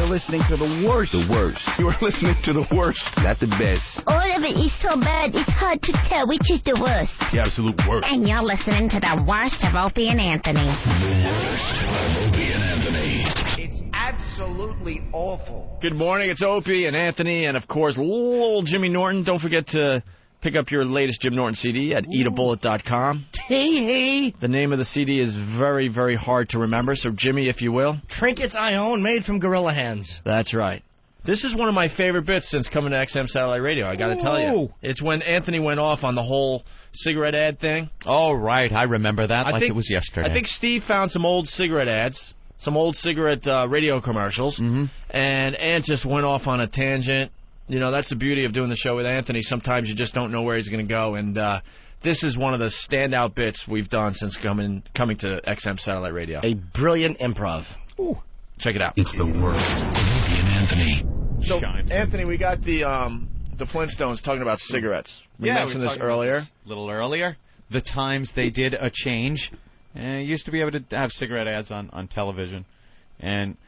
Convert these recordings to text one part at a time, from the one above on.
listening to the worst. The worst. You are listening to the worst. Not the best. All of it is so bad, it's hard to tell which is the worst. The absolute worst. And you're listening to the worst of Opie and Anthony. The worst of Opie and Anthony. It's absolutely awful. Good morning, it's Opie and Anthony, and of course, little Jimmy Norton. Don't forget to pick up your latest Jim Norton CD at eatabullet.com. Hey. The name of the CD is very, very hard to remember, so Jimmy, if you will. Trinkets I own, made from gorilla hands. That's right. This is one of my favorite bits since coming to XM Satellite Radio, I gotta tell you. It's when Anthony went off on the whole cigarette ad thing. Oh, right, I remember that it was yesterday. I think Steve found some old cigarette ads, some old cigarette radio commercials, and Ant just went off on a tangent. You know, that's the beauty of doing the show with Anthony. Sometimes you just don't know where he's going to go, and this is one of the standout bits we've done since coming to XM Satellite Radio. A brilliant improv. Ooh. Check it out. It's the worst of Opie and Anthony. So, Anthony, we got the Flintstones talking about cigarettes. We mentioned this earlier. A little earlier. The times they did a change. Used to be able to have cigarette ads on television. And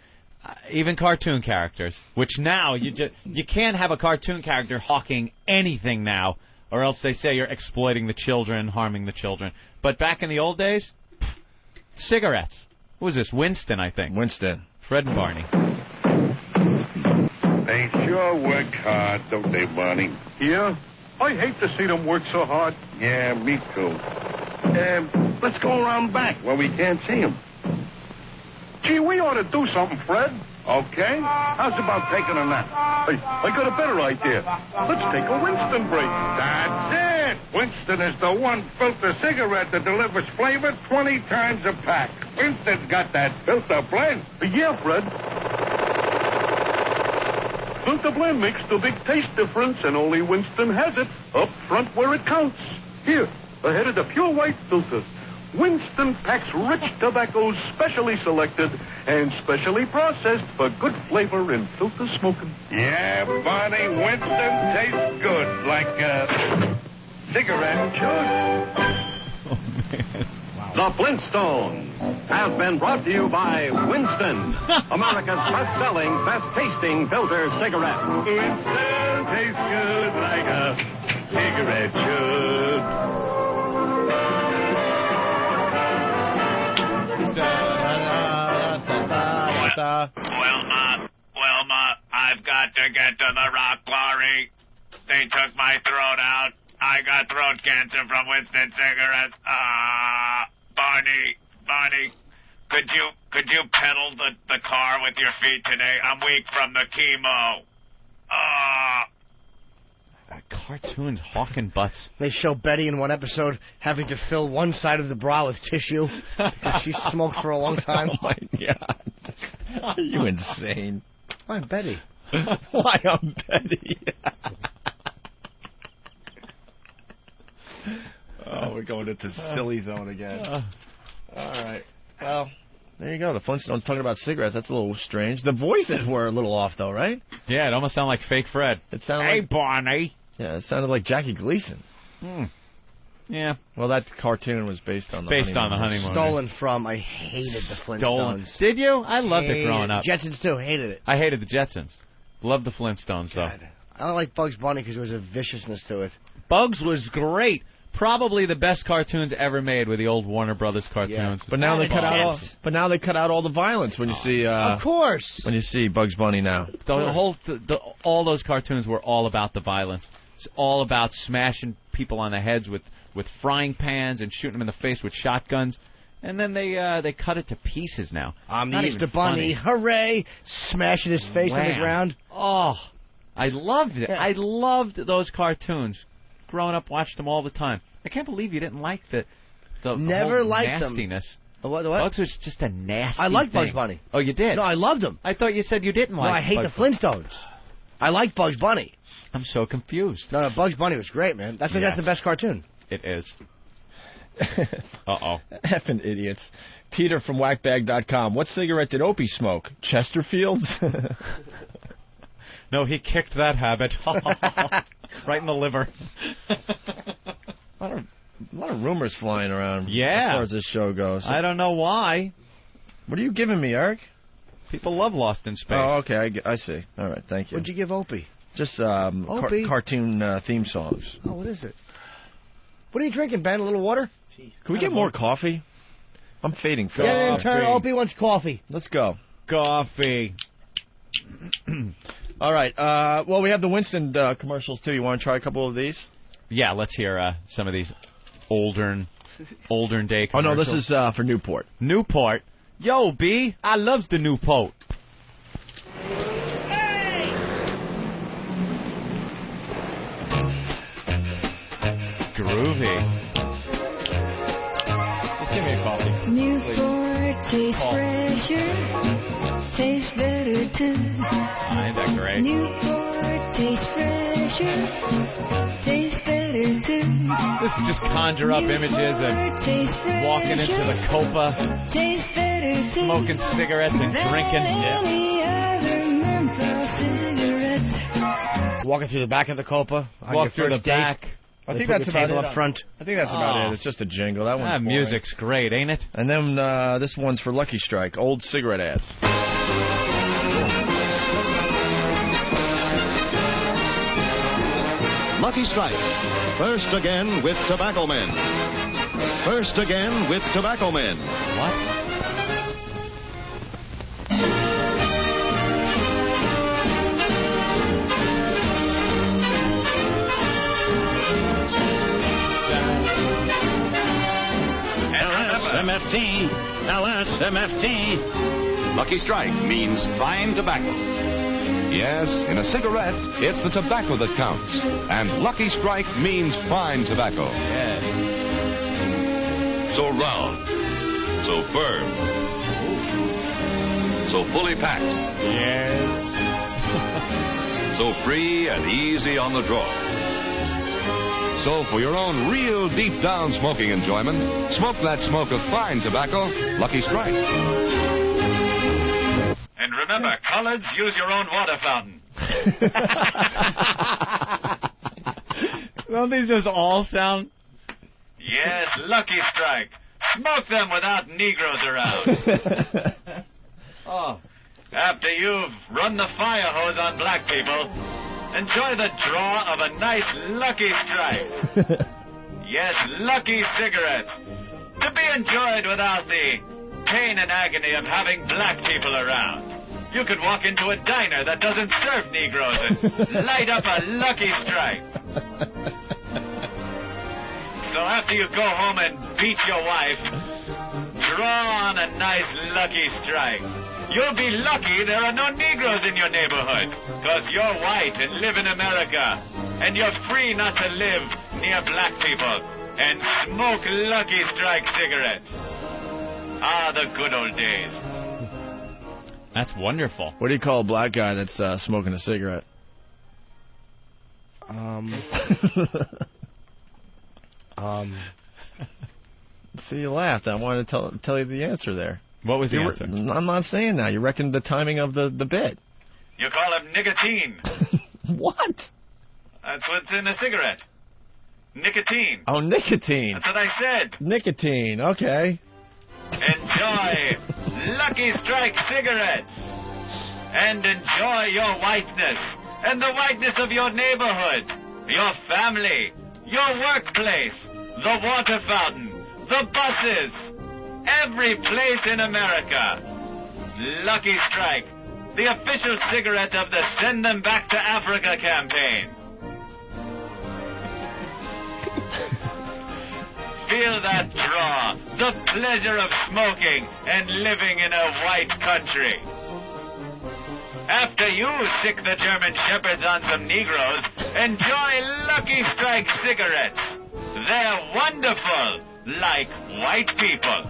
even cartoon characters, which now you can't have a cartoon character hawking anything now, or else they say you're exploiting the children, harming the children. But back in the old days, cigarettes. Who was this? Winston, I think. Winston. Fred and Barney. They sure work hard, don't they, Barney? Yeah? I hate to see them work so hard. Yeah, me too. Let's go around back where we can't see them. Gee, we ought to do something, Fred. Okay. How's about taking a nap? Hey, I got a better idea. Let's take a Winston break. That's it. Winston is the one filter cigarette that delivers flavor 20 times a pack. Winston's got that filter blend. Yeah, Fred. Filter blend makes the big taste difference, and only Winston has it up front where it counts. Here, ahead of the pure white filter. Winston packs rich tobaccos specially selected and specially processed for good flavor in filter smoking. Yeah, Barney, Winston tastes good like a cigarette should. Oh, man. Wow. The Flintstones has been brought to you by Winston, America's best-selling, best-tasting filter cigarette. Winston tastes good like a cigarette should. Wilma, I've got to get to the rock quarry. They took my throat out. I got throat cancer from Winston cigarettes. Barney, could you pedal the car with your feet today? I'm weak from the chemo. Cartoons hawking butts. They show Betty in one episode having to fill one side of the bra with tissue because she smoked for a long time. Oh, my God. Are you insane? Why, Betty? Why, I'm Betty? Oh, we're going into silly zone again. All right. Well, there you go. The Flintstones talking about cigarettes. That's a little strange. The voices were a little off, though, right? Yeah, it almost sounded like fake Fred. It sounded Hey, like Barney. Yeah, it sounded like Jackie Gleason. Yeah. Well, that cartoon was based on the Honeymoon. Stolen from. I hated the Flintstones. Stolen. Did you? I loved it growing up. Jetsons, too. Hated it. I hated the Jetsons. Loved the Flintstones, though. God. I don't like Bugs Bunny because there was a viciousness to it. Bugs was great. Probably the best cartoons ever made were the old Warner Brothers cartoons. Yeah. But now they cut out all. But now they cut out all the violence when you see. Of course. When you see Bugs Bunny now. All those cartoons were all about the violence. It's all about smashing people on the heads with frying pans and shooting them in the face with shotguns. And then they cut it to pieces now. I'm the Easter Bunny. Hooray! Smashing his face on the ground. Oh, I loved it. Yeah. I loved those cartoons. Growing up, watched them all the time. I can't believe you didn't like the Never whole liked nastiness. Them. What? Bugs was just a nasty I liked thing. Bugs Bunny. Oh, you did? No, I loved him. I thought you said you didn't like No, I hate Bugs the Flintstones. I like Bugs Bunny. I'm so confused. No, Bugs Bunny was great, man. That's the best cartoon. It is. Uh-oh. Effing idiots. Peter from whackbag.com. What cigarette did Opie smoke? Chesterfield's? No, he kicked that habit. Right in the liver. A lot of rumors flying around as far as this show goes. I don't know why. What are you giving me, Eric? People love Lost in Space. Oh, okay. I see. All right. Thank you. What'd you give Opie? Just Opie? cartoon theme songs. Oh, what is it? What are you drinking, Ben? A little water? Can we get more coffee? I'm fading fast. Get an intern. Opie wants coffee. Let's go. Coffee. All right. Well, we have the Winston commercials, too. You want to try a couple of these? Yeah, let's hear some of these older day commercials. Oh, no, this is for Newport. Newport? Yo, B, I loves the Newport. Groovy. Just give me a coffee. Newport tastes fresher, tastes better too. Ain't that great? Newport tastes fresher, tastes better too. This is just conjure up images of walking into the Copa, tastes better too. smoking cigarettes and drinking. Any other menthol cigarette. Walking through the back of the Copa. on your Walk through the first date. back. I They think put that's the about table it up front. I think that's about it. It's just a jingle. That one's That boring. music's great, ain't it? And then this one's for Lucky Strike. Old cigarette ads. Lucky Strike. First again with Tobacco Men. First again with Tobacco Men. What? LSMFT. LSMFT. Lucky Strike means fine tobacco. Yes, in a cigarette, it's the tobacco that counts. And Lucky Strike means fine tobacco. Yeah. So round, so firm, so fully packed, Yes. so free and easy on the draw. So for your own real deep down smoking enjoyment, smoke that smoke of fine tobacco, Lucky Strike. And remember, collards, use your own water fountain. Don't these just all sound... Yes, Lucky Strike. Smoke them without Negroes around. Oh. After you've run the fire hose on black people, enjoy the draw of a nice Lucky Strike. Yes, Lucky cigarettes. To be enjoyed without the pain and agony of having black people around. You could walk into a diner that doesn't serve Negroes and light up a Lucky Strike. So after you go home and beat your wife, draw on a nice Lucky Strike. You'll be lucky there are no Negroes in your neighborhood, 'cause you're white and live in America, and you're free not to live near black people and smoke Lucky Strike cigarettes. Ah, the good old days. That's wonderful. What do you call a black guy that's smoking a cigarette? See, you laughed. I wanted to tell you the answer there. What was the answer? I'm not saying that. You reckon the timing of the bit. You call it nicotine. What? That's what's in a cigarette. Nicotine. Oh, nicotine. That's what I said. Nicotine. Okay. Enjoy Lucky Strike cigarettes. And enjoy your whiteness. And the whiteness of your neighborhood. Your family. Your workplace. The water fountain. The buses. Every place in America. Lucky Strike. The official cigarette of the Send Them Back to Africa campaign. Feel that draw, the pleasure of smoking and living in a white country. After you sick the German shepherds on some Negroes, enjoy Lucky Strike cigarettes. They're wonderful, like white people.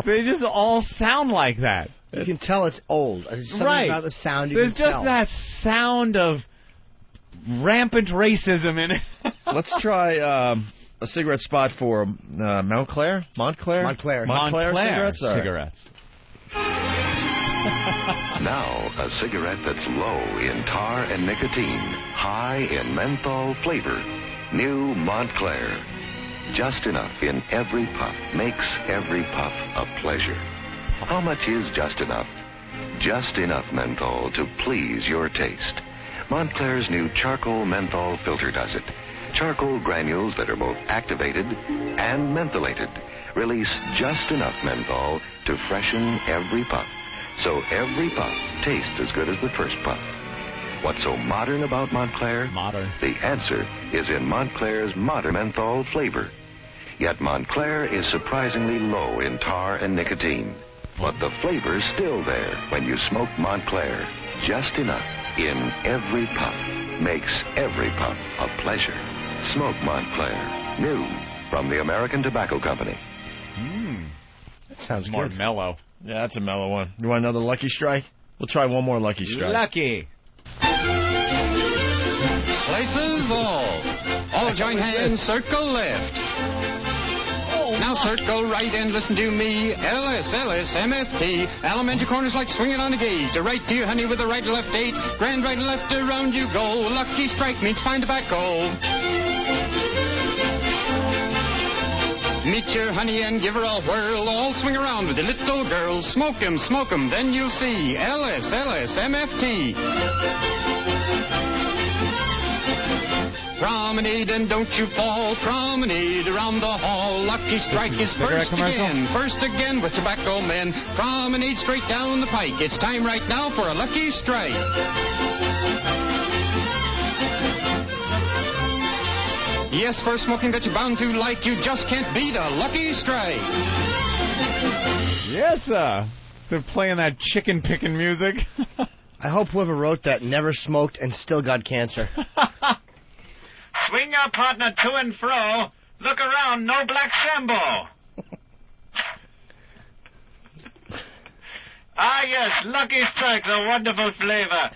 They just all sound like that. You can tell it's old. There's something Right. about the sound you There's can just tell. that sound of rampant racism in it. Let's try a cigarette spot for Montclair? Montclair cigarettes? All right. cigarettes. Now, a cigarette that's low in tar and nicotine, high in menthol flavor. New Montclair. just enough in every puff makes every puff a pleasure. How much is just enough? Just enough menthol to please your taste. Montclair's new charcoal menthol filter does it. Charcoal granules that are both activated and mentholated release just enough menthol to freshen every puff, so every puff tastes as good as the first puff. What's so modern about Montclair? Modern. The answer is in Montclair's modern menthol flavor. Yet Montclair is surprisingly low in tar and nicotine. But the flavor's still there when you smoke Montclair. Just enough in every puff makes every puff a pleasure. Smoke Montclair. New from the American Tobacco Company. That sounds more good. mellow. Yeah, that's a mellow one. You want another Lucky Strike? We'll try one more Lucky Strike. Lucky. Places all. All join hands, circle left. Now circle right and listen to me. LSMFT. Alimentary corners like swinging on a gate. A right to your honey with a right to left date. Grand right and left around you go. Lucky Strike means fine tobacco. Meet your honey and give her a whirl. All swing around with the little girls. Smoke 'em, then you'll see. LSMFT. Promenade and don't you fall. Promenade around the hall. Lucky Strike is first again. First again with tobacco men. Promenade straight down the pike. It's time right now for a Lucky Strike. Yes, for smoking that you're bound to like. You just can't beat a Lucky Strike. Yes, sir. They're playing that chicken picking music. I hope whoever wrote that never smoked and still got cancer. Swing your partner to and fro. Look around, no black Sambo. Ah, yes, Lucky Strike, the wonderful flavor.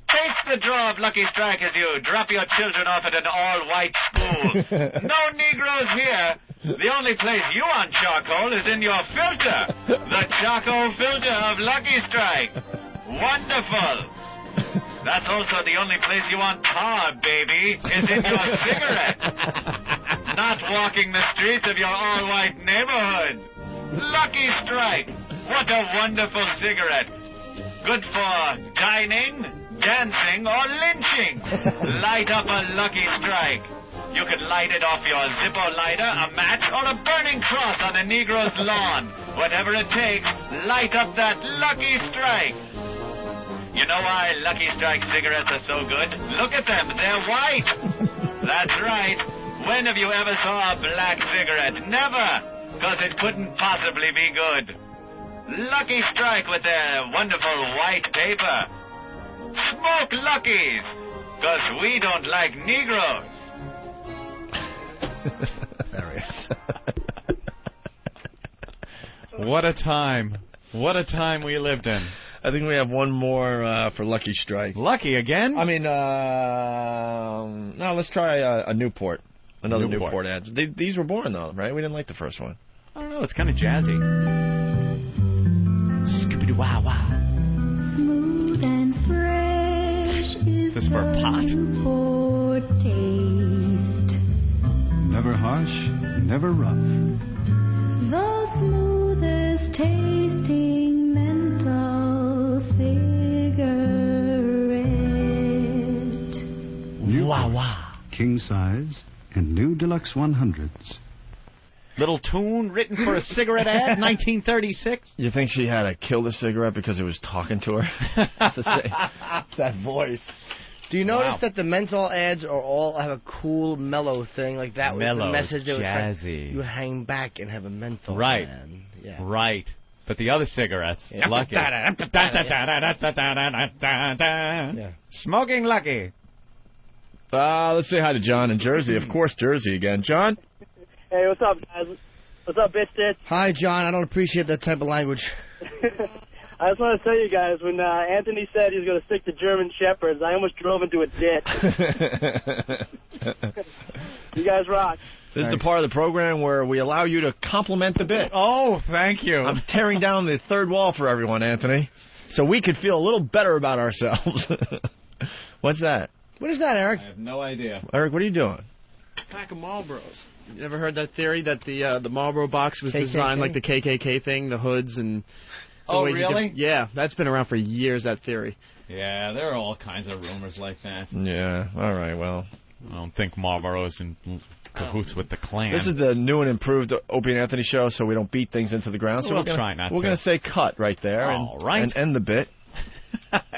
Taste the draw of Lucky Strike as you drop your children off at an all-white school. No Negroes here. The only place you want charcoal is in your filter. The charcoal filter of Lucky Strike. Wonderful. That's also the only place you want tar, baby, is in your cigarette. Not walking the streets of your all-white neighborhood. Lucky Strike. What a wonderful cigarette. Good for dining, dancing, or lynching. Light up a Lucky Strike. You could light it off your Zippo lighter, a match, or a burning cross on a Negro's lawn. Whatever it takes, light up that Lucky Strike. You know why Lucky Strike cigarettes are so good? Look at them. They're white. That's right. When have you ever saw a black cigarette? Never. Because it couldn't possibly be good. Lucky Strike with their wonderful white paper. Smoke Luckies. Because we don't like Negroes. There he is. What a time. What a time we lived in. I think we have one more for Lucky Strike. Lucky again? I mean, no, let's try a Newport. Another Newport ad. These were boring, though, right? We didn't like the first one. I don't know. It's kind of jazzy. Scooby-Doo-wah-wah. Smooth and fresh is This for a pot? Newport taste. Never harsh, never rough. The smoothest tasting menthol cigarette. New Wah-wah. King size and new deluxe 100s. Little tune written for a cigarette ad, 1936. You think she had to kill the cigarette because it was talking to her? It's that voice. Do you notice that the menthol ads are all have a cool, mellow thing like that? Was Mellow, the message that was jazzy. like, you hang back and have a menthol Right. ad. Yeah. Right. But the other cigarettes, Yeah. Lucky. Yeah. Smoking Lucky. Let's say hi to John in Jersey. Of course, Jersey again. John? Hey, what's up, guys? What's up, bitch tits? Hi, John. I don't appreciate that type of language. I just want to tell you guys, when Anthony said he was going to stick to German Shepherds, I almost drove into a ditch. You guys rock. This is the part of the program where we allow you to compliment the bit. Oh, thank you. I'm tearing down the third wall for everyone, Anthony, so we could feel a little better about ourselves. What's that? What is that, Eric? I have no idea. Eric, what are you doing? pack of Marlboros. You ever heard that theory that the Marlboro box was designed like the KKK thing, the hoods and... Oh, really? Yeah, that's been around for years, that theory. Yeah, there are all kinds of rumors like that. Yeah, all right, well. I don't think Marlboro's in cahoots with the Klan. This is the new and improved Opie and Anthony show, so we don't beat things into the ground. So we'll try not to. We're going to say cut right there. All right. And end the bit.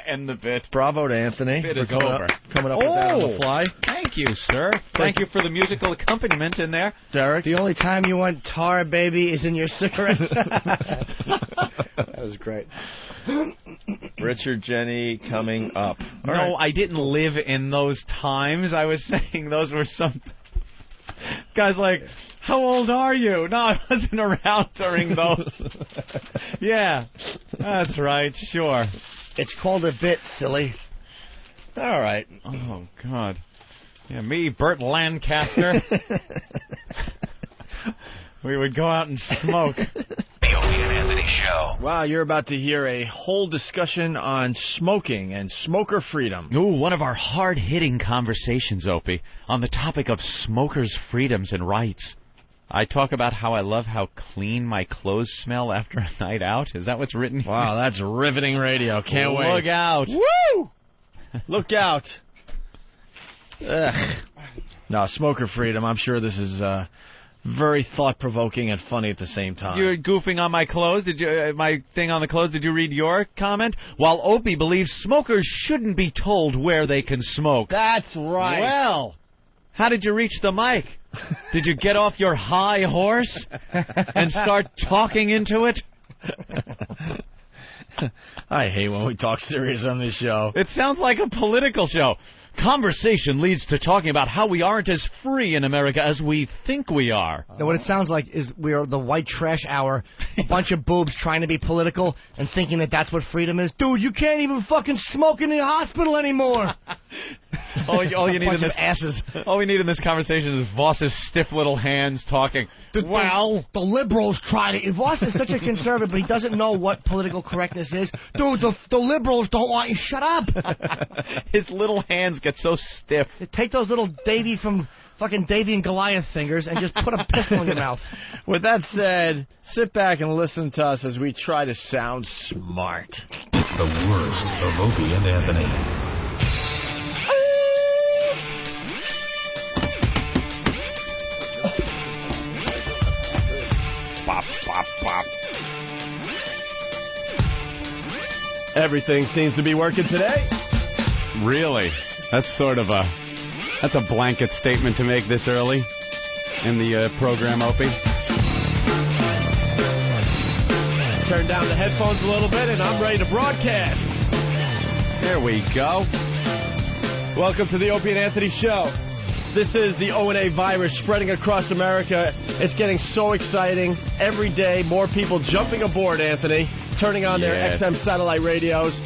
End the bit. Bravo to Anthony. Bit is coming over. Coming up with that on the fly. Thank you, sir. Thank you for the musical accompaniment in there. Derek? The only time you want tar, baby, is in your cigarette. That was great. Richard Jenny coming up. No, right. I didn't live in those times. I was saying those were some... Guys like, how old are you? No, I wasn't around during those. Yeah, that's right, sure. It's called a bit, silly. All right. Oh, God. Yeah, me, Burt Lancaster. We would go out and smoke. The Opie and Anthony Show. Wow, you're about to hear a whole discussion on smoking and smoker freedom. Ooh, one of our hard-hitting conversations, Opie, on the topic of smokers' freedoms and rights. I talk about how I love how clean my clothes smell after a night out. Is that what's written here? Wow, that's riveting radio. Can't wait. Look out. Woo! Look out. Ugh. No, smoker freedom. I'm sure this is very thought-provoking and funny at the same time. You're goofing on my clothes. Did you? My thing on the clothes. Did you read your comment? While Opie believes smokers shouldn't be told where they can smoke. That's right. Well, how did you reach the mic? Did you get off your high horse and start talking into it? I hate when we talk serious on this show. It sounds like a political show. Conversation leads to talking about how we aren't as free in America as we think we are. Now, what it sounds like is we are the white trash hour, a bunch of boobs trying to be political and thinking that that's what freedom is. Dude, you can't even fucking smoke in the hospital anymore. All you need in this asses. All we need in this conversation is Voss's stiff little hands talking. The liberals tried it. Voss is such a conservative, but he doesn't know what political correctness is. Dude, the liberals don't want you. Shut up. His little hands get so stiff. Take those little Davy from fucking Davy and Goliath fingers and just put a pistol in your mouth. With that said, sit back and listen to us as we try to sound smart. It's the worst of Opie and Anthony. Pop, pop, pop. Everything seems to be working today. Really? That's sort of that's a blanket statement to make this early in the program, Opie. Turn down the headphones a little bit, and I'm ready to broadcast. There we go. Welcome to the Opie and Anthony Show. This is the O&A virus spreading across America. It's getting so exciting. Every day, more people jumping aboard, Anthony, turning on their XM satellite radios.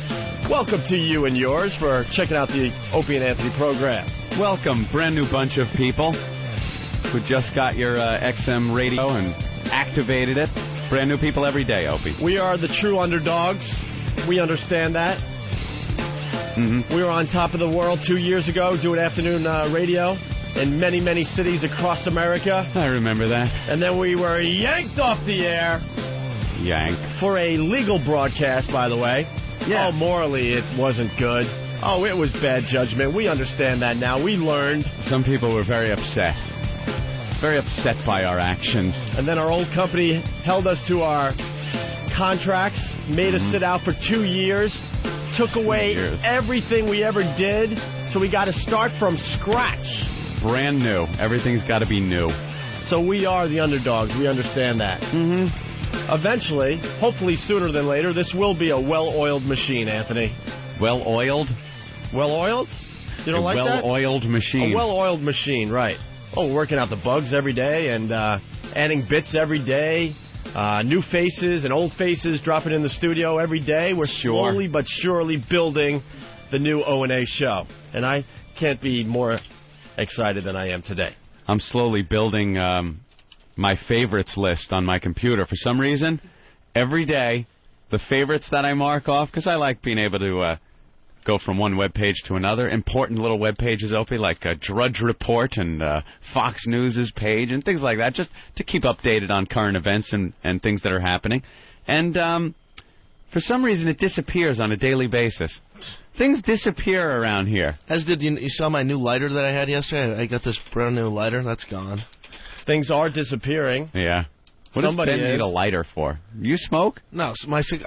Welcome to you and yours for checking out the Opie and Anthony program. Welcome, brand new bunch of people who just got your XM radio and activated it. Brand new people every day, Opie. We are the true underdogs. We understand that. Mm-hmm. We were on top of the world 2 years ago doing afternoon radio in many, many cities across America. I remember that. And then we were yanked off the air. Yanked. For a legal broadcast, by the way. Yeah. Oh, morally, it wasn't good. Oh, it was bad judgment. We understand that now. We learned. Some people were very upset. Very upset by our actions. And then our old company held us to our contracts, made us sit out for 2 years, took away everything we ever did, so we got to start from scratch. Brand new. Everything's got to be new. So we are the underdogs. We understand that. Mm-hmm. Eventually, hopefully sooner than later, this will be a well-oiled machine, Anthony. Well-oiled? Well-oiled? You don't like that? Well-oiled machine. A well-oiled machine, right. Oh, working out the bugs every day and adding bits every day. New faces and old faces dropping in the studio every day. We're slowly but surely building the new O&A show. And I can't be more excited than I am today. I'm slowly building my favorites list on my computer. For some reason, every day, the favorites that I mark off, because I like being able to go from one web page to another. Important little web pages open, like Drudge Report and Fox News' page and things like that, just to keep updated on current events and things that are happening. And for some reason, it disappears on a daily basis. Things disappear around here. As did you saw my new lighter that I had yesterday? I got this brand new lighter. That's gone. Things are disappearing. Yeah. What does Ben need a lighter for? You smoke? No,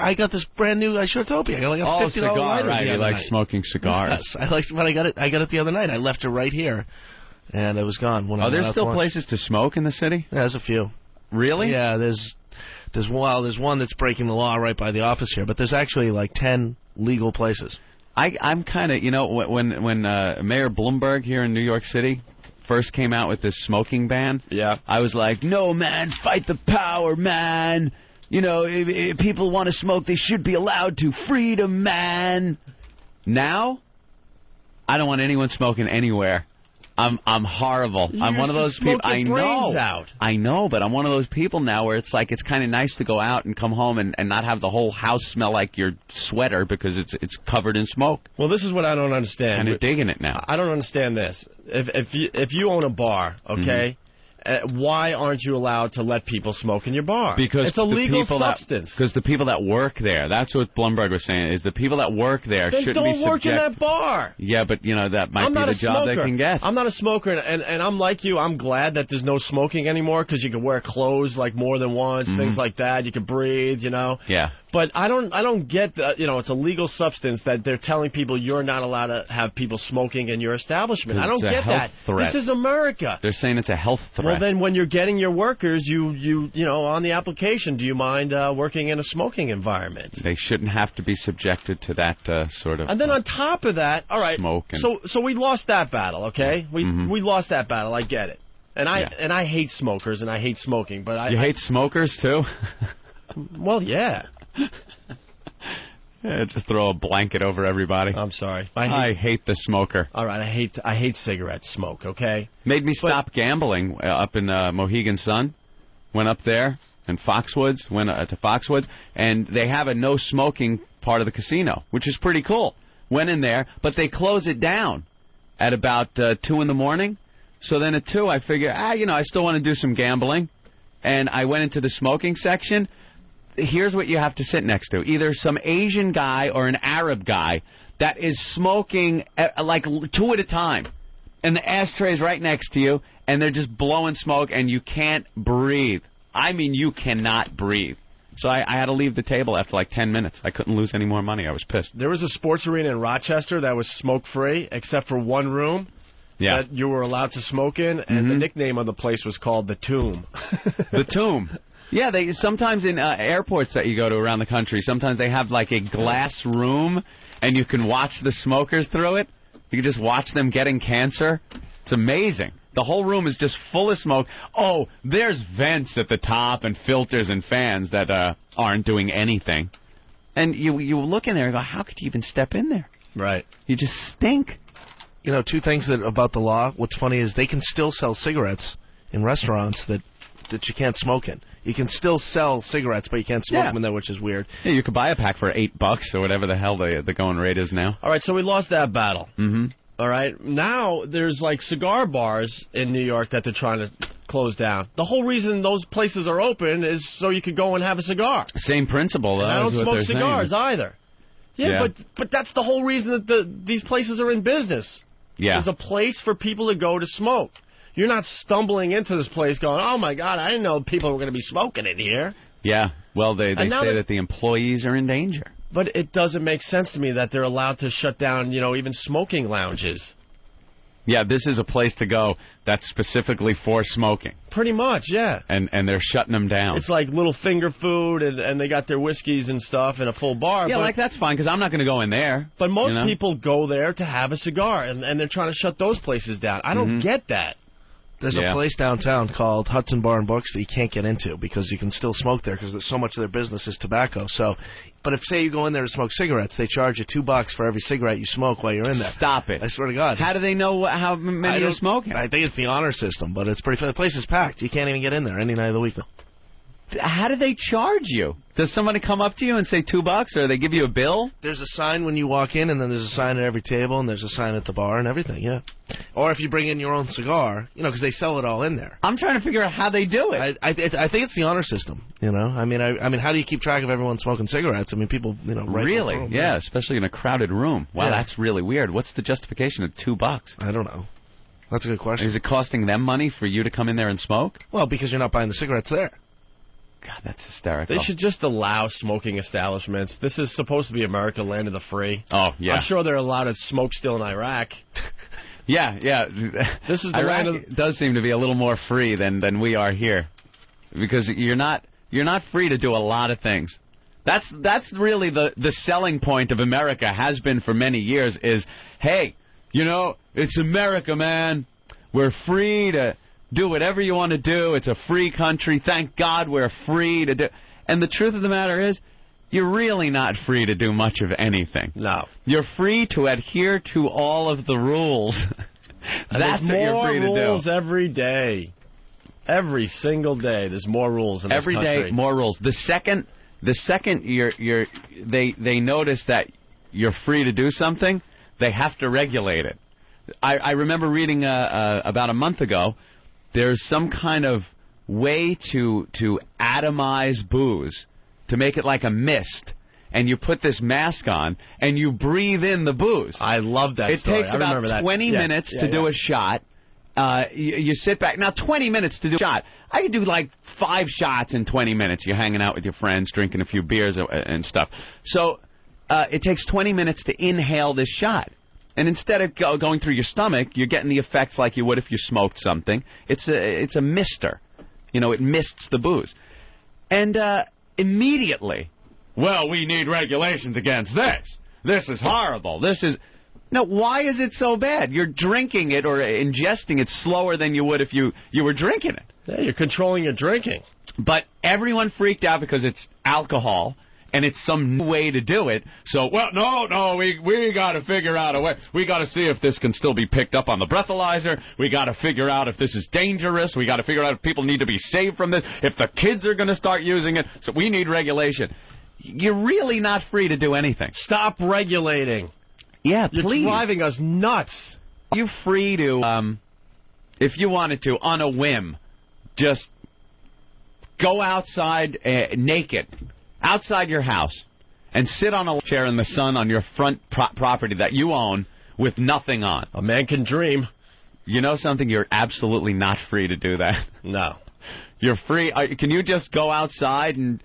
I got this brand new. I sure told you. I got like a $50 cigar, lighter. Right? You like smoking cigars? Yes, I like. When I got it the other night. I left it right here, and it was gone. Are there still places to smoke in the city? Yeah, there's a few. Really? Yeah, there's one that's breaking the law right by the office here, but there's actually like 10 legal places. I'm kind of, when Mayor Bloomberg here in New York City first came out with this smoking ban, I was like, no, man, fight the power, man. If people want to smoke, they should be allowed to. Freedom, man. Now, I don't want anyone smoking anywhere. I'm horrible. I'm one of those people. I know, but I'm one of those people now where it's like it's kind of nice to go out and come home and not have the whole house smell like your sweater because it's covered in smoke. Well, this is what I don't understand. Kind of digging it now. I don't understand this. If you own a bar, okay, why aren't you allowed to let people smoke in your bar? Because it's a legal substance. Because the people that work there, that's what Blumberg was saying, is the people that work there shouldn't be subject. Don't work in that bar. Yeah, but that might be the job they can get. I'm not a smoker, and I'm like you. I'm glad that there's no smoking anymore because you can wear clothes like more than once, things like that. You can breathe, Yeah. But I don't get that. It's a legal substance that they're telling people you're not allowed to have people smoking in your establishment. I don't get that. Threat. This is America. They're saying it's a health threat. Well, then when you're getting your workers, you on the application, do you mind working in a smoking environment? They shouldn't have to be subjected to that sort of. And then on top of that, all right. Smoking. So we lost that battle, okay? We lost that battle. I get it. And I hate smokers and I hate smoking, but you hate smokers too? Well, yeah. Just throw a blanket over everybody. I'm sorry. I hate the smoker. All right, I hate cigarette smoke, okay? Made me stop gambling up in Mohegan Sun. Went up there and Foxwoods, went to Foxwoods, and they have a no smoking part of the casino, which is pretty cool. Went in there, but they close it down at about 2 in the morning. So then at 2, I figure, I still want to do some gambling. And I went into the smoking section. Here's what you have to sit next to. Either some Asian guy or an Arab guy that is smoking like 2 at a time. And the ashtray's right next to you, and they're just blowing smoke, and you can't breathe. I mean, you cannot breathe. So I had to leave the table after like 10 minutes. I couldn't lose any more money. I was pissed. There was a sports arena in Rochester that was smoke-free, except for one room that you were allowed to smoke in, and the nickname of the place was called The Tomb. The Tomb. Yeah, they sometimes in airports that you go to around the country, sometimes they have like a glass room, and you can watch the smokers through it. You can just watch them getting cancer. It's amazing. The whole room is just full of smoke. Oh, there's vents at the top and filters and fans that aren't doing anything. And you look in there and go, how could you even step in there? Right. You just stink. 2 things about the law. What's funny is they can still sell cigarettes in restaurants that you can't smoke in. You can still sell cigarettes, but you can't smoke them in there, which is weird. Yeah, you could buy a pack for $8 or whatever the hell the going rate is now. All right, so we lost that battle. All right, now there's like cigar bars in New York that they're trying to close down. The whole reason those places are open is so you could go and have a cigar. Same principle, though. And I don't smoke cigars either. Yeah, but that's the whole reason that these places are in business. Yeah. There's a place for people to go to smoke. You're not stumbling into this place going, oh, my God, I didn't know people were going to be smoking in here. Yeah, well, they say that the employees are in danger. But it doesn't make sense to me that they're allowed to shut down, even smoking lounges. Yeah, this is a place to go that's specifically for smoking. Pretty much, yeah. And they're shutting them down. It's like little finger food, and they got their whiskeys and stuff in a full bar. Yeah, but that's fine, because I'm not going to go in there. But most people go there to have a cigar, and they're trying to shut those places down. I don't get that. There's a place downtown called Hudson Bar and Books that you can't get into because you can still smoke there because so much of their business is tobacco. So, but if, say, you go in there to smoke cigarettes, they charge you $2 for every cigarette you smoke while you're in there. Stop it. I swear to God. How do they know how many are smoking? I think it's the honor system, but it's pretty. The place is packed. You can't even get in there any night of the week, though. How do they charge you? Does somebody come up to you and say $2, or they give you a bill? There's a sign when you walk in, and then there's a sign at every table, and there's a sign at the bar and everything, yeah. Or if you bring in your own cigar, you know, because they sell it all in there. I'm trying to figure out how they do it. I think it's the honor system, you know. I mean, how do you keep track of everyone smoking cigarettes? I mean, people, you know, right. Really? Yeah, especially in a crowded room. Wow, Yeah. that's really weird. What's the justification of $2? I don't know. That's a good question. Is it costing them money for you to come in there and smoke? Well, because you're not buying the cigarettes there. God, that's hysterical. They should just allow smoking establishments. This is supposed to be America, land of the free. Oh, yeah. I'm sure they're allowed to smoke still in Iraq. Yeah. This is the Iraq land of... does seem to be a little more free than we are here, because you're not free to do a lot of things. That's really the selling point of America, has been for many years, is, hey, you know, it's America, man. We're free to do whatever you want to do. It's a free country. Thank God we're free to do. And the truth of the matter is, you're really not free to do much of anything. No. You're free to adhere to all of the rules. That's what you're free to do. More rules every day. Every single day, there's more rules in this country. Every day, more rules. The second they notice that you're free to do something, they have to regulate it. I remember reading about a month ago, there's some kind of way to atomize booze, to make it like a mist, and you put this mask on and you breathe in the booze. I love that story. It takes about 20 minutes to do a shot. You sit back. Now, 20 minutes to do a shot. I could do like 5 shots in 20 minutes. You're hanging out with your friends, drinking a few beers and stuff. So it takes 20 minutes to inhale this shot. And instead of going through your stomach, you're getting the effects like you would if you smoked something. It's a mister. You know, it mists the booze. And immediately, well, we need regulations against this. This is horrible. This is... Now, why is it so bad? You're drinking it or ingesting it slower than you would if you were drinking it. Yeah, you're controlling your drinking. But everyone freaked out because it's alcohol, and it's some new way to do it. So, well, no, we got to figure out a way. We got to see if this can still be picked up on the breathalyzer. We got to figure out if this is dangerous. We got to figure out if people need to be saved from this, if the kids are going to start using it. So we need regulation. You're really not free to do anything. Stop regulating. Yeah, You're please. driving us nuts. You're free to, if you wanted to, on a whim, just go outside naked, outside your house, and sit on a chair in the sun on your front property that you own with nothing on. A man can dream. You know something? You're absolutely not free to do that. No. You're free. Can you just go outside and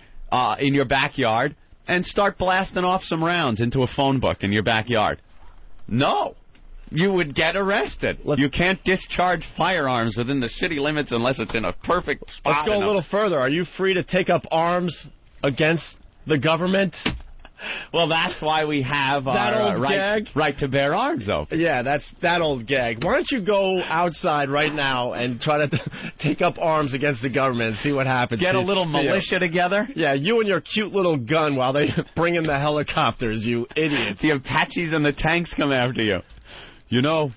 in your backyard and start blasting off some rounds into a phone book in your backyard? No. You would get arrested. You can't discharge firearms within the city limits unless it's in a perfect spot. Let's go a little further. Are you free to take up arms against the government? Well, that's why we have that our old gag? right to bear arms, though. Yeah, that's that old gag. Why don't you go outside right now and try to take up arms against the government and see what happens? Get a little militia together? Yeah, you and your cute little gun while they bring in the helicopters, you idiots. The Apaches and the tanks come after you. You know,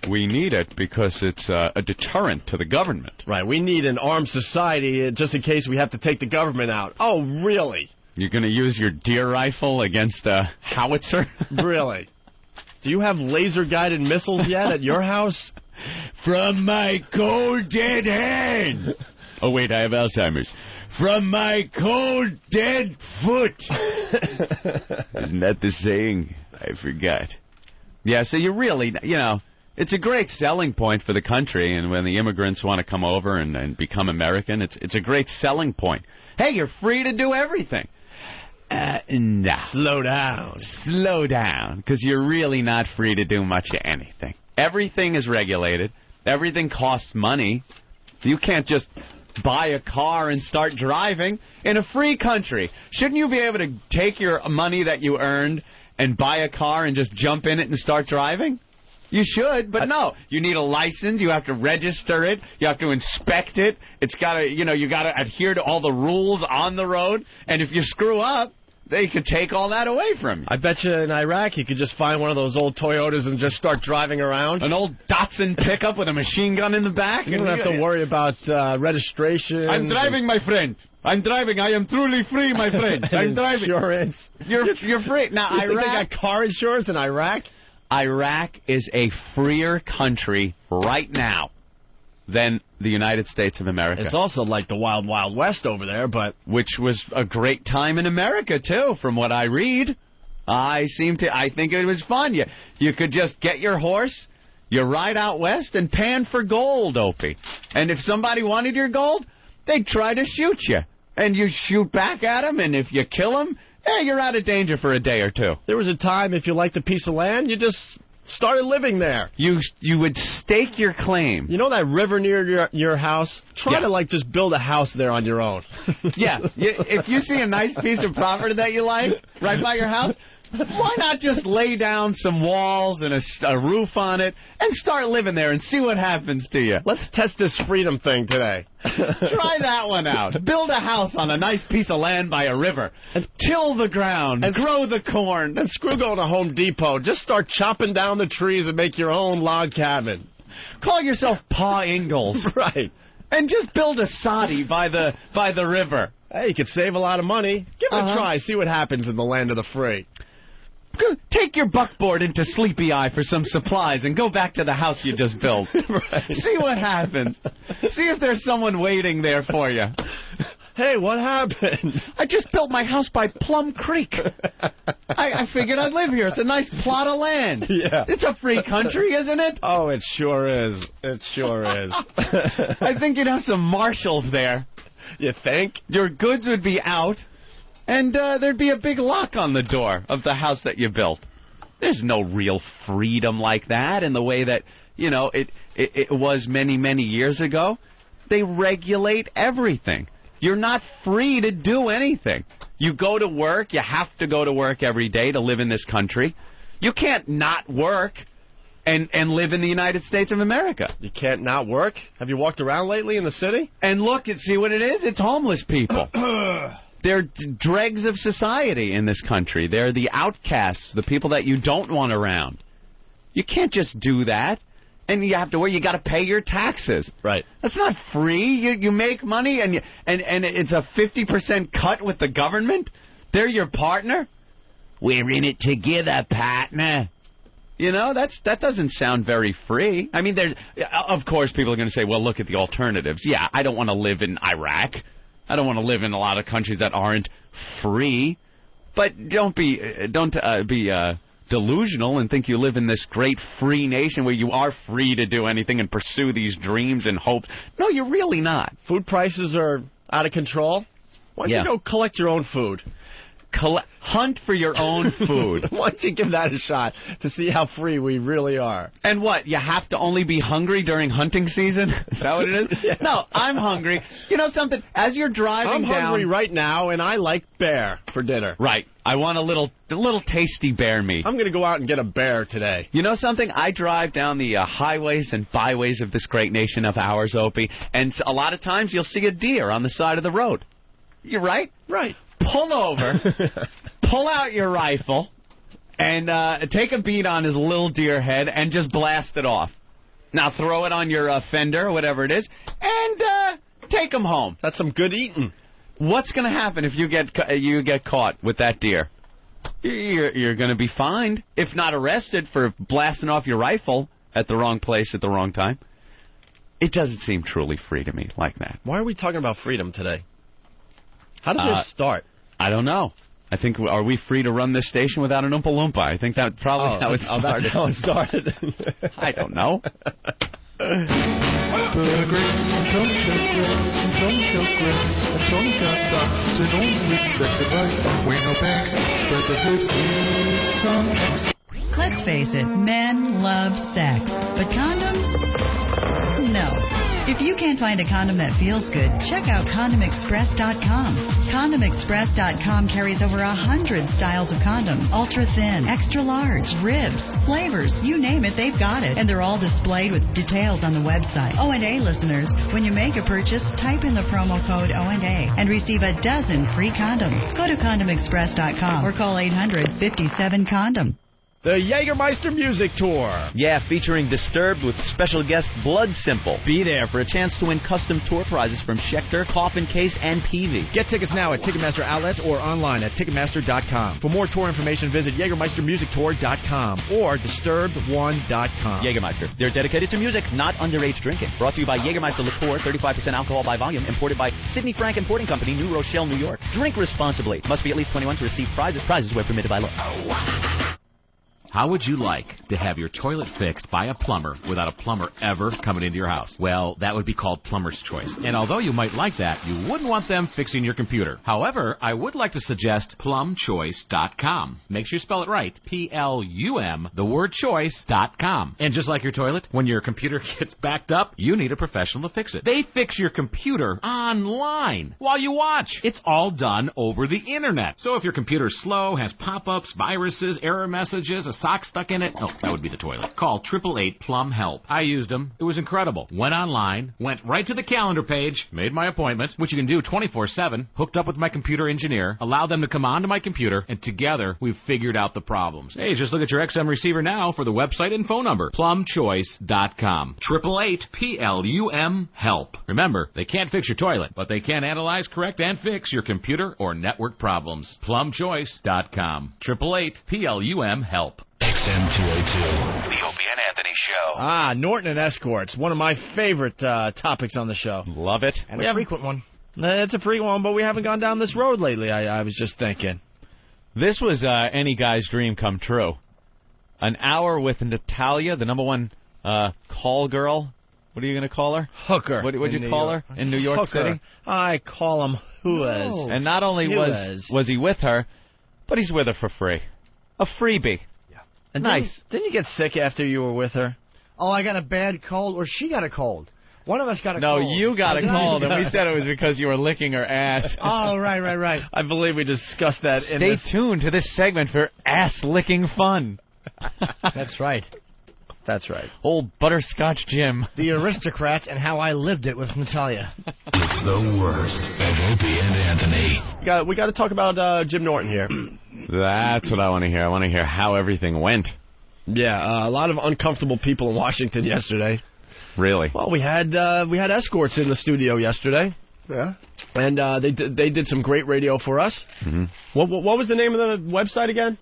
we need it because it's a deterrent to the government. Right, we need an armed society just in case we have to take the government out. Oh, really? You're going to use your deer rifle against a howitzer? Really? Do you have laser-guided missiles yet at your house? From my cold, dead hand. Oh, wait, I have Alzheimer's. From my cold, dead foot. Isn't that the saying? I forgot. Yeah, so you really, you know, it's a great selling point for the country, and when the immigrants want to come over and become American, it's a great selling point. Hey, you're free to do everything. Nah. Slow down. Slow down, because you're really not free to do much of anything. Everything is regulated. Everything costs money. You can't just buy a car and start driving in a free country. Shouldn't you be able to take your money that you earned and buy a car and just jump in it and start driving? You should, but no. You need a license. You have to register it. You have to inspect it. It's got to, you got to adhere to all the rules on the road. And if you screw up, they could take all that away from you. I bet you in Iraq you could just find one of those old Toyotas and just start driving around. An old Datsun pickup with a machine gun in the back. You don't have to worry about registration. I'm driving, my friend. I'm driving. I am truly free, my friend. I'm driving. Insurance. You're free. Now, You think Iraq... they got car insurance in Iraq? Iraq is a freer country right now than the United States of America. It's also like the Wild Wild West over there, but... Which was a great time in America, too, from what I read. I think it was fun. You could just get your horse, you ride out west, and pan for gold, Opie. And if somebody wanted your gold, they'd try to shoot you. And you shoot back at them, and if you kill them, you're out of danger for a day or two. There was a time, if you liked a piece of land, you just started living there. You would stake your claim. You know that river near your house? Try to, just build a house there on your own. Yeah. If you see a nice piece of property that you like right by your house, why not just lay down some walls and a roof on it and start living there and see what happens to you? Let's test this freedom thing today. Try that one out. Build a house on a nice piece of land by a river. And till the ground. And grow the corn. And screw going to Home Depot. Just start chopping down the trees and make your own log cabin. Call yourself Pa Ingalls. Right. And just build a soddy by the river. Hey, you could save a lot of money. Give it a try. See what happens in the land of the free. Take your buckboard into Sleepy Eye for some supplies and go back to the house you just built. Right. See what happens. See if there's someone waiting there for you. Hey, what happened? I just built my house by Plum Creek. I figured I'd live here. It's a nice plot of land. Yeah. It's a free country, isn't it? Oh, it sure is. It sure is. I think you'd have some marshals there. You think? Your goods would be out. And there'd be a big lock on the door of the house that you built. There's no real freedom like that in the way that, it was many, many years ago. They regulate everything. You're not free to do anything. You go to work. You have to go to work every day to live in this country. You can't not work and live in the United States of America. You can't not work? Have you walked around lately in the city? And look and see what it is. It's homeless people. They're dregs of society in this country. They're the outcasts, the people that you don't want around. You can't just do that. And you have to you got to pay your taxes. Right. That's not free. You make money and it's a 50% cut with the government. They're your partner. We're in it together, partner. That doesn't sound very free. I mean, of course people are going to say, well, look at the alternatives. Yeah, I don't want to live in Iraq. I don't want to live in a lot of countries that aren't free, but don't be delusional and think you live in this great free nation where you are free to do anything and pursue these dreams and hopes. No, you're really not. Food prices are out of control. Why don't you go collect your own food? Hunt for your own food. Why don't you give that a shot to see how free we really are? And what, you have to only be hungry during hunting season? Is that what it is? Yeah. No, I'm hungry. You know something? As you're driving I'm hungry right now, and I like bear for dinner. Right. I want a little tasty bear meat. I'm going to go out and get a bear today. You know something? I drive down the highways and byways of this great nation of ours, Opie, and a lot of times you'll see a deer on the side of the road. You're right? Right. Pull over, pull out your rifle, and take a beat on his little deer head and just blast it off. Now throw it on your fender or whatever it is, and take him home. That's some good eating. What's going to happen if you get caught with that deer? You're going to be fined, if not arrested, for blasting off your rifle at the wrong place at the wrong time. It doesn't seem truly free to me like that. Why are we talking about freedom today? How did this start? I don't know. I think, are we free to run this station without an Oompa Loompa? I think that's probably how it started. Oh, that's how it started. I don't know. Let's face it, men love sex. But condoms? No. If you can't find a condom that feels good, check out CondomExpress.com. CondomExpress.com carries over 100 styles of condoms. Ultra thin, extra large, ribs, flavors, you name it, they've got it. And they're all displayed with details on the website. O&A listeners, when you make a purchase, type in the promo code O&A and receive a dozen free condoms. Go to CondomExpress.com or call 800-57-CONDOM. The Jägermeister Music Tour. Yeah, featuring Disturbed with special guest Blood Simple. Be there for a chance to win custom tour prizes from Schecter, Coffin Case, and Peavey. Get tickets now at Ticketmaster outlets or online at Ticketmaster.com. For more tour information, visit JägermeisterMusicTour.com or Disturbed1.com. Jägermeister. They're dedicated to music, not underage drinking. Brought to you by Jägermeister Liqueur, 35% alcohol by volume, imported by Sidney Frank Importing Company, New Rochelle, New York. Drink responsibly. Must be at least 21 to receive prizes. Prizes where permitted by law. How would you like to have your toilet fixed by a plumber without a plumber ever coming into your house? Well, that would be called Plumber's Choice. And although you might like that, you wouldn't want them fixing your computer. However, I would like to suggest plumchoice.com. Make sure you spell it right. P-L-U-M, the word choice.com. And just like your toilet, when your computer gets backed up, you need a professional to fix it. They fix your computer online while you watch. It's all done over the internet. So if your computer's slow, has pop-ups, viruses, error messages, a sock stuck in it, oh, that would be the toilet. Call 888-PLUM-HELP. I used them. It was incredible. Went online, went right to the calendar page, made my appointment, which you can do 24/7, hooked up with my computer engineer, allowed them to come onto my computer, and together we've figured out the problems. Hey, just look at your XM receiver now for the website and phone number. PlumChoice.com. 888-PLUM-HELP. Remember, they can't fix your toilet, but they can analyze, correct, and fix your computer or network problems. PlumChoice.com. 888-PLUM-HELP. XM202, the Opie and Anthony Show. Norton and escorts, one of my favorite topics on the show. Love it. And a frequent one. It's a frequent one, but we haven't gone down this road lately, I was just thinking. This was any guy's dream come true. An hour with Natalia, the number one call girl. What are you going to call her? Hooker. What would you call her in New York Hooker. City? I call him Whoas. No. And not only was he with her, but he's with her for free. A freebie. And nice. Didn't you get sick after you were with her? Oh, I got a bad cold, or she got a cold. One of us got a cold. cold. No, you got a cold, and we said it was because you were licking her ass. Oh, right. I believe we discussed that. Stay tuned to this segment for ass-licking fun. That's right. That's right. Old Butterscotch Jim. The Aristocrats and how I lived it with Natalia. It's the worst of Opie and Anthony. We got to talk about Jim Norton here. That's what I want to hear. I want to hear how everything went. Yeah, a lot of uncomfortable people in Washington yesterday. Really? Well, we had escorts in the studio yesterday. Yeah. And they did some great radio for us. Mm-hmm. What was the name of the website again?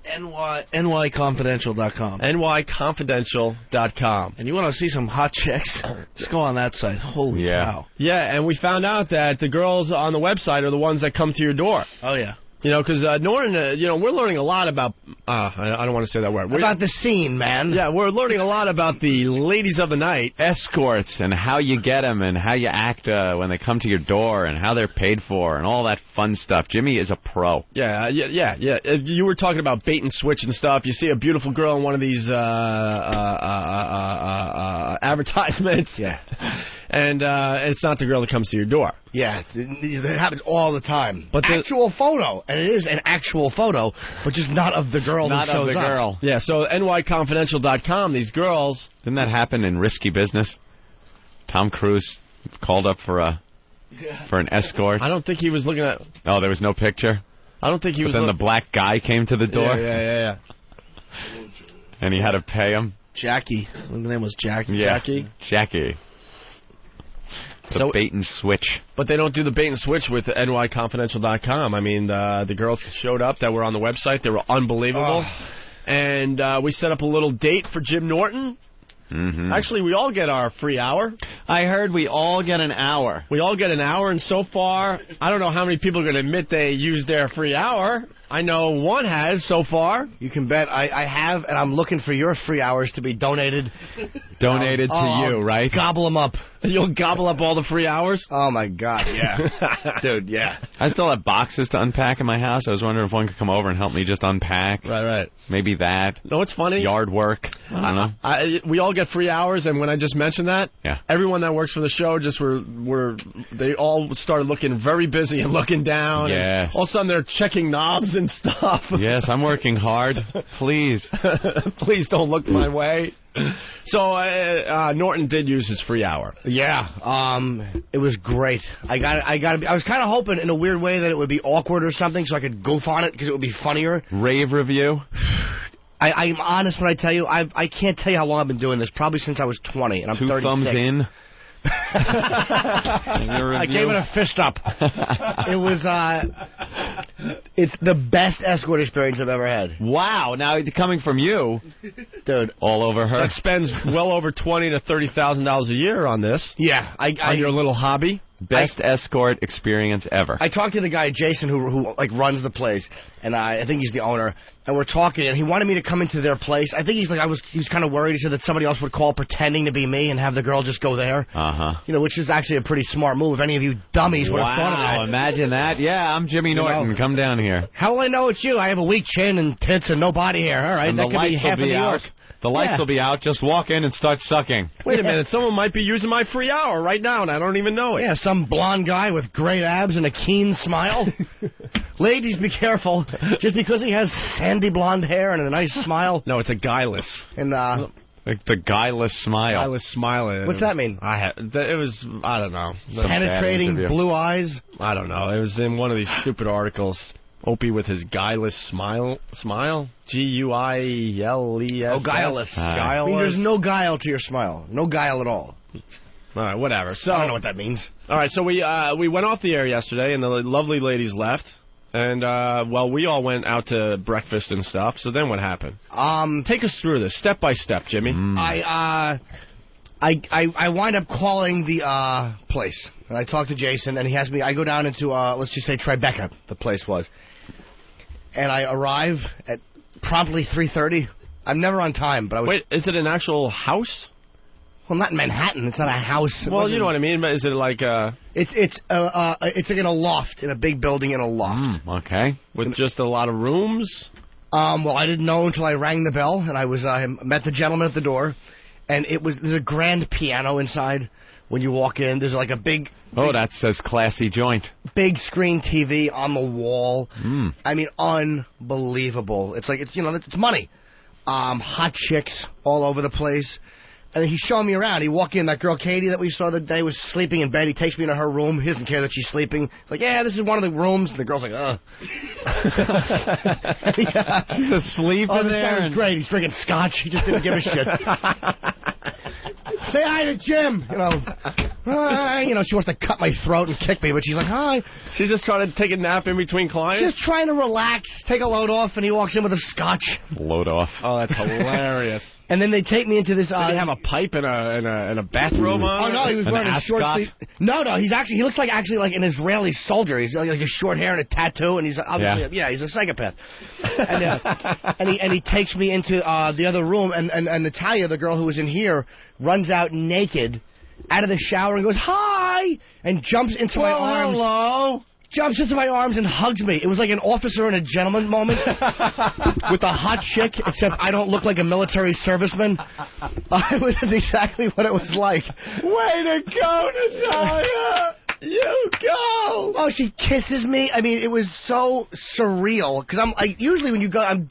NYConfidential.com. NYConfidential.com. And you want to see some hot chicks? Just go on that site. Holy cow. Yeah, and we found out that the girls on the website are the ones that come to your door. Oh, yeah. You know, because Norton, we're learning a lot about, I don't want to say that word. About the scene, man. Yeah, we're learning a lot about the ladies of the night. Escorts, and how you get them, and how you act when they come to your door, and how they're paid for, and all that fun stuff. Jimmy is a pro. Yeah. You were talking about bait and switch and stuff. You see a beautiful girl in one of these advertisements. Yeah. And it's not the girl that comes to your door. Yeah, it happens all the time. But actual photo, and it is an actual photo, but just not of the girl not who shows of the up. girl. Yeah, so NYConfidential.com, these girls. Didn't that happen in Risky Business? Tom Cruise called up for an escort. I don't think he was looking at... Oh, there was no picture? I don't think he was... But then the black guy came to the door? Yeah. And he had to pay him? Jackie. The name was Jackie. Yeah. Jackie. The bait and switch. But they don't do the bait and switch with NYConfidential.com. I mean, the girls showed up that were on the website. They were unbelievable. And we set up a little date for Jim Norton. Mm-hmm. Actually, we all get our free hour. I heard we all get an hour. We all get an hour, and so far, I don't know how many people are going to admit they used their free hour. I know one has so far. You can bet I have, and I'm looking for your free hours to be donated. Donated to you, right? Gobble them up. You'll gobble up all the free hours? Oh, my God, yeah. Dude, yeah. I still have boxes to unpack in my house. I was wondering if one could come over and help me just unpack. Right. Maybe that. No, it's funny. Yard work. I don't know. We all get free hours, and when I just mentioned that, everyone that works for the show just they all started looking very busy and looking down. Yes. And all of a sudden they're checking knobs and stuff. Yes, I'm working hard. Please. Please don't look my way. So Norton did use his free hour. Yeah, it was great. I was kind of hoping in a weird way that it would be awkward or something, so I could goof on it because it would be funnier. Rave review. I'm honest when I tell you, I can't tell you how long I've been doing this. Probably since I was 20, and I'm 36. 2 thumbs in. I gave it a fist up. It was it's the best escort experience I've ever had. Wow! Now coming from you, dude, all over her. That spends well over $20,000 to $30,000 a year on this. Yeah, on your little hobby. Best escort experience ever. I talked to the guy Jason who like runs the place, and I think he's the owner. And we're talking, and he wanted me to come into their place. I think he was kind of worried. He said that somebody else would call pretending to be me and have the girl just go there. Uh-huh. Which is actually a pretty smart move. If any of you dummies would have thought of that. Wow! Imagine that. Yeah, I'm Jimmy Norton. Come down here. How will I know it's you? I have a weak chin and tits and no body hair. All right, And that the could be lights will half of be New out. York. The lights will be out. Just walk in and start sucking. Wait a minute. Someone might be using my free hour right now, and I don't even know it. Yeah, some blonde guy with great abs and a keen smile. Ladies, be careful. Just because he has sandy blonde hair and a nice smile. No, it's a guileless. And like the guileless smile. Guileless smile. What's that mean? I don't know. Penetrating blue eyes? I don't know. It was in one of these stupid articles. Opie with his guileless smile. G-U-I-L-E-S. Oh, guileless. Guileless. I mean, there's no guile to your smile. No guile at all. All right, whatever. So I don't know what that means. All right, so we went off the air yesterday, and the lovely ladies left. And, we all went out to breakfast and stuff. So then what happened? Take us through this, step by step, Jimmy. I wind up calling the place. And I talked to Jason, and he has me. I go down into, let's just say Tribeca, the place was. And I arrive at promptly 3:30. I'm never on time, but I was... Wait, is it an actual house? Well, not in Manhattan. It's not a house. Well, you know what I mean. But is it like It's like in a loft, in a big building in a loft. Okay. With just a lot of rooms? Well, I didn't know until I rang the bell, and I met the gentleman at the door, and there's a grand piano inside. When you walk in, there's like a big... Oh, that says classy joint. Big screen TV on the wall. I mean, unbelievable. It's like, it's money. Hot chicks all over the place. And he's showing me around. He walked in, that girl Katie that we saw the day was sleeping in bed. He takes me into her room. He doesn't care that she's sleeping. He's like, yeah, this is one of the rooms. And the girl's like, ugh. She's asleep in there. This sounds great. He's drinking scotch. He just didn't give a shit. Say hi to Jim. She wants to cut my throat and kick me, but she's like, hi. She's just trying to take a nap in between clients? Just trying to relax, take a load off, and he walks in with a scotch. Load off. Oh, that's hilarious. And then they take me into this... Did he have a pipe and a bathrobe on? Oh, no, he was wearing a short sleeve... No, he looks like an Israeli soldier. He's like a short hair and a tattoo, and he's obviously... Yeah, he's a psychopath. And he takes me into the other room, and Natalia, the girl who was in here, runs out naked out of the shower and goes, hi! And jumps into my arms. Hello! Jumps into my arms and hugs me. It was like an officer and a gentleman moment with a hot chick, except I don't look like a military serviceman. It was exactly what it was like. Way to go, Natalia! You go! Oh, she kisses me. I mean, it was so surreal. Because usually when you go,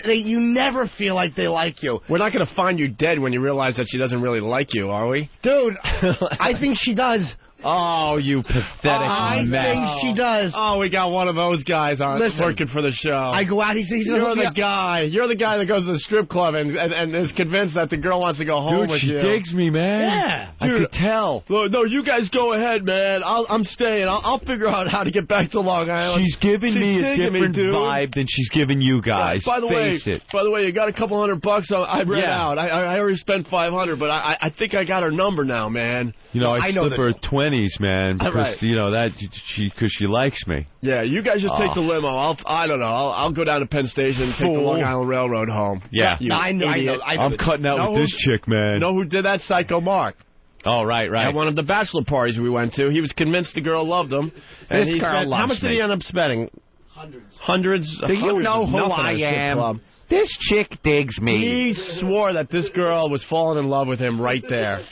you never feel like they like you. We're not going to find you dead when you realize that she doesn't really like you, are we? Dude, I think she does. Oh, you pathetic I think she does. Oh, we got one of those guys working for the show. I go out, You're the guy. You're the guy that goes to the strip club and is convinced that the girl wants to go home with you. Dude, she digs me, man. Yeah. I could tell. No, you guys go ahead, man. I'm staying. I'll figure out how to get back to Long Island. She's giving me a different vibe than she's giving you guys. By the way, you got a couple $100. I ran out. I already spent $500, but I think I got her number now, man. I slip her 20s, man, because because she likes me. Yeah, you guys just take the limo. I don't know. I'll go down to Penn Station and take the Long Island Railroad home. Yeah, I know. I'm cutting out with this chick, man. You know who did that? Psycho Mark. Oh, right. At one of the bachelor parties we went to, he was convinced the girl loved him. And how much did he end up spending? Hundreds. Do you know who nothing I at a strip am? club. This chick digs me. He swore that this girl was falling in love with him right there.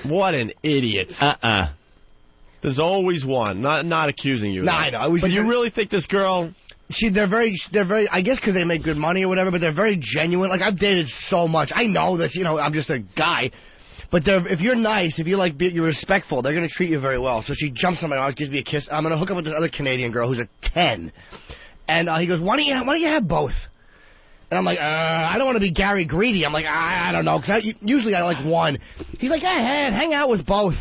What an idiot. There's always one. Not accusing you. No, I know. But you really think this girl... They're very, I guess because they make good money or whatever, but they're very genuine. Like, I've dated so much. I know that, I'm just a guy. But if you're nice, if you're you're respectful, they're going to treat you very well. So she jumps on my arm, gives me a kiss. I'm going to hook up with this other Canadian girl who's a 10. And he goes, why don't you have both? And I'm like, I don't want to be Gary Greedy. I'm like, I don't know, because usually I like one. He's like, hang out with both.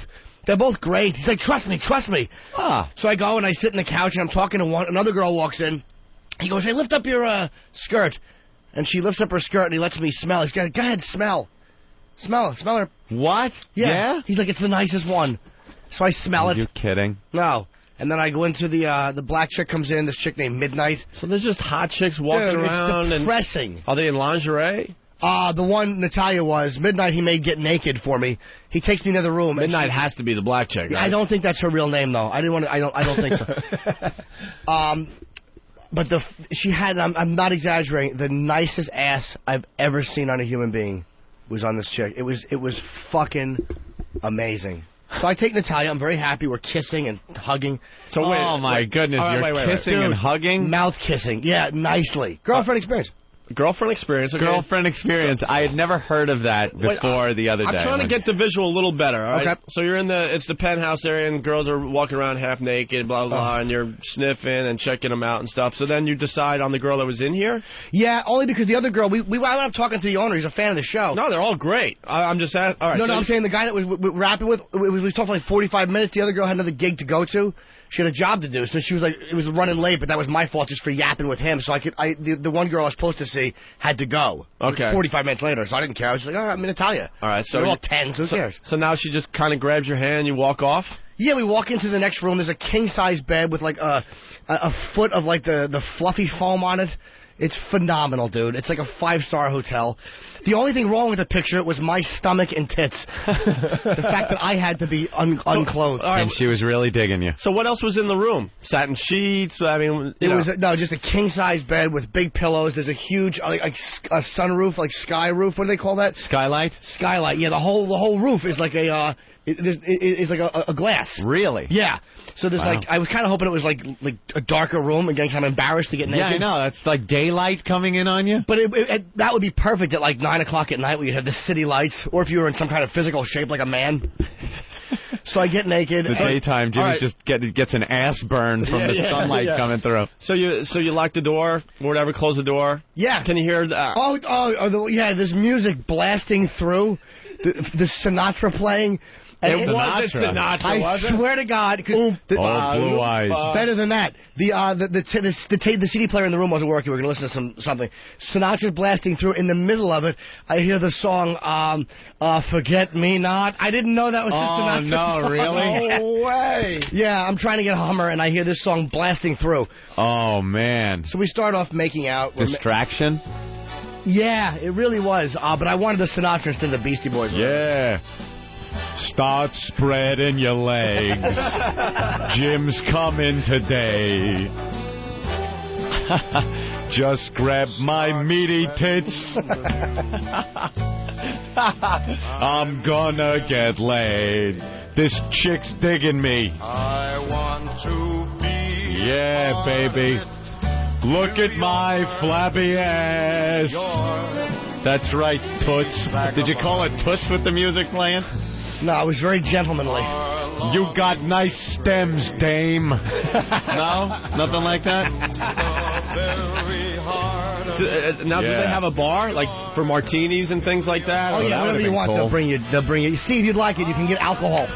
They're both great. He's like, trust me. So I go and I sit in the couch and I'm talking to another girl walks in. He goes, hey, lift up your skirt. And she lifts up her skirt and he lets me smell. He's got, go ahead, smell her. What? Yeah? He's like, it's the nicest one. So I smell it. Are you kidding? No. And then I go into the black chick comes in, this chick named Midnight. So there's just hot chicks walking around. It's depressing. Are they in lingerie? The one Natalia was. Midnight he made get naked for me. He takes me into the room. Midnight has to be the black chick, right? I don't think that's her real name, though. I don't think so. But she had, I'm not exaggerating, the nicest ass I've ever seen on a human being was on this chick. It was fucking amazing. So I take Natalia. I'm very happy. We're kissing and hugging. So oh my goodness, you're kissing and hugging? Mouth kissing. Yeah, nicely. Girlfriend experience. Girlfriend experience. Okay. Girlfriend experience. I had never heard of that before the other day. I'm trying to get the visual a little better. All right? Okay. So you're it's the penthouse area, and girls are walking around half naked, blah, blah, and you're sniffing and checking them out and stuff. So then you decide on the girl that was in here? Yeah, only because the other girl, we wound up talking to the owner. He's a fan of the show. No, they're all great. I'm just asking. All right. No, I'm saying the guy that was rapping with, we talked for like 45 minutes. The other girl had another gig to go to. She had a job to do, so she was like, it was running late, but that was my fault just for yapping with him. So the one girl I was supposed to see had to go. Okay. 45 minutes later, so I didn't care. I was just like, I'm in Natalia. All right, so they're all 10, so who cares? So now she just kind of grabs your hand, you walk off? Yeah, we walk into the next room. There's a king-size bed with like a foot of like the fluffy foam on it. It's phenomenal, dude. It's like a 5-star hotel. The only thing wrong with the picture was my stomach and tits. The fact that I had to be unclothed. And she was really digging you. So what else was in the room? Satin sheets? I mean, just a king-size bed with big pillows. There's a huge a sunroof, like sky roof. What do they call that? Skylight? Skylight. Yeah, the whole roof is like it's like a glass. Really? Yeah. So there's I was kind of hoping it was like a darker room. Again, I'm embarrassed to get naked. Yeah, I know. That's like daylight coming in on you. But that would be perfect at like 9 o'clock at night where you have the city lights, or if you were in some kind of physical shape like a man. So I get naked. The daytime, Jimmy just gets an ass burn from the sunlight coming through. So you lock the door, or whatever, close the door. Yeah. Can you hear that? Yeah. There's music blasting through, the Sinatra playing. It wasn't Sinatra, I swear to God. Blue eyes. Better than that. The CD player in the room wasn't working. We were going to listen to something. Sinatra's blasting through. In the middle of it, I hear the song, Forget Me Not. I didn't know that was the Sinatra song. No, really? No way. Yeah, I'm trying to get a Hummer, and I hear this song blasting through. Oh, man. So we start off making out. Distraction? Yeah, it really was. But I wanted the Sinatra instead of the Beastie Boys. Yeah. Start spreading your legs. Jim's coming today. Just grab my meaty tits. I'm gonna get laid. This chick's digging me. I want to be. Yeah, baby. Look at my flabby ass. That's right, Toots. Did you call it Toots with the music playing? No, it was very gentlemanly. You got nice stems, dame. No? Nothing like that? Now, do they have a bar, like, for martinis and things like that? Oh, yeah, whatever you want, cool. They'll bring you. See, if you'd like it, you can get alcohol.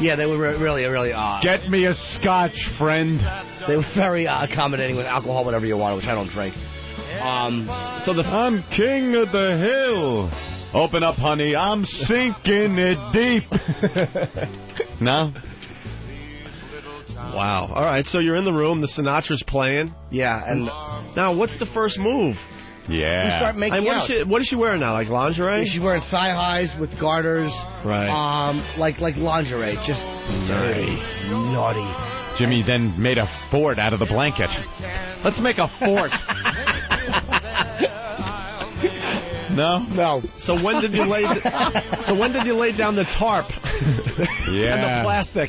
Yeah, they were really... Get me a scotch, friend. They were very accommodating with alcohol, whatever you wanted, which I don't drink. I'm king of the hill. Open up, honey. I'm sinking it deep. No? Wow. All right, so you're in the room. The Sinatra's playing. Yeah, and now what's the first move? Yeah. You start making out. What is she wearing now? Like lingerie? She's wearing thigh highs with garters. Right. Like lingerie. Just nice. naughty. Jimmy then made a fort out of the blanket. Let's make a fort. No. So when did you lay? So when did you lay down the tarp? Yeah.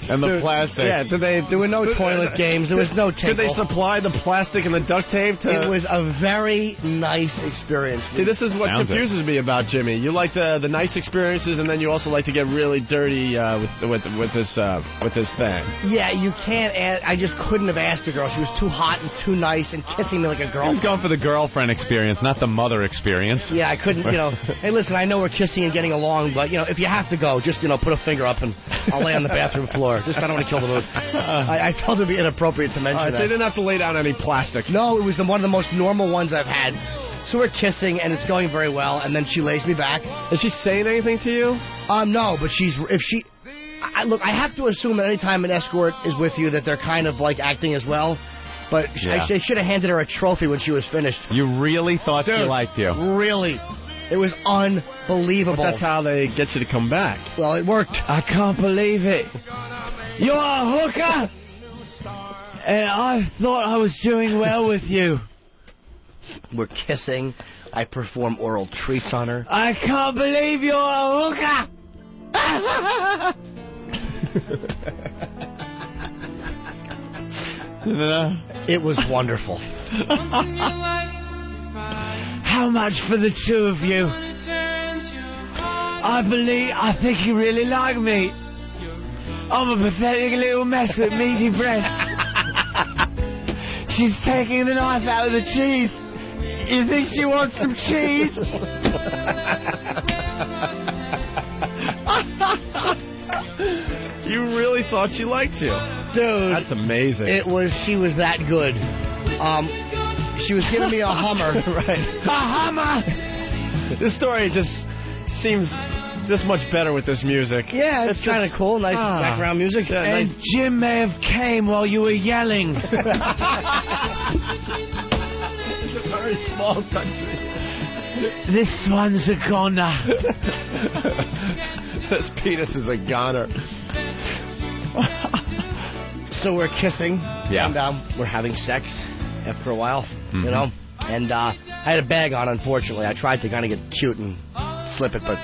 And the plastic. Yeah. There were no toilet games. There was no Did tinkle. they supply the plastic and the duct tape? It was a very nice experience. See, this is what Sounds confuses me about Jimmy. You like the nice experiences, and then you also like to get really dirty with this thing. Yeah, you can't ask. I just couldn't have asked a girl. She was too hot and too nice and kissing me like a He girl. was going for the girlfriend experience, not the mother experience. Yeah, I couldn't, Hey, listen, I know we're kissing and getting along, but, if you have to go, just, put a finger up and I'll lay on the bathroom floor. Just, I don't want to kill the mood. I felt it would be inappropriate to mention that. So you didn't have to lay down any plastic. No, it was one of the most normal ones I've had. So we're kissing, and it's going very well, and then she lays me back. Is she saying anything to you? No, but look, I have to assume that any time an escort is with you that they're kind of, acting as well. But they should have handed her a trophy when she was finished. You really thought she liked you? Really. It was unbelievable. But that's how they get you to come back. Well, it worked. I can't believe it. You're a hooker? And I thought I was doing well with you. We're kissing. I perform oral treats on her. I can't believe you're a hooker. It was wonderful. How much for the two of you? I think you really like me. I'm a pathetic little mess with meaty breasts. She's taking the knife out of the cheese. You think she wants some cheese? You really thought she liked you? Dude. That's amazing. She was that good. She was giving me a Hummer. Right. A Hummer! This story just seems this much better with this music. Yeah, it's kind of cool. Nice background music. Yeah, And nice. Jim may have came while you were yelling. It's a very small country. This one's a goner. This penis is a goner. So we're kissing. Yeah. And we're having sex after a while, And I had a bag on, unfortunately. I tried to kind of get cute and slip it, but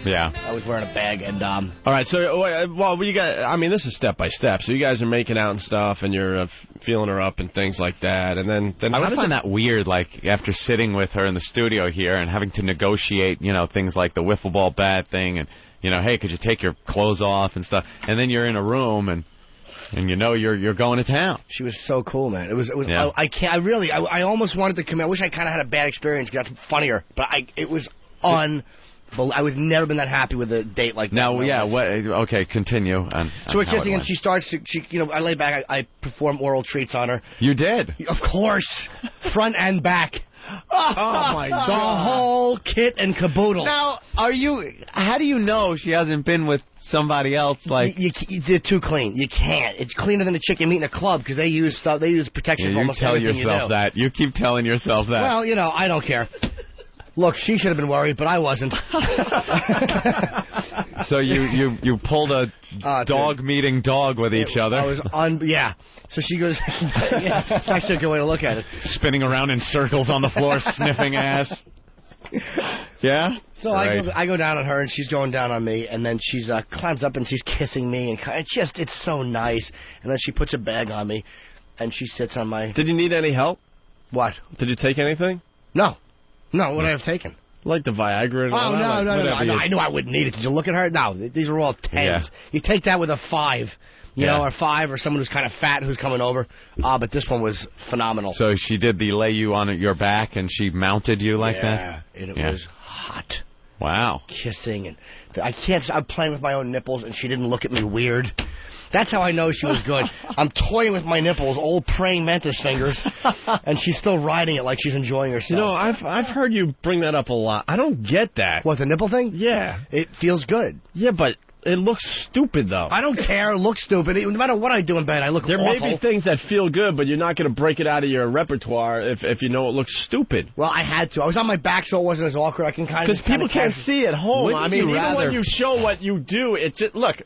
yeah, I was wearing a bag. And all right, so you guys. I mean, this is step by step. So you guys are making out and stuff, and you're feeling her up and things like that. And then I would find that weird, like after sitting with her in the studio here and having to negotiate, things like the wiffle ball bat thing, and hey, could you take your clothes off and stuff, and then you're in a room and you're going to town. She was so cool, man. It was. Yeah. I almost wanted to come in. I wish I kind of had a bad experience because that's funnier. But it was I was never been that happy with a date like that. Now, yeah. What? Okay, continue. So we're kissing, and she starts to. I lay back. I perform oral treats on her. You did, of course, front and back. Oh my God! The whole kit and caboodle. Now, how do you know she hasn't been with somebody else? Like they're too clean. You can't. It's cleaner than a chick you meet in a club because they use stuff. They use protection for almost everything you do. You tell yourself that. You keep telling yourself that. Well, I don't care. Look, she should have been worried, but I wasn't. So you pulled a dog meeting dog with each other. I was yeah. So she goes. Yeah, it's actually a good way to look at it. Spinning around in circles on the floor, sniffing ass. Yeah. So right. I go down on her, and she's going down on me, and then she's climbs up and she's kissing me, and it's so nice. And then she puts a bag on me, and she sits on my. Did you need any help? What? Did you take anything? No. No, what would I have taken? Like the Viagra and all that? No. I knew I wouldn't need it. Did you look at her? No, these are all 10s. Yeah. You take that with a 5. Or 5, or someone who's kind of fat who's coming over. But this one was phenomenal. So she did lay you on your back, and she mounted you like that? Yeah, and it was hot. Wow. Kissing, and I'm playing with my own nipples, and she didn't look at me weird. That's how I know she was good. I'm toying with my nipples, old praying mantis fingers, and she's still riding it like she's enjoying herself. I've heard you bring that up a lot. I don't get that. What, the nipple thing? Yeah. It feels good. Yeah, but it looks stupid, though. I don't care. It looks stupid. No matter what I do in bed, I look awful. There may be things that feel good, but you're not going to break it out of your repertoire if you know it looks stupid. Well, I had to. I was on my back, so it wasn't as awkward. I can kind of... Because people can't see at home. Even when you show what you do, it just... Look.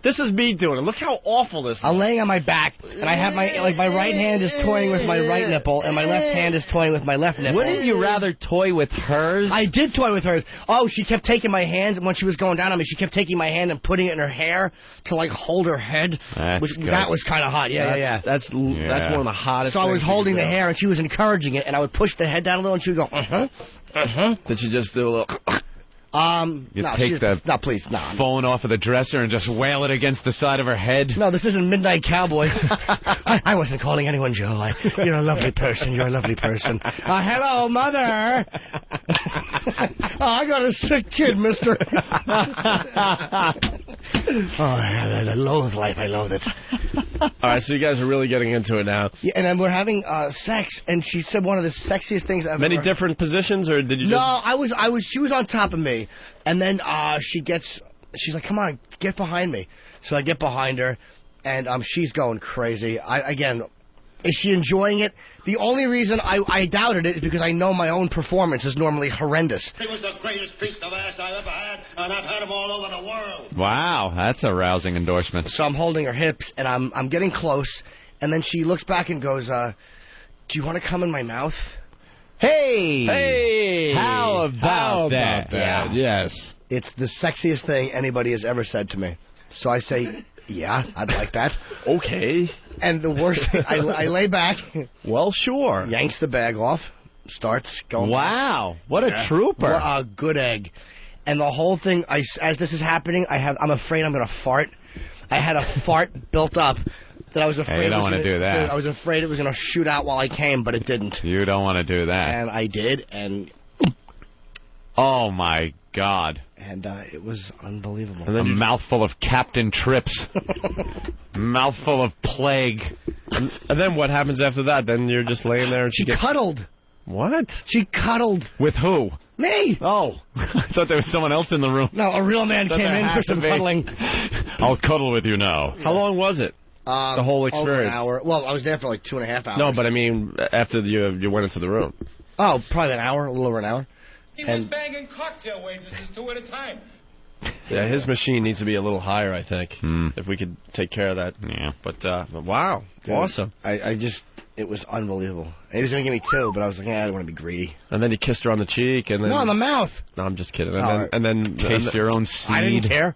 This is me doing it. Look how awful this is. I'm laying on my back, and I have my right hand is toying with my right nipple, and my left hand is toying with my left nipple. Wouldn't you rather toy with hers? I did toy with hers. Oh, she kept taking my hands, and when she was going down on me, she kept taking my hand and putting it in her hair to, like, hold her head. That was kind of hot. Yeah. That's one of the hottest So I was things you holding could the do. hair, and she was encouraging it, and I would push the head down a little, and she would go, Did she just do a little... You take the phone off of the dresser and just wail it against the side of her head? No, this isn't Midnight Cowboy. I wasn't calling anyone Joe. You're a lovely person. You're a lovely person. Hello, Mother. I got a sick kid, mister. I loathe life. I loathe it. All right, so you guys are really getting into it now. Yeah, and then we're having sex, and she said one of the sexiest things I've Many ever... different positions, or did you just... No, she was on top of me, and then she's like, come on, get behind me. So I get behind her, and she's going crazy. Is she enjoying it? The only reason I doubted it is because I know my own performance is normally horrendous. It was the greatest piece of ass I've ever had, and I've had them all over the world. Wow, that's a rousing endorsement. So I'm holding her hips, and I'm getting close, and then she looks back and goes, do you want to come in my mouth? Hey! How about that? Yeah. Yes. It's the sexiest thing anybody has ever said to me. So I say, yeah, I'd like that. Okay. And the worst thing, I lay back. Well, sure. Yanks the bag off. Starts going. Wow. What a trooper. What a good egg. And the whole thing, as this is happening, I'm afraid I'm going to fart. I had a fart built up that I was afraid. Hey, you don't want to do that. I was afraid it was going to shoot out while I came, but it didn't. You don't want to do that. And I did, and... Oh, my God. And it was unbelievable. And then a mouthful of Captain Trips. Mouthful of plague. And then what happens after that? Then you're just laying there and she cuddled. What? She cuddled. With who? Me. Oh. I thought there was someone else in the room. No, a real man came in for some cuddling. I'll cuddle with you now. How long was it? The whole experience? Over an hour. Well, I was there for like 2.5 hours. No, but I mean after you went into the room. Oh, probably an hour, a little over an hour. He was banging cocktail waitresses 2 at a time. Yeah, his machine needs to be a little higher, I think, if we could take care of that. Yeah. But wow, dude, awesome. It was unbelievable. He was going to give me 2, but I was like, I don't want to be greedy. And then you kissed her on the cheek, and then... No, in the mouth. No, I'm just kidding. And then taste your own seed. I didn't care.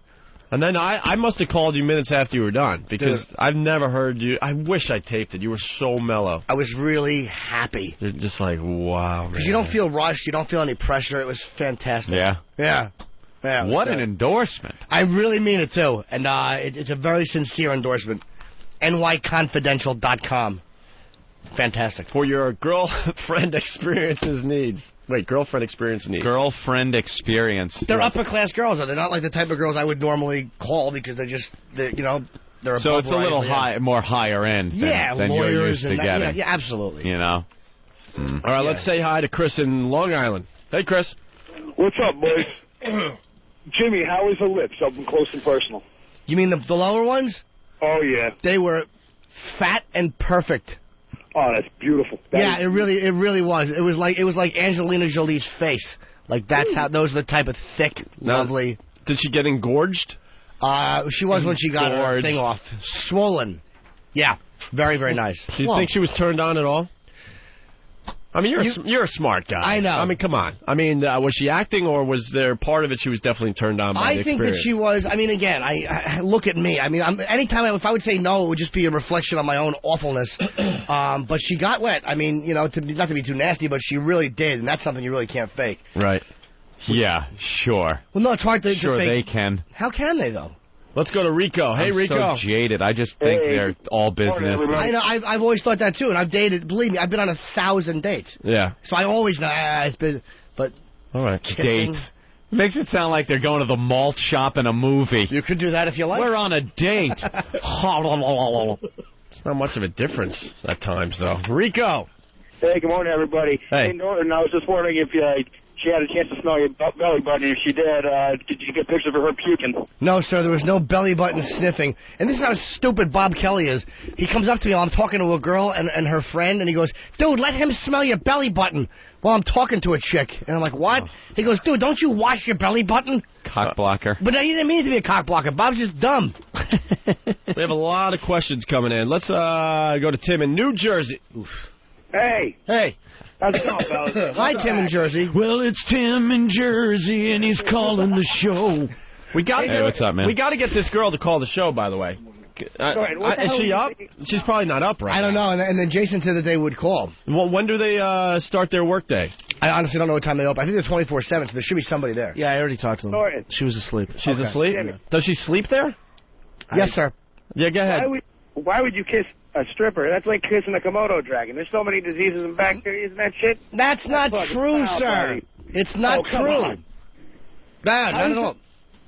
And then I must have called you minutes after you were done, because I've never heard you... I wish I taped it. You were so mellow. I was really happy. You're just like, wow, man. Because you don't feel rushed. You don't feel any pressure. It was fantastic. Yeah? Yeah. Yeah. What an endorsement. I really mean it, too. And it's a very sincere endorsement. nyconfidential.com. Fantastic. For your girlfriend experiences needs. Wait, girlfriend experience needs. Girlfriend experience. They're upper-class girls, though. They're not like the type of girls I would normally call because they're above. So it's a little more higher end than you're used to getting. Yeah, absolutely. You know? All right, let's say hi to Chris in Long Island. Hey, Chris. What's up, boys? Jimmy, how is the lips up close and personal? You mean the lower ones? Oh, yeah. They were fat and perfect. Oh, that's beautiful. It really was. It was like Angelina Jolie's face. Like those are the type of thick, lovely. Did she get engorged? She was when she got her thing off. Swollen. Yeah, very, very nice. Do you think she was turned on at all? I mean, you're a smart guy. I know. I mean, come on. I mean, was she acting, or was there part of it she was definitely turned on by the experience? I think that she was. I mean, again, I look at me. I mean, anytime if I would say no, it would just be a reflection of my own awfulness. But she got wet. I mean, not to be too nasty, but she really did, and that's something you really can't fake. Right. Yeah, sure. Well, no, it's hard to Sure, fake. they can. How can they, though? Let's go to Rico. Hey, I'm Rico. so jaded. I just think they're all business. I know. I've always thought that, too, and I've dated, believe me, I've been on 1,000 dates. Yeah. So I always know, it's been, but... All right. Kissing. Dates. Makes it sound like they're going to the malt shop in a movie. You could do that if you like. We're on a date. It's not much of a difference at times, though. Rico. Hey, good morning, everybody. Hey. Norton, I was just wondering if she had a chance to smell your belly button. If she did, did you get pictures of her puking? No, sir, there was no belly button sniffing. And this is how stupid Bob Kelly is. He comes up to me while I'm talking to a girl and her friend, and he goes, dude, let him smell your belly button while I'm talking to a chick. And I'm like, what? He goes, dude, don't you wash your belly button? Cock blocker. But he didn't mean to be a cock blocker. Bob's just dumb. We have a lot of questions coming in. Let's go to Tim in New Jersey. Oof. Hey. Hey. How's it going, fellas? Hi, Tim in Jersey. Well, it's Tim in Jersey, and he's calling the show. Hey, what's up, man? We got to get this girl to call the show, by the way. Is she up? She's probably not up right I don't know. And then Jason said that they would call. Well, when do they start their work day? I honestly don't know what time they open. I think they're 24/7, so there should be somebody there. Yeah, I already talked to them. She was asleep. She's asleep? Does she sleep there? Yes, sir. Yeah, go ahead. Why would you kiss a stripper? That's like kissing a Komodo dragon. There's so many diseases and bacteria and that shit. That's not true, sir. It's not true. Not at all.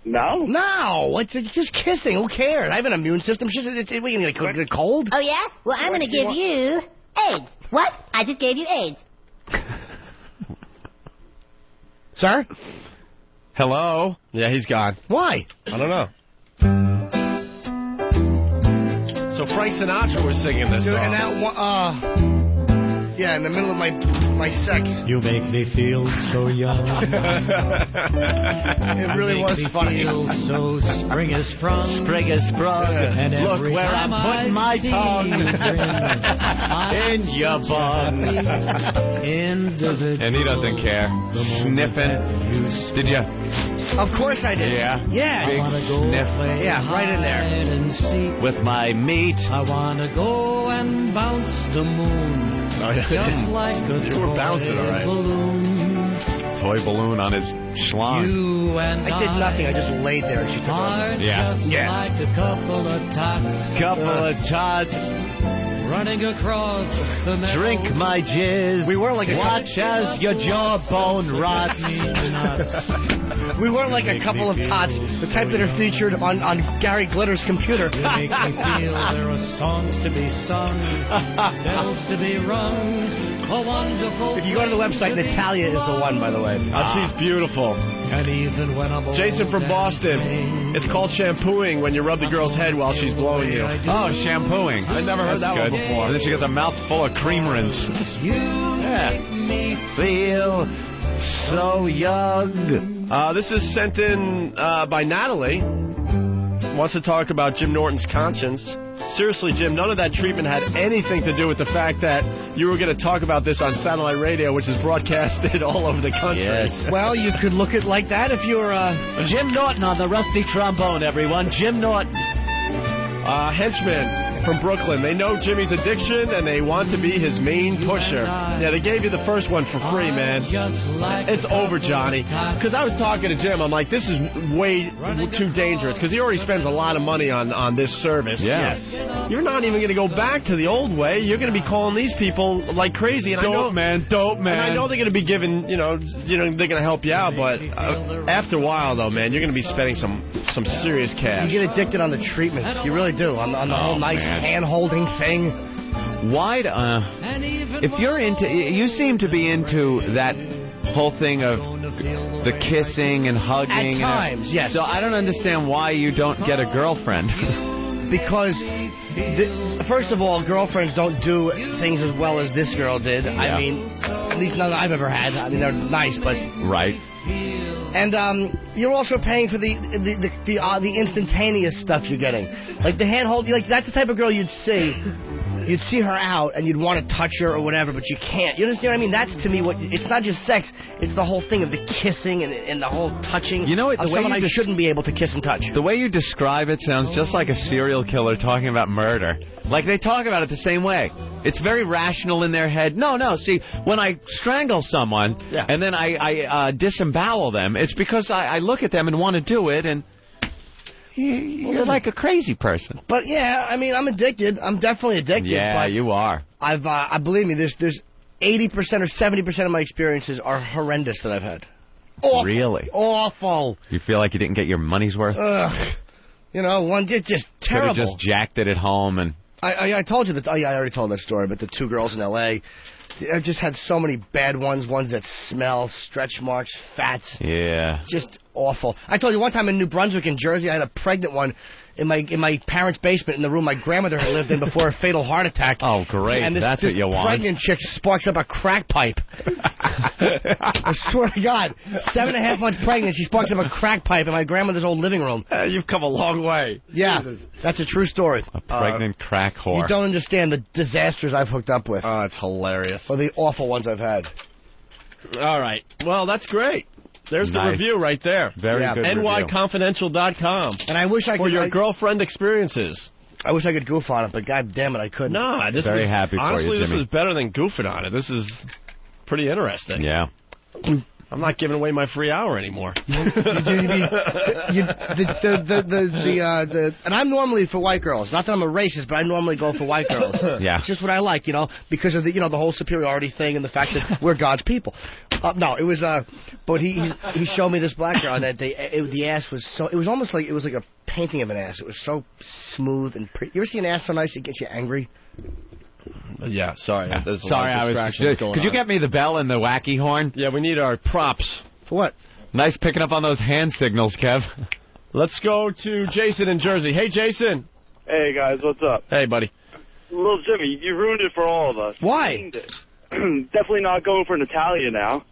No? No, it's just kissing. Who cares? I have an immune system. We can get a cold. Oh, yeah? Well, I'm going to give you AIDS. What? I just gave you AIDS. Sir? Hello? Yeah, he's gone. Why? I don't know. So Frank Sinatra was singing this song. And that yeah, in the middle of my sex. You make me feel so young. It really was funny. Feel so spring is sprung. Spring is sprung. And look every where I'm time putting my tongue in your bun. And he doesn't care. Sniffing. Did you? Of course I did. Yeah. Yeah. Big sniff. Yeah, right in there. With my meat. I want to go and bounce the moon. Oh, yeah. Just like a you were bouncing, all right. balloon. Toy balloon on his schlong. You and I did nothing. I just laid there and she took are just like a couple of tots. Couple of tots. Running across the meadow. Drink my jizz. We were like a Watch as your jawbone rots. We were like a couple of tots, the type that are featured on Gary Glitter's computer. You make me feel there are songs to be sung, bells to be rung. A wonderful. If you go to the website, Natalia is the one, by the way. She's beautiful. And even when I'm Jason from Boston. It's called shampooing when you rub the girl's head while she's blowing you. Oh, shampooing. I never heard that one before. And then she gets a mouth full of cream rinse. Yeah. Feel so young. This is sent in by Natalie. Wants to talk about Jim Norton's conscience. Seriously, Jim, none of that treatment had anything to do with the fact that you were going to talk about this on satellite radio, which is broadcasted all over the country. Yes. Well, you could look at it like that if you're... Jim Norton on the rusty trombone, everyone. Jim Norton. Henchman from Brooklyn. They know Jimmy's addiction, and they want to be his main pusher. Yeah, they gave you the first one for free, man. It's over, Johnny. Because I was talking to Jim. I'm like, this is way too dangerous, because he already spends a lot of money on this service. Yeah. Yes. You're not even going to go back to the old way. You're going to be calling these people like crazy. And Dope man. And I know they're going to be giving, they're going to help you out, but after a while, though, man, you're going to be spending some serious cash. You get addicted on the treatments. You really do. On the whole nice hand-holding thing. Why? If you're into, you seem to be into that whole thing of the kissing and hugging. At times, yes. So I don't understand why you don't get a girlfriend. Because, first of all, girlfriends don't do things as well as this girl did. Yeah. I mean, at least none that I've ever had. I mean, they're nice, but... Right. And you're also paying for the instantaneous stuff you're getting. Like the handhold, like that's the type of girl you'd see. You'd see her out and you'd want to touch her or whatever, but you can't. You understand what I mean? That's to me what it's not just sex; it's the whole thing of the kissing and the whole touching. You know what? The way I shouldn't be able to kiss and touch. The way you describe it sounds just like a serial killer talking about murder. Like they talk about it the same way. It's very rational in their head. No. See, when I strangle someone and then I disembowel them, it's because I look at them and want to do it and. You're like a crazy person. But yeah, I mean, I'm addicted. I'm definitely addicted. Yeah, you are. I believe me. There's 80% or 70% of my experiences are horrendous that I've had. Awful. Really? Awful. You feel like you didn't get your money's worth? Ugh. One just terrible. Could have just jacked it at home and. I told you that. Oh yeah, I already told that story. But the two girls in L.A. I've just had so many bad ones that smell, stretch marks, fats. Yeah. Just awful. I told you one time in New Brunswick, in Jersey, I had a pregnant one in my parents' basement in the room my grandmother had lived in before a fatal heart attack. Oh, great. And That's what you want. pregnant chick sparks up a crack pipe. I swear to God. 7.5 months pregnant, she sparks up a crack pipe in my grandmother's old living room. You've come a long way. Yeah, that's a true story. A pregnant crack whore. You don't understand the disasters I've hooked up with. Oh, it's hilarious. Or the awful ones I've had. All right. Well, that's great. There's the Nice. review right there. Very good review. NYConfidential.com. And I wish I For could... your girlfriend experiences. I wish I could goof on it, but God damn it, I couldn't. No, this Very was, happy for honestly, you, this Jimmy. was better than goofing on it. This is pretty interesting. Yeah. I'm not giving away my free hour anymore. And I'm normally for white girls. Not that I'm a racist, but I normally go for white girls. Yeah. It's just what I like, because of the the whole superiority thing and the fact that we're God's people. No, it was but he showed me this black girl that the ass was so, it was almost like a painting of an ass. It was so smooth and pretty. You ever see an ass so nice it gets you angry? Yeah, sorry. There's a Sorry, lot of I was. distractions going Could you on. get me the bell and the wacky horn? Yeah, we need our props. For what? Nice picking up on those hand signals, Kev. Let's go to Jason in Jersey. Hey, Jason. Hey, guys, what's up? Hey, buddy. Little Jimmy, you ruined it for all of us. Why? Definitely not going for Natalia now.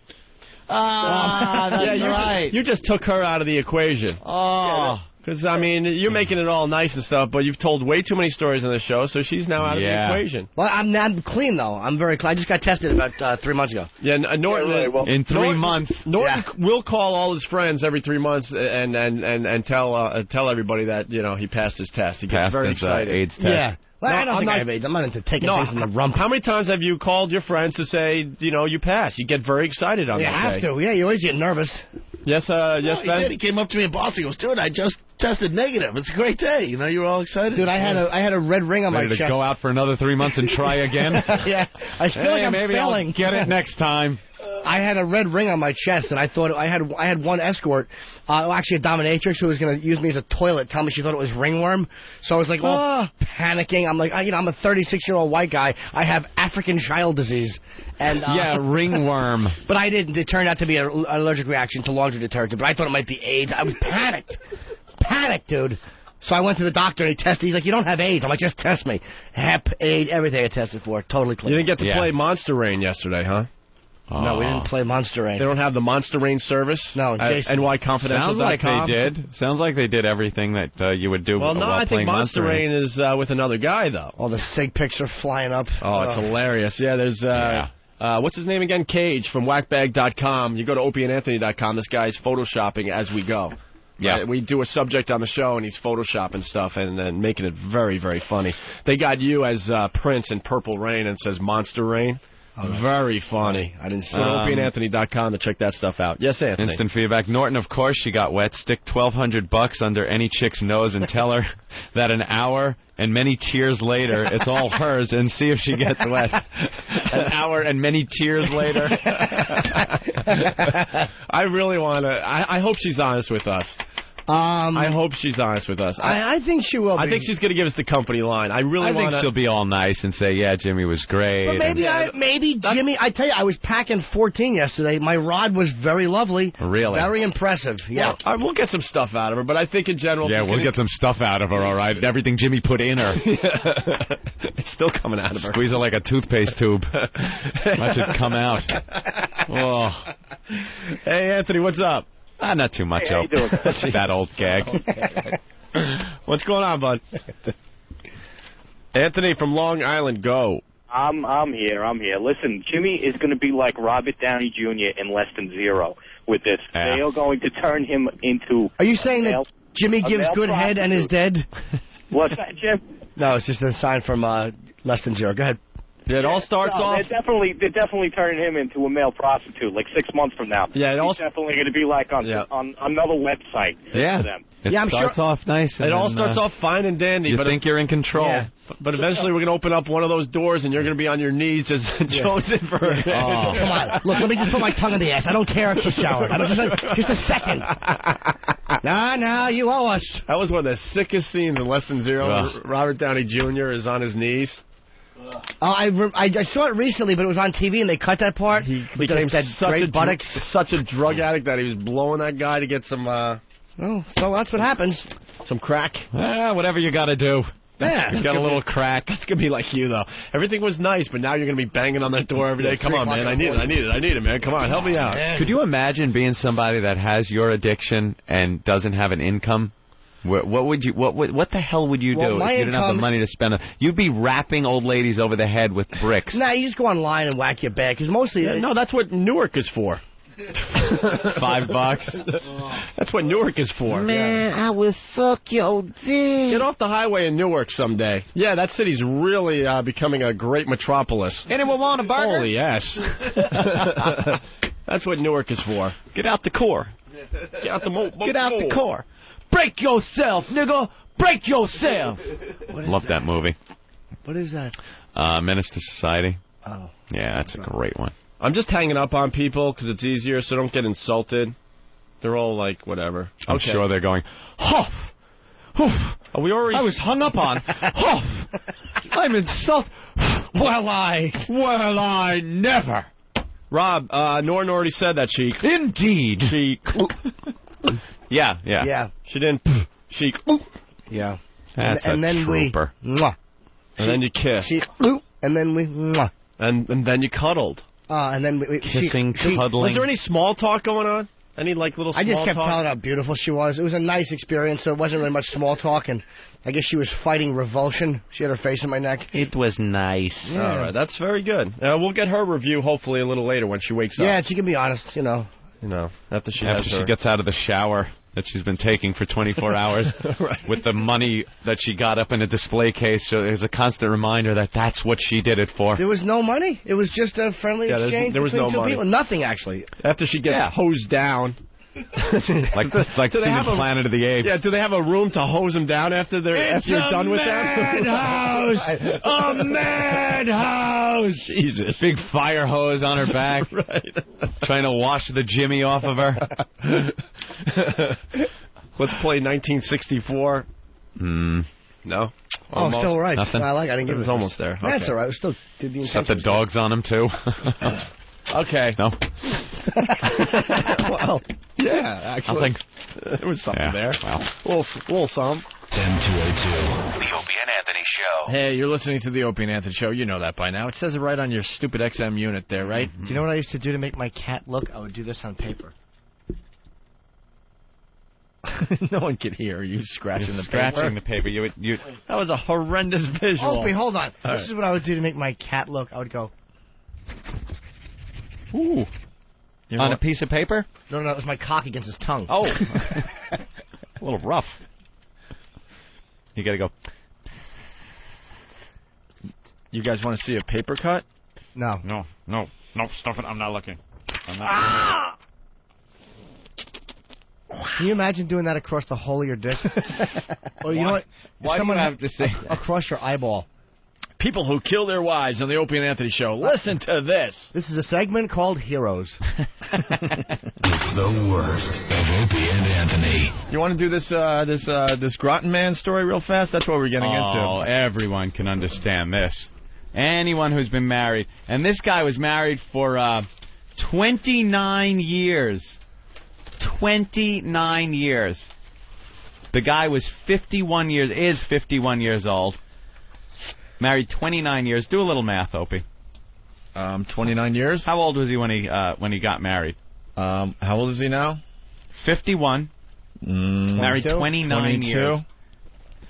That's yeah, right. You just took her out of the equation. Oh. Because, I mean, you're making it all nice and stuff, but you've told way too many stories on the show, so she's now out of the equation. Well, I'm clean, though. I'm very clean. I just got tested about 3 months ago. Yeah, Norton. In 3 months. Norton will call all his friends every 3 months and tell everybody that, he passed his test. He gets Passed very his excited. AIDS test. Yeah. Well, No, I don't I'm think not- I have AIDS. I'm not into taking things in the rump. How many times have you called your friends to say, you passed? You get very excited on You that have day. to. Yeah, you always get nervous. Yes, yes, He Ben? did. He came up to me in Boston. He goes, dude, I just tested negative. It's a great day. You were all excited. Dude, I had a red ring on Ready my to chest. go out for another 3 months and try again? Yeah, I feel like I'm maybe failing. I'll get it next time. I had a red ring on my chest, and I thought I had one escort, actually a dominatrix, who was going to use me as a toilet. Tell me she thought it was ringworm. So I was like, all panicking. I'm like, I'm a 36-year-old white guy. I have African child disease, and Yeah, ringworm. But I didn't. It turned out to be an allergic reaction to laundry detergent. But I thought it might be AIDS. I was panicked, dude. So I went to the doctor and he tested. He's like, you don't have AIDS. I'm like, just test me. Hep, AIDS, everything I tested for, totally clean. You didn't get to play Monster Rain yesterday, huh? No, we didn't play Monster Rain. They don't have the Monster Rain service? No, at Jason. NYConfidential.com? Sounds like they did. Sounds like they did everything that you would do Well, no, while I think playing Monster Rain is with another guy, though. All the sig pics are flying up. Oh, it's hilarious. Yeah, there's... what's his name again? Cage from whackbag.com. You go to opieandanthony.com. This guy's photoshopping as we go. Yeah. Right? We do a subject on the show, and he's photoshopping stuff and making it very, very funny. They got you as Prince in Purple Rain and says Monster Rain. Very funny. I didn't see Go to opieandanthony.com to check that stuff out. Yes, Anthony. Instant feedback. Norton, of course, she got wet. Stick $1,200 under any chick's nose and tell her that an hour and many tears later, it's all hers, and see if she gets wet. An hour and many tears later. I really want to... I hope she's honest with us. I hope she's honest with us. I think she will be. I think she's going to give us the company line. I really want think she'll be all nice and say, yeah, Jimmy was great. But maybe Jimmy, I tell you, I was packing 14 yesterday. My rod was very lovely. Really? Very impressive. Yeah. Well, we'll get some stuff out of her, but I think in general... Yeah, we'll get some stuff out of her, all right? Everything Jimmy put in her. It's still coming out of her. Squeeze her like a toothpaste tube. Watch it come out. Oh. Hey, Anthony, what's up? Not too much, Hey, how you doing? That old gag. What's going on, bud? Anthony from Long Island, go. I'm here. Listen, Jimmy is going to be like Robert Downey Jr. in Less Than Zero with this. Yeah. They are going to turn him into... Are you saying that Jimmy a gives male good head and is dead? What's that, Jim? No, it's just a sign from Less Than Zero. Go ahead. Yeah, it all starts off... They're definitely turning him into a male prostitute, like 6 months from now. Yeah, He's definitely going to be like on another website for them. It starts off nice. It all starts off fine and dandy. You but think you're in control. Yeah. But eventually we're going to open up one of those doors and you're going to be on your knees just chosen for her. Oh, come on. Look, let me just put my tongue in the ass. I don't care if she showered. Just a second. No, you owe us. That was one of the sickest scenes in Less Than Zero. Ugh. Robert Downey Jr. is on his knees. I saw it recently, but it was on TV, and they cut that part. He with became that great buttocks. such a drug addict that he was blowing that guy to get some. Oh, so that's what happens. Some crack. Whatever you got to do. Yeah, you got a little crack. That's gonna be like you though. Everything was nice, but now you're gonna be banging on that door every day. Come on, man. I need it, man. Come on, help me out. Could you imagine being somebody that has your addiction and doesn't have an income? What would you? What the hell would you do if you didn't have the money to spend? You'd be rapping old ladies over the head with bricks. Nah, you just go online and whack your bag, because mostly... no, that's what Newark is for. $5. That's what Newark is for. Man, I will suck your dick. Get off the highway in Newark someday. Yeah, that city's really becoming a great metropolis. Anyone want a burger? Holy yes. That's what Newark is for. Get out the core. Get out the core. Break yourself, nigga. Break yourself. Love that movie. What is that? Menace to Society. Oh. Yeah, that's a great one. I'm just hanging up on people because it's easier, so don't get insulted. They're all like, whatever. I'm sure they're going, Huff! Huff! We already... I was hung up on. Huff! I'm insulted. Well, I never. Rob, Norton already said that, Sheik. Indeed. Sheik. Yeah. She didn't. Sheik. Yeah. That's and a then trooper. Mwah. And then you kissed. And then we... Mwah. And then you cuddled. And then Kissing, cuddling. Was there any small talk going on? Any like little small talk? I just kept telling her how beautiful she was. It was a nice experience, so it wasn't really much small talk, and I guess she was fighting revulsion. She had her face in my neck. It was nice. Yeah. All right, that's very good. We'll get her review hopefully a little later when she wakes up. Yeah, she can be honest, You know, after she gets out of the shower that she's been taking for 24 hours right. with the money that she got up in a display case. So there's a constant reminder that that's what she did it for. There was no money. It was just a friendly exchange there was between no two money. people. Nothing, actually. After she gets hosed down. like seeing the Planet of the Apes. Yeah, do they have a room to hose them down after you're done with them? A madhouse! Jesus. Big fire hose on her back. Right. Trying to wash the Jimmy off of her. Let's play 1964. No? Almost. Still right. Nothing? I didn't give it. It was almost there. That's Okay. all right. We still did the Set the dogs on him, too. Okay. No? Well, yeah, actually. There was something there. Well. Little some. 10-202. The Opie and Anthony Show. Hey, you're listening to the Opie and Anthony Show. You know that by now. It says it right on your stupid XM unit there, right? Do you know what I used to do to make my cat look? I would do this on paper. No one could hear you scratching the Scratching paper. the paper. You That was a horrendous visual. Opie, hold on. All This is what I would do to make my cat look. I would go... Ooh. On a piece of paper? No, it was my cock against his tongue. Oh. A little rough. You gotta go. You guys want to see a paper cut? No. No, stop it. I'm not looking. Can you imagine doing that across the whole of your dick? Or you know what? Why do you have to say across your eyeball? People who kill their wives on the Opie and Anthony Show. Listen to this. This is a segment called Heroes. It's the worst of Opie and Anthony. You want to do this this Groton man story real fast? That's what we're getting into. Oh, everyone can understand this. Anyone who's been married. And this guy was married for 29 years. 29 years. The guy was 51 years old. Married 29 years. Do a little math, Opie. 29 years? How old was he when he got married? How old is he now? 51. Married 29 years.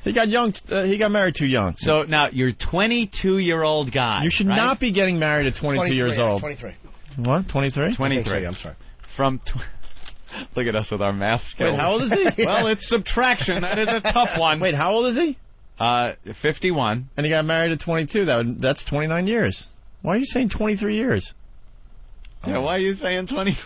He got young. He got married too young. So now you're 22-year-old guy. You should not be getting married at 22 years old. 23. What? 23? 23. I'm sorry. Look at us with our math skills. Wait, how old is he? Well, it's subtraction. That is a tough one. Wait, how old is he? 51. And he got married at 22. That's 29 years. Why are you saying 23 years? Yeah, why are you saying 20?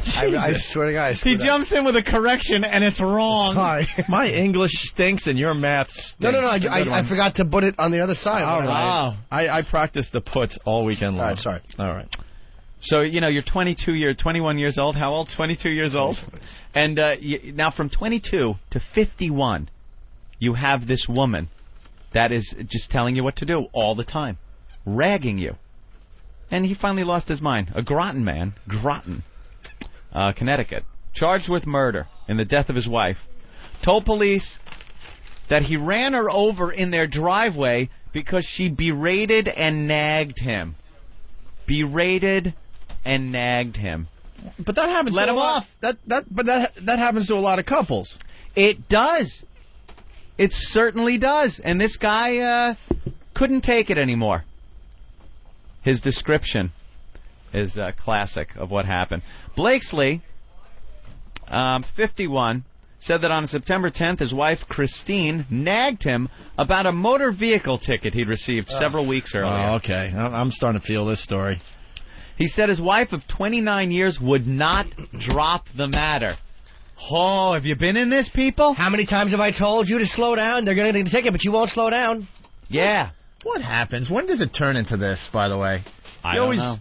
I swear to God. He jumps in with a correction, and it's wrong. Sorry. My English stinks, and your math stinks. No. I forgot to put it on the other side. All right. I practiced the put all weekend long. All right, sorry. All right. So, you're 21 years old. How old? 22 years old. And now from 22 to 51, you have this woman that is just telling you what to do all the time, ragging you. And he finally lost his mind. A Groton man, Connecticut, charged with murder in the death of his wife, told police that he ran her over in their driveway because she berated and nagged him. Berated and nagged him. But that happens. Let to him a lot. off. That happens to a lot of couples. It does. It certainly does. And this guy couldn't take it anymore. His description is classic of what happened. Blakesley, 51, said that on September 10th, his wife, Christine, nagged him about a motor vehicle ticket he'd received several weeks earlier. Oh, okay. I'm starting to feel this story. He said his wife of 29 years would not drop the matter. Oh, have you been in this, people? How many times have I told you to slow down? They're going to get a ticket, but you won't slow down. Yeah. What happens? When does it turn into this, by the way? I don't know.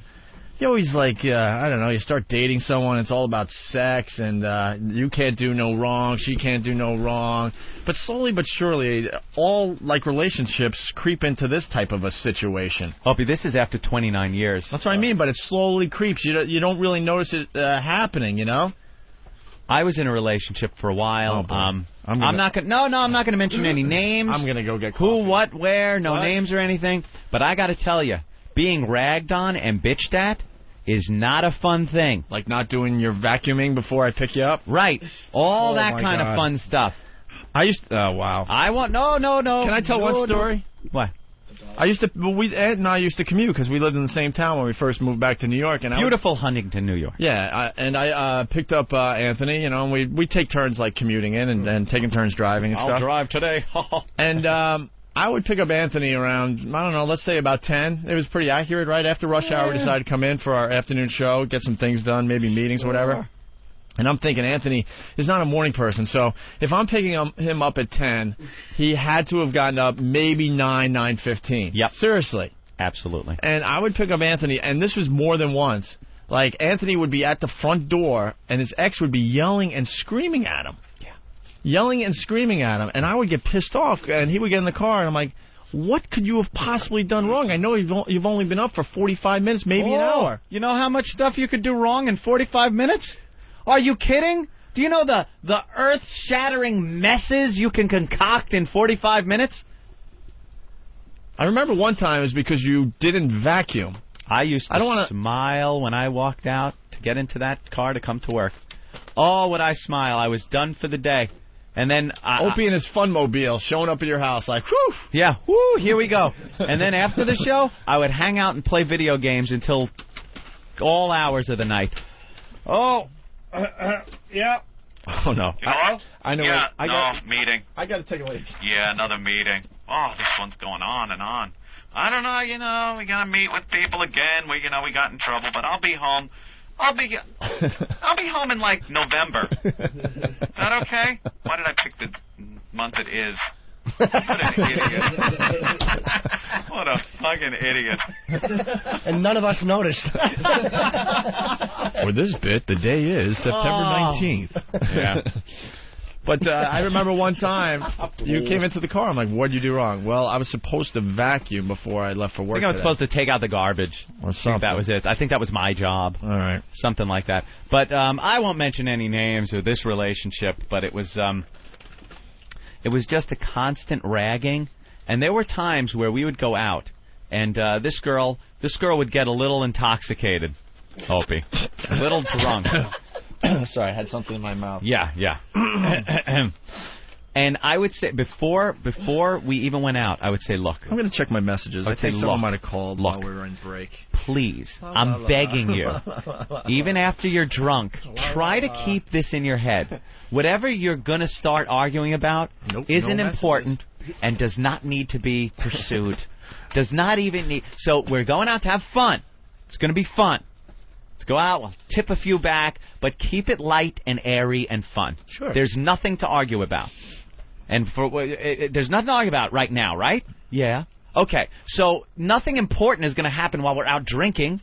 You always like, I don't know, you start dating someone, it's all about sex, and you can't do no wrong, she can't do no wrong. But slowly but surely, all, like, relationships creep into this type of a situation. Opie, this is after 29 years. That's what I mean, but it slowly creeps. You don't really notice it happening, you know? I was in a relationship for a while. Oh, I'm not gonna mention any names. I'm gonna go get coffee. Who, what, where, no names or anything. But I gotta tell you, being ragged on and bitched at is not a fun thing. Like not doing your vacuuming before I pick you up? Right. All that kind of fun stuff. I used to, oh, wow. I want, no. Can I tell one story? What? Ed and I used to commute because we lived in the same town when we first moved back to New York. And Beautiful Huntington, New York. Yeah, I picked up Anthony, you know, and we take turns like commuting in and taking turns driving and stuff. I'll drive today. And I would pick up Anthony around, I don't know, let's say about 10. It was pretty accurate, right? After rush hour, we decided to come in for our afternoon show, get some things done, maybe meetings or whatever. And I'm thinking Anthony is not a morning person, so if I'm picking him up at 10, he had to have gotten up maybe 9:15. Yep. Seriously. Absolutely. And I would pick up Anthony, and this was more than once. Like, Anthony would be at the front door, and his ex would be yelling and screaming at him. Yeah. Yelling and screaming at him, and I would get pissed off, and he would get in the car, and I'm like, what could you have possibly done wrong? I know you've only been up for 45 minutes, maybe an hour. You know how much stuff you could do wrong in 45 minutes? Are you kidding? Do you know the earth-shattering messes you can concoct in 45 minutes? I remember one time it was because you didn't vacuum. I used to smile when I walked out to get into that car to come to work. Oh, would I smile. I was done for the day. And then Opie and his Funmobile showing up at your house like, whew. Yeah, whoo, here we go. And then after the show, I would hang out and play video games until all hours of the night. Oh, yeah. Oh, no. Hello? I know. Yeah, meeting. I got to take a leak. Yeah, another meeting. Oh, this one's going on and on. I don't know, we got to meet with people again. We got in trouble, but I'll be home. I'll be home in, like, November. Is that okay? Why did I pick the month it is? What an idiot. What a fucking idiot. And none of us noticed. For this bit, the day is September 19th. Yeah. But I remember one time you came into the car. I'm like, what did you do wrong? Well, I was supposed to vacuum before I left for work. I think I was supposed to take out the garbage. Or something. That was it. I think that was my job. All right. Something like that. But I won't mention any names of this relationship, but it was just a constant ragging. And there were times where we would go out, and this girl would get a little intoxicated, Opie. A little drunk. Sorry, I had something in my mouth. Yeah. And I would say, before we even went out, I would say, look. I'm going to check my messages. I think someone might have called while we were in break. Please, I'm begging you, even after you're drunk, try to keep this in your head. Whatever you're going to start arguing about isn't important and does not need to be pursued. Does not even need. So we're going out to have fun. It's going to be fun. Let's go out, we'll tip a few back, but keep it light and airy and fun. Sure. There's nothing to argue about. And there's nothing to argue about right now, right? Yeah. Okay, so nothing important is going to happen while we're out drinking.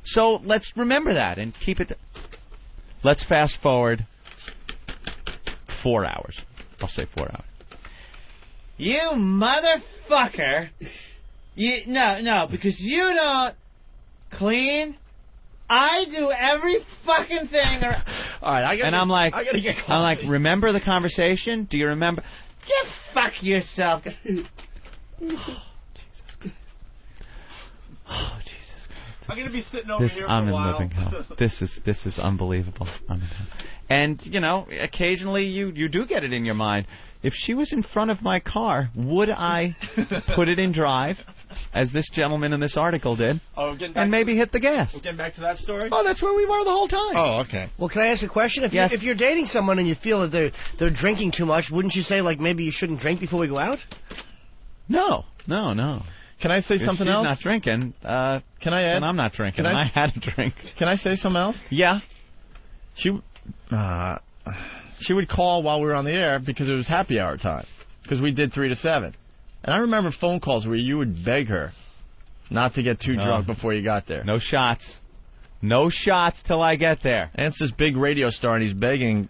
So let's remember that and keep it. Let's fast forward 4 hours. I'll say 4 hours. You motherfucker. No, because you don't clean. I do every fucking thing. All right, I'm like, remember the conversation? Do you remember? You fuck yourself. I'm gonna be sitting over here for a while. I'm in living hell. This is unbelievable. And occasionally you do get it in your mind. If she was in front of my car, would I put it in drive, as this gentleman in this article did, and maybe hit the gas? We're getting back to that story. Oh, that's where we were the whole time. Oh, okay. Well, can I ask a question? If you're dating someone and you feel that they're drinking too much, wouldn't you say like maybe you shouldn't drink before we go out? No. Can I say something else? She's not drinking. Can I add? And I'm not drinking. I had a drink. Can I say something else? Yeah. She would call while we were on the air because it was happy hour time. Because we did 3 to 7. And I remember phone calls where you would beg her not to get too drunk before you got there. No shots. No shots till I get there. And it's this big radio star, and he's begging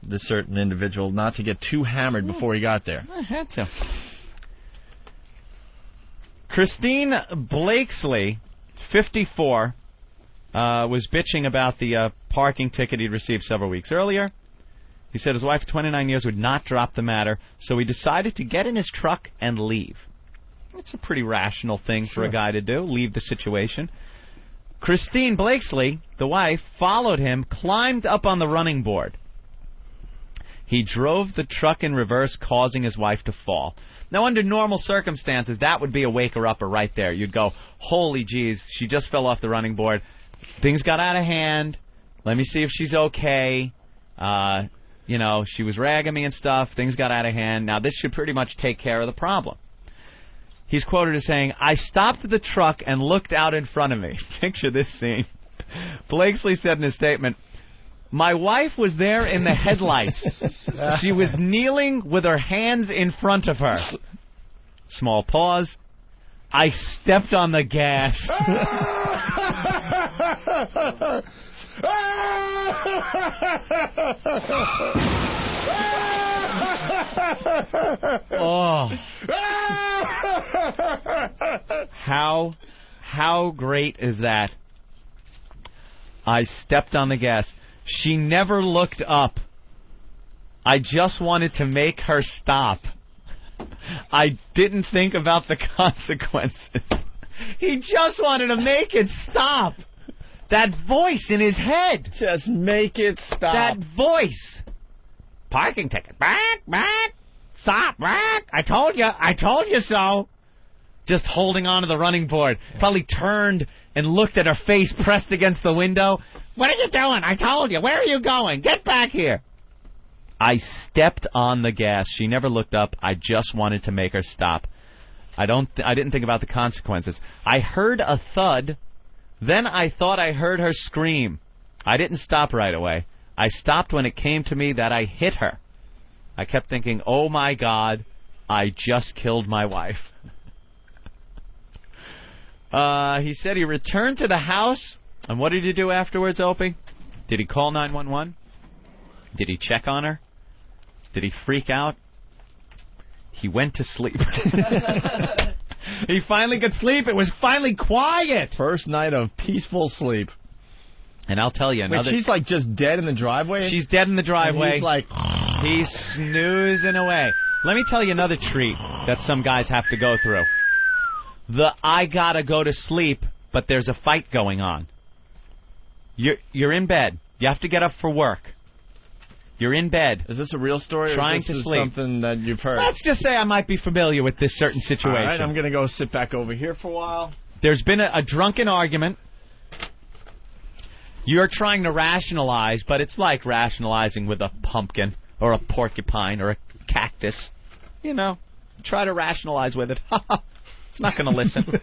this certain individual not to get too hammered before he got there. I had to. Christine Blakesley, 54, was bitching about the parking ticket he'd received several weeks earlier. He said his wife of 29 years would not drop the matter, so he decided to get in his truck and leave. It's a pretty rational thing for a guy to do, leave the situation. Christine Blakesley, the wife, followed him, climbed up on the running board. He drove the truck in reverse, causing his wife to fall. Now, under normal circumstances, that would be a waker-upper right there. You'd go, holy jeez, she just fell off the running board. Things got out of hand. Let me see if she's okay. She was ragging me and stuff. Things got out of hand. Now, this should pretty much take care of the problem. He's quoted as saying, I stopped the truck and looked out in front of me. Picture this scene. Blakesley said in his statement, my wife was there in the headlights. She was kneeling with her hands in front of her. Small pause. I stepped on the gas. Oh. How great is that? I stepped on the gas. She never looked up. I just wanted to make her stop. I didn't think about the consequences. He just wanted to make it stop. That voice in his head. Just make it stop. That voice. Parking ticket. Back. Stop. Back. I told you so. Just holding onto the running board. Probably turned and looked at her face pressed against the window. What are you doing? I told you. Where are you going? Get back here. I stepped on the gas. She never looked up. I just wanted to make her stop. I didn't think about the consequences. I heard a thud. Then I thought I heard her scream. I didn't stop right away. I stopped when it came to me that I hit her. I kept thinking, oh my God, I just killed my wife. He said he returned to the house, and what did he do afterwards, Opie? Did he call 911? Did he check on her? Did he freak out? He went to sleep. He finally could sleep. It was finally quiet. First night of peaceful sleep. And I'll tell you another... Wait, she's like just dead in the driveway? She's dead in the driveway. And he's like... He's snoozing away. Let me tell you another treat that some guys have to go through. I gotta go to sleep, but there's a fight going on. You're in bed. You have to get up for work. You're in bed. Is this a real story? Trying or to sleep. Something that you've heard? Let's just say I might be familiar with this certain situation. All right, I'm going to go sit back over here for a while. There's been a drunken argument. You're trying to rationalize, but it's like rationalizing with a pumpkin or a porcupine or a cactus. You know, try to rationalize with it. It's not going to listen.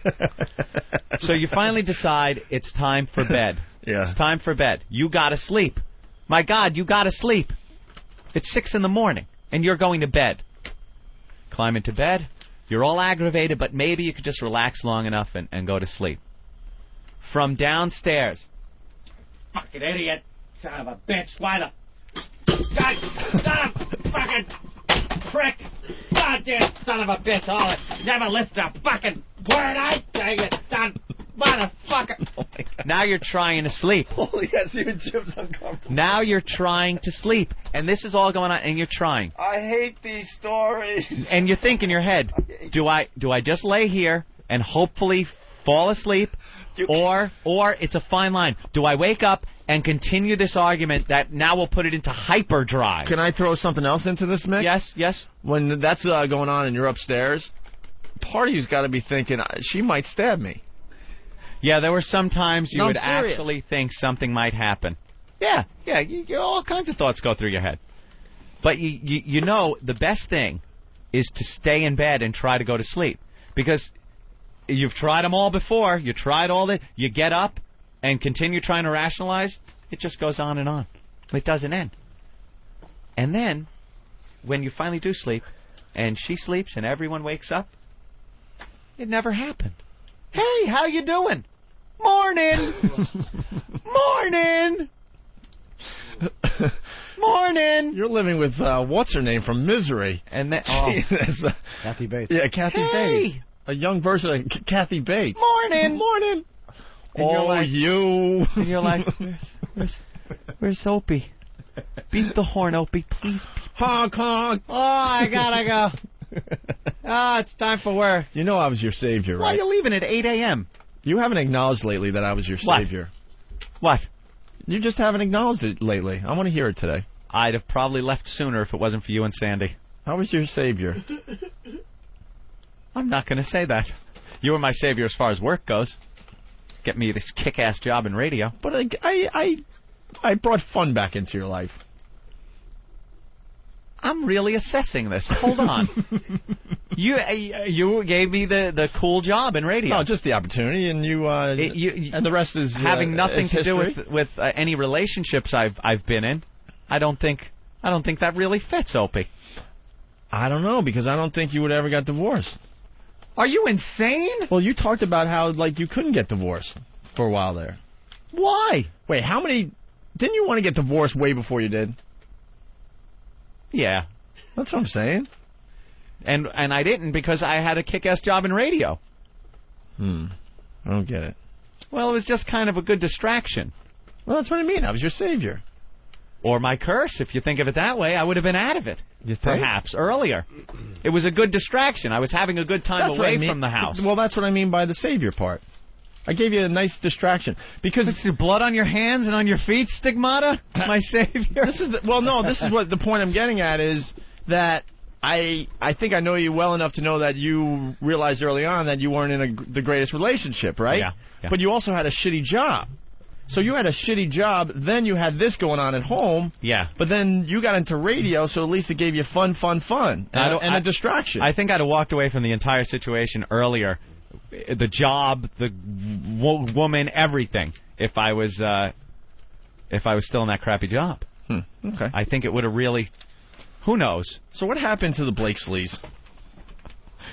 So you finally decide it's time for bed. Yeah. It's time for bed. You got to sleep. My God, you got to sleep. It's 6 in the morning, and you're going to bed. Climb into bed. You're all aggravated, but maybe you could just relax long enough and go to sleep. From downstairs. Fucking idiot. Son of a bitch. Why the... God, fucking... prick! Goddamn son of a bitch! All never listen to a fucking word I say, you son motherfucker! Now you're trying to sleep. Holy yes, even Jim's uncomfortable. Now you're trying to sleep, and this is all going on, and you're trying. I hate these stories. And you think in your head, do I just lay here and hopefully fall asleep, or it's a fine line. Do I wake up and continue this argument that now will put it into hyperdrive? Can I throw something else into this mix? Yes. When that's going on and you're upstairs, part of you's got to be thinking, she might stab me. Yeah, there were some times you would serious. actually think something might happen. Yeah, all kinds of thoughts go through your head. But you know the best thing is to stay in bed and try to go to sleep. Because you've tried them all before. You tried all that. You get up and continue trying to rationalize. It just goes on and on. It doesn't end. And then, when you finally do sleep, and she sleeps and everyone wakes up, it never happened. Hey, how you doing? Morning. Morning. Morning. You're living with what's her name from Misery, and then Kathy Bates. Yeah, Kathy Bates, a young version of Kathy Bates. Morning. Morning. And you're like, you. And you're like, where's Opie? Beat the horn, Opie, please. Honk, honk. Oh, I gotta go. It's time for work. You know I was your savior, right? Why are you leaving at 8 a.m.? You haven't acknowledged lately that I was your savior. What? You just haven't acknowledged it lately. I want to hear it today. I'd have probably left sooner if it wasn't for you and Sandy. I was your savior. I'm not going to say that. You were my savior as far as work goes. Get me this kick-ass job in radio. But I brought fun back into your life. I'm really assessing this. Hold on. You gave me the cool job in radio. No, just the opportunity, and and the rest is having nothing is to do history. with any relationships I've been in. I don't think that really fits, Opie. I don't know, because I don't think you would ever got divorced. Are you insane? Well, you talked about how you couldn't get divorced for a while there. Why? Wait, how many? Didn't you want to get divorced way before you did? Yeah. That's what I'm saying. And I didn't because I had a kick-ass job in radio. I don't get it. Well, it was just kind of a good distraction. Well, that's what I mean. I was your savior. Or my curse, if you think of it that way. I would have been out of it. You think? Perhaps earlier. It was a good distraction. I was having a good time away from the house. Well, that's what I mean by the savior part. I gave you a nice distraction because it's blood on your hands and on your feet, Stigmata, my savior. This is this is what the point I'm getting at is that I think I know you well enough to know that you realized early on that you weren't in the greatest relationship, right? Yeah. But you also had a shitty job. So you had a shitty job, then you had this going on at home. Yeah. But then you got into radio, so at least it gave you fun, and a distraction. I think I'd have walked away from the entire situation earlier. The job, the woman, everything. If I was still in that crappy job. Okay. I think it would have really. Who knows? So what happened to the Blakesleys?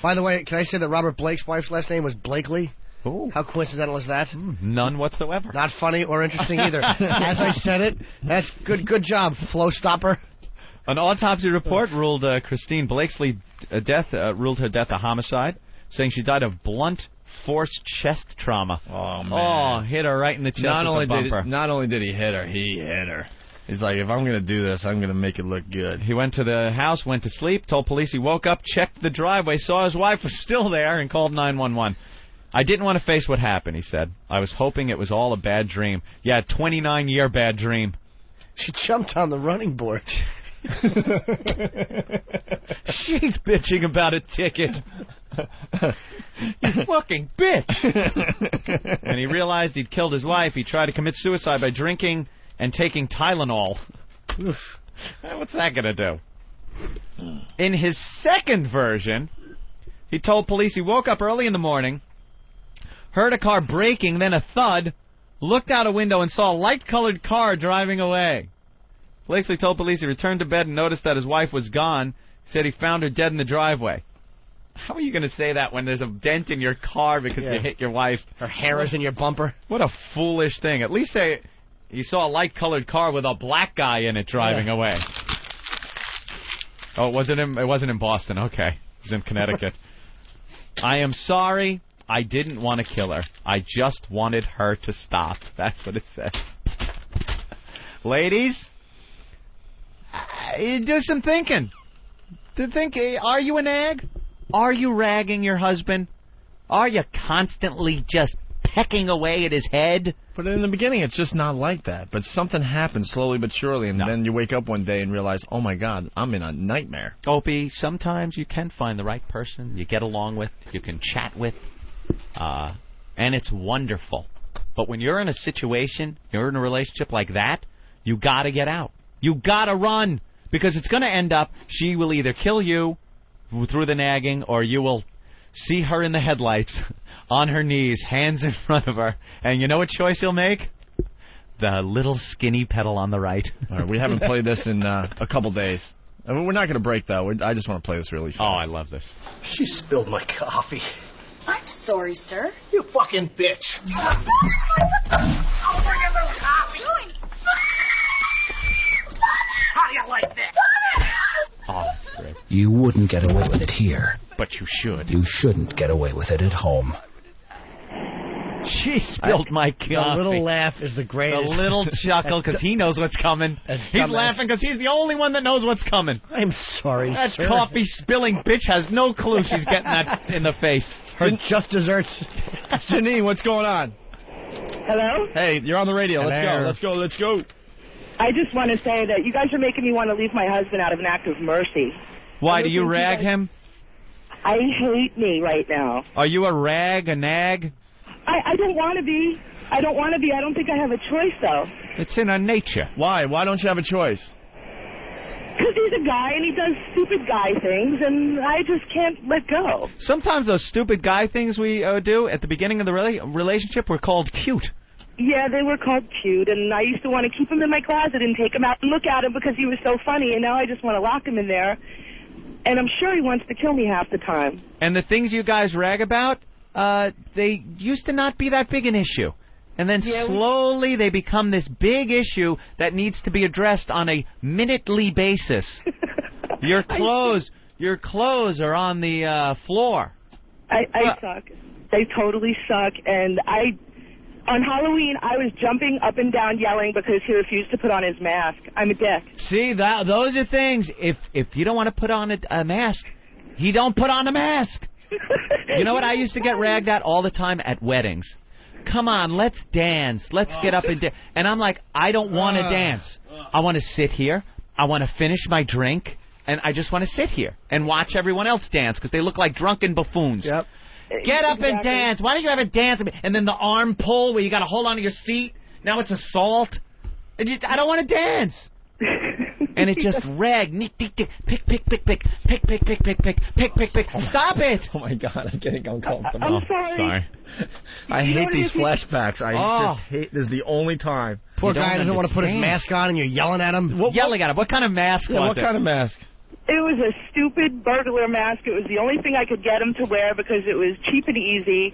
By the way, can I say that Robert Blake's wife's last name was Blakely? Ooh. How coincidental is that? None whatsoever. Not funny or interesting either. As I said it, that's good job, Flow Stopper. An autopsy report ruled Christine Blakesley ruled her death a homicide, saying she died of blunt force chest trauma. Oh, man. Oh, hit her right in the chest with a bumper. Not only did he hit her, he hit her. He's like, if I'm going to do this, I'm going to make it look good. He went to the house, went to sleep, told police he woke up, checked the driveway, saw his wife was still there, and called 911. I didn't want to face what happened, he said. I was hoping it was all a bad dream. Yeah, 29-year bad dream. She jumped on the running board. She's bitching about a ticket. You fucking bitch. And he realized he'd killed his wife. He tried to commit suicide by drinking and taking Tylenol. What's that going to do? In his second version, he told police he woke up early in the morning, heard a car braking, then a thud, looked out a window and saw a light-colored car driving away. Blakeslee told police he returned to bed and noticed that his wife was gone. He said he found her dead in the driveway. How are you going to say that when there's a dent in your car because you hit your wife? Her hair is in your bumper. What a foolish thing. At least say you saw a light-colored car with a black guy in it driving away. Oh, it wasn't in Boston. Okay. It was in Connecticut. I am sorry. I didn't want to kill her. I just wanted her to stop. That's what it says. Ladies, do some thinking. Are you a nag? Are you ragging your husband? Are you constantly just pecking away at his head? But in the beginning, it's just not like that. But something happens slowly but surely, and then you wake up one day and realize, oh, my God, I'm in a nightmare. Opie, sometimes you can find the right person you get along with, you can chat with, and it's wonderful. But when you're in a situation, you're in a relationship like that, you got to get out. You got to run, because it's going to end up, she will either kill you through the nagging, or you will see her in the headlights, on her knees, hands in front of her, and you know what choice you'll make? The little skinny pedal on the right. All right, we haven't played this in a couple days. I mean, we're not going to break, though. I just want to play this really fast. Oh, I love this. She spilled my coffee. I'm sorry, sir. You fucking bitch. I'll bring a little coffee. How do you like this? Oh, that's great. You wouldn't get away with it here. But you should. You shouldn't get away with it at home. She spilled my coffee. The little laugh is the greatest. The little chuckle, because he knows what's coming. He's laughing because he's the only one that knows what's coming. I'm sorry, That sir. coffee-spilling bitch has no clue she's getting that in the face. Her just desserts. Janine, what's going on? Hello? Hey, you're on the radio. Let's go. I just want to say that you guys are making me want to leave my husband out of an act of mercy. Why, do you rag him? I hate me right now. Are you a rag, a nag? I don't want to be. I don't want to be. I don't think I have a choice, though. It's in our nature. Why? Why don't you have a choice? Because he's a guy and he does stupid guy things, and I just can't let go. Sometimes those stupid guy things we do at the beginning of the relationship were called cute. Yeah, they were called cute, and I used to want to keep him in my closet and take him out and look at him because he was so funny, and now I just want to lock him in there. And I'm sure he wants to kill me half the time. And the things you guys rag about, they used to not be that big an issue. And then slowly they become this big issue that needs to be addressed on a minutely basis. Your clothes are on the floor. I suck. They totally suck, and on Halloween, I was jumping up and down yelling because he refused to put on his mask. I'm a dick. See, those are things. If you don't want to put on a mask, he don't put on a mask. You know what I used to get ragged at all the time at weddings? Come on, let's dance. Let's get up and dance. And I'm like, I don't want to dance. I want to sit here. I want to finish my drink. And I just want to sit here and watch everyone else dance because they look like drunken buffoons. Yep. Get up and dance. Why don't you have a dance? And then the arm pull where you got to hold on to your seat. Now it's assault. I don't want to dance. And it just rag. Pick. Stop it. Oh, my God. I'm getting uncomfortable. I'm sorry. I hate these flashbacks. I just hate this is the only time. Poor guy doesn't want to put his mask on and you're yelling at him. Yelling at him. What kind of mask was it? What kind of mask? It was a stupid burglar mask. It was the only thing I could get him to wear because it was cheap and easy.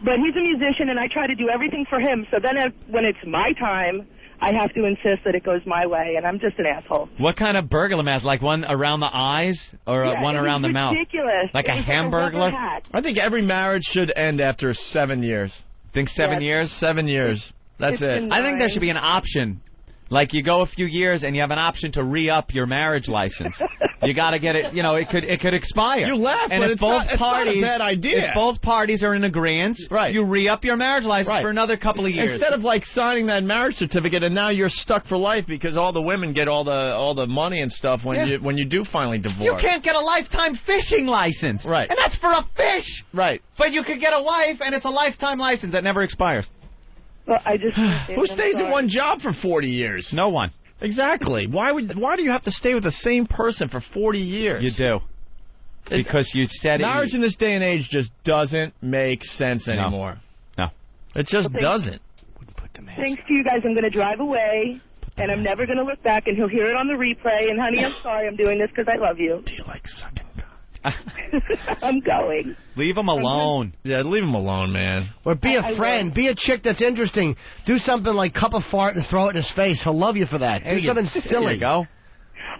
But he's a musician, and I try to do everything for him. So then when it's my time, I have to insist that it goes my way, and I'm just an asshole. What kind of burglar mask? Like one around the eyes or one around the mouth? Ridiculous. Like a hamburglar? I think every marriage should end after 7 years. Think 7 years? 7 years. That's it. I think there should be an option. Like you go a few years and you have an option to re-up your marriage license. You got to get it. You know, it could expire. You laugh, and but if it's both not parties, a bad idea. If both parties are in agreement, you re-up your marriage license for another couple of years. Instead of like signing that marriage certificate and now you're stuck for life because all the women get all the money and stuff when you do finally divorce. You can't get a lifetime fishing license. Right. And that's for a fish. Right. But you could get a wife and it's a lifetime license that never expires. Well, I just who stays in one job for 40 years? No one. Exactly. Why do you have to stay with the same person for 40 years? You do. Because you said marriage in this day and age just doesn't make sense anymore. No. It just doesn't. Thanks to you guys, I'm going to drive away, and I'm never going to look back, and he'll hear it on the replay. And, honey, I'm sorry I'm doing this because I love you. Do you like sucking? I'm going. Leave him alone. Yeah, leave him alone, man. Or be a friend. Be a chick that's interesting. Do something like cup a fart and throw it in his face. He'll love you for that. Do something silly. There you go.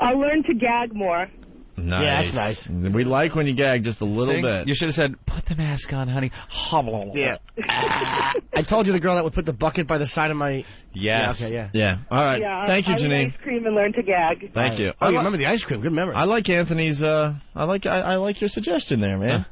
I'll learn to gag more. Nice. Yeah, that's nice. We like when you gag just a little bit. You should have said, "Put the mask on, honey." Yeah. I told you the girl that would put the bucket by the side of my... Yes. Yeah, okay, yeah. Yeah. All right. Yeah, Thank you, I Janine. ice cream and learn to gag. Thank you. Oh, you remember the ice cream? Good memory. I like Anthony's. I like your suggestion there, man.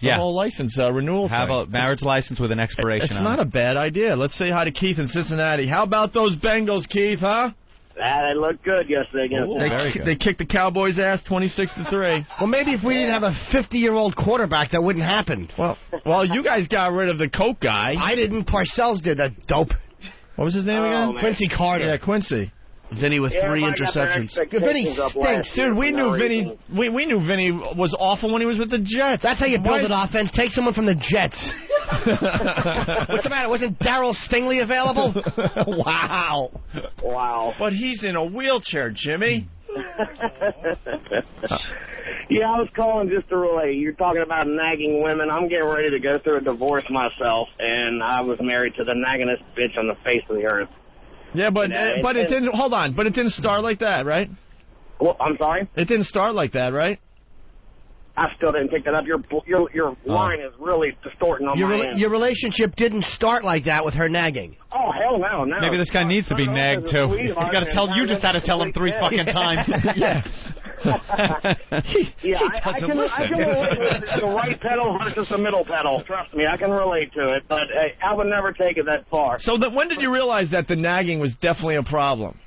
Yeah. The whole license renewal. Have thing. a marriage license with an expiration. It's on not it. a bad idea. Let's say hi to Keith in Cincinnati. How about those Bengals, Keith? Huh? They looked good yesterday against They kicked the Cowboys' ass 26-3. Well, maybe if we didn't have a 50-year-old quarterback, that wouldn't happen. Well, you guys got rid of the Coke guy. I didn't. Parcells did. That dope. What was his name again? Quincy Carter. Yeah, Quincy. Vinny with 3 interceptions. Vinny stinks. Dude, we knew Vinny. We knew Vinny was awful when he was with the Jets. That's how you build an offense. Take someone from the Jets. What's the matter? Wasn't Darryl Stingley available? Wow. But he's in a wheelchair, Jimmy. Yeah, I was calling just to relate. You're talking about nagging women. I'm getting ready to go through a divorce myself, and I was married to the naggingest bitch on the face of the earth. Yeah, but it didn't. Hold on, but it didn't start like that, right? Well, I'm sorry? It didn't start like that, right? I still didn't pick that up. Your line is really distorting on my end. Your relationship didn't start like that with her nagging. Oh, hell no. Maybe this guy needs to be nagged, too. You got to tell you just had to tell him 3 fucking times. Yeah. Yeah, I can relate with the right pedal versus the middle pedal. Trust me, I can relate to it, but I would never take it that far. So when did you realize that the nagging was definitely a problem?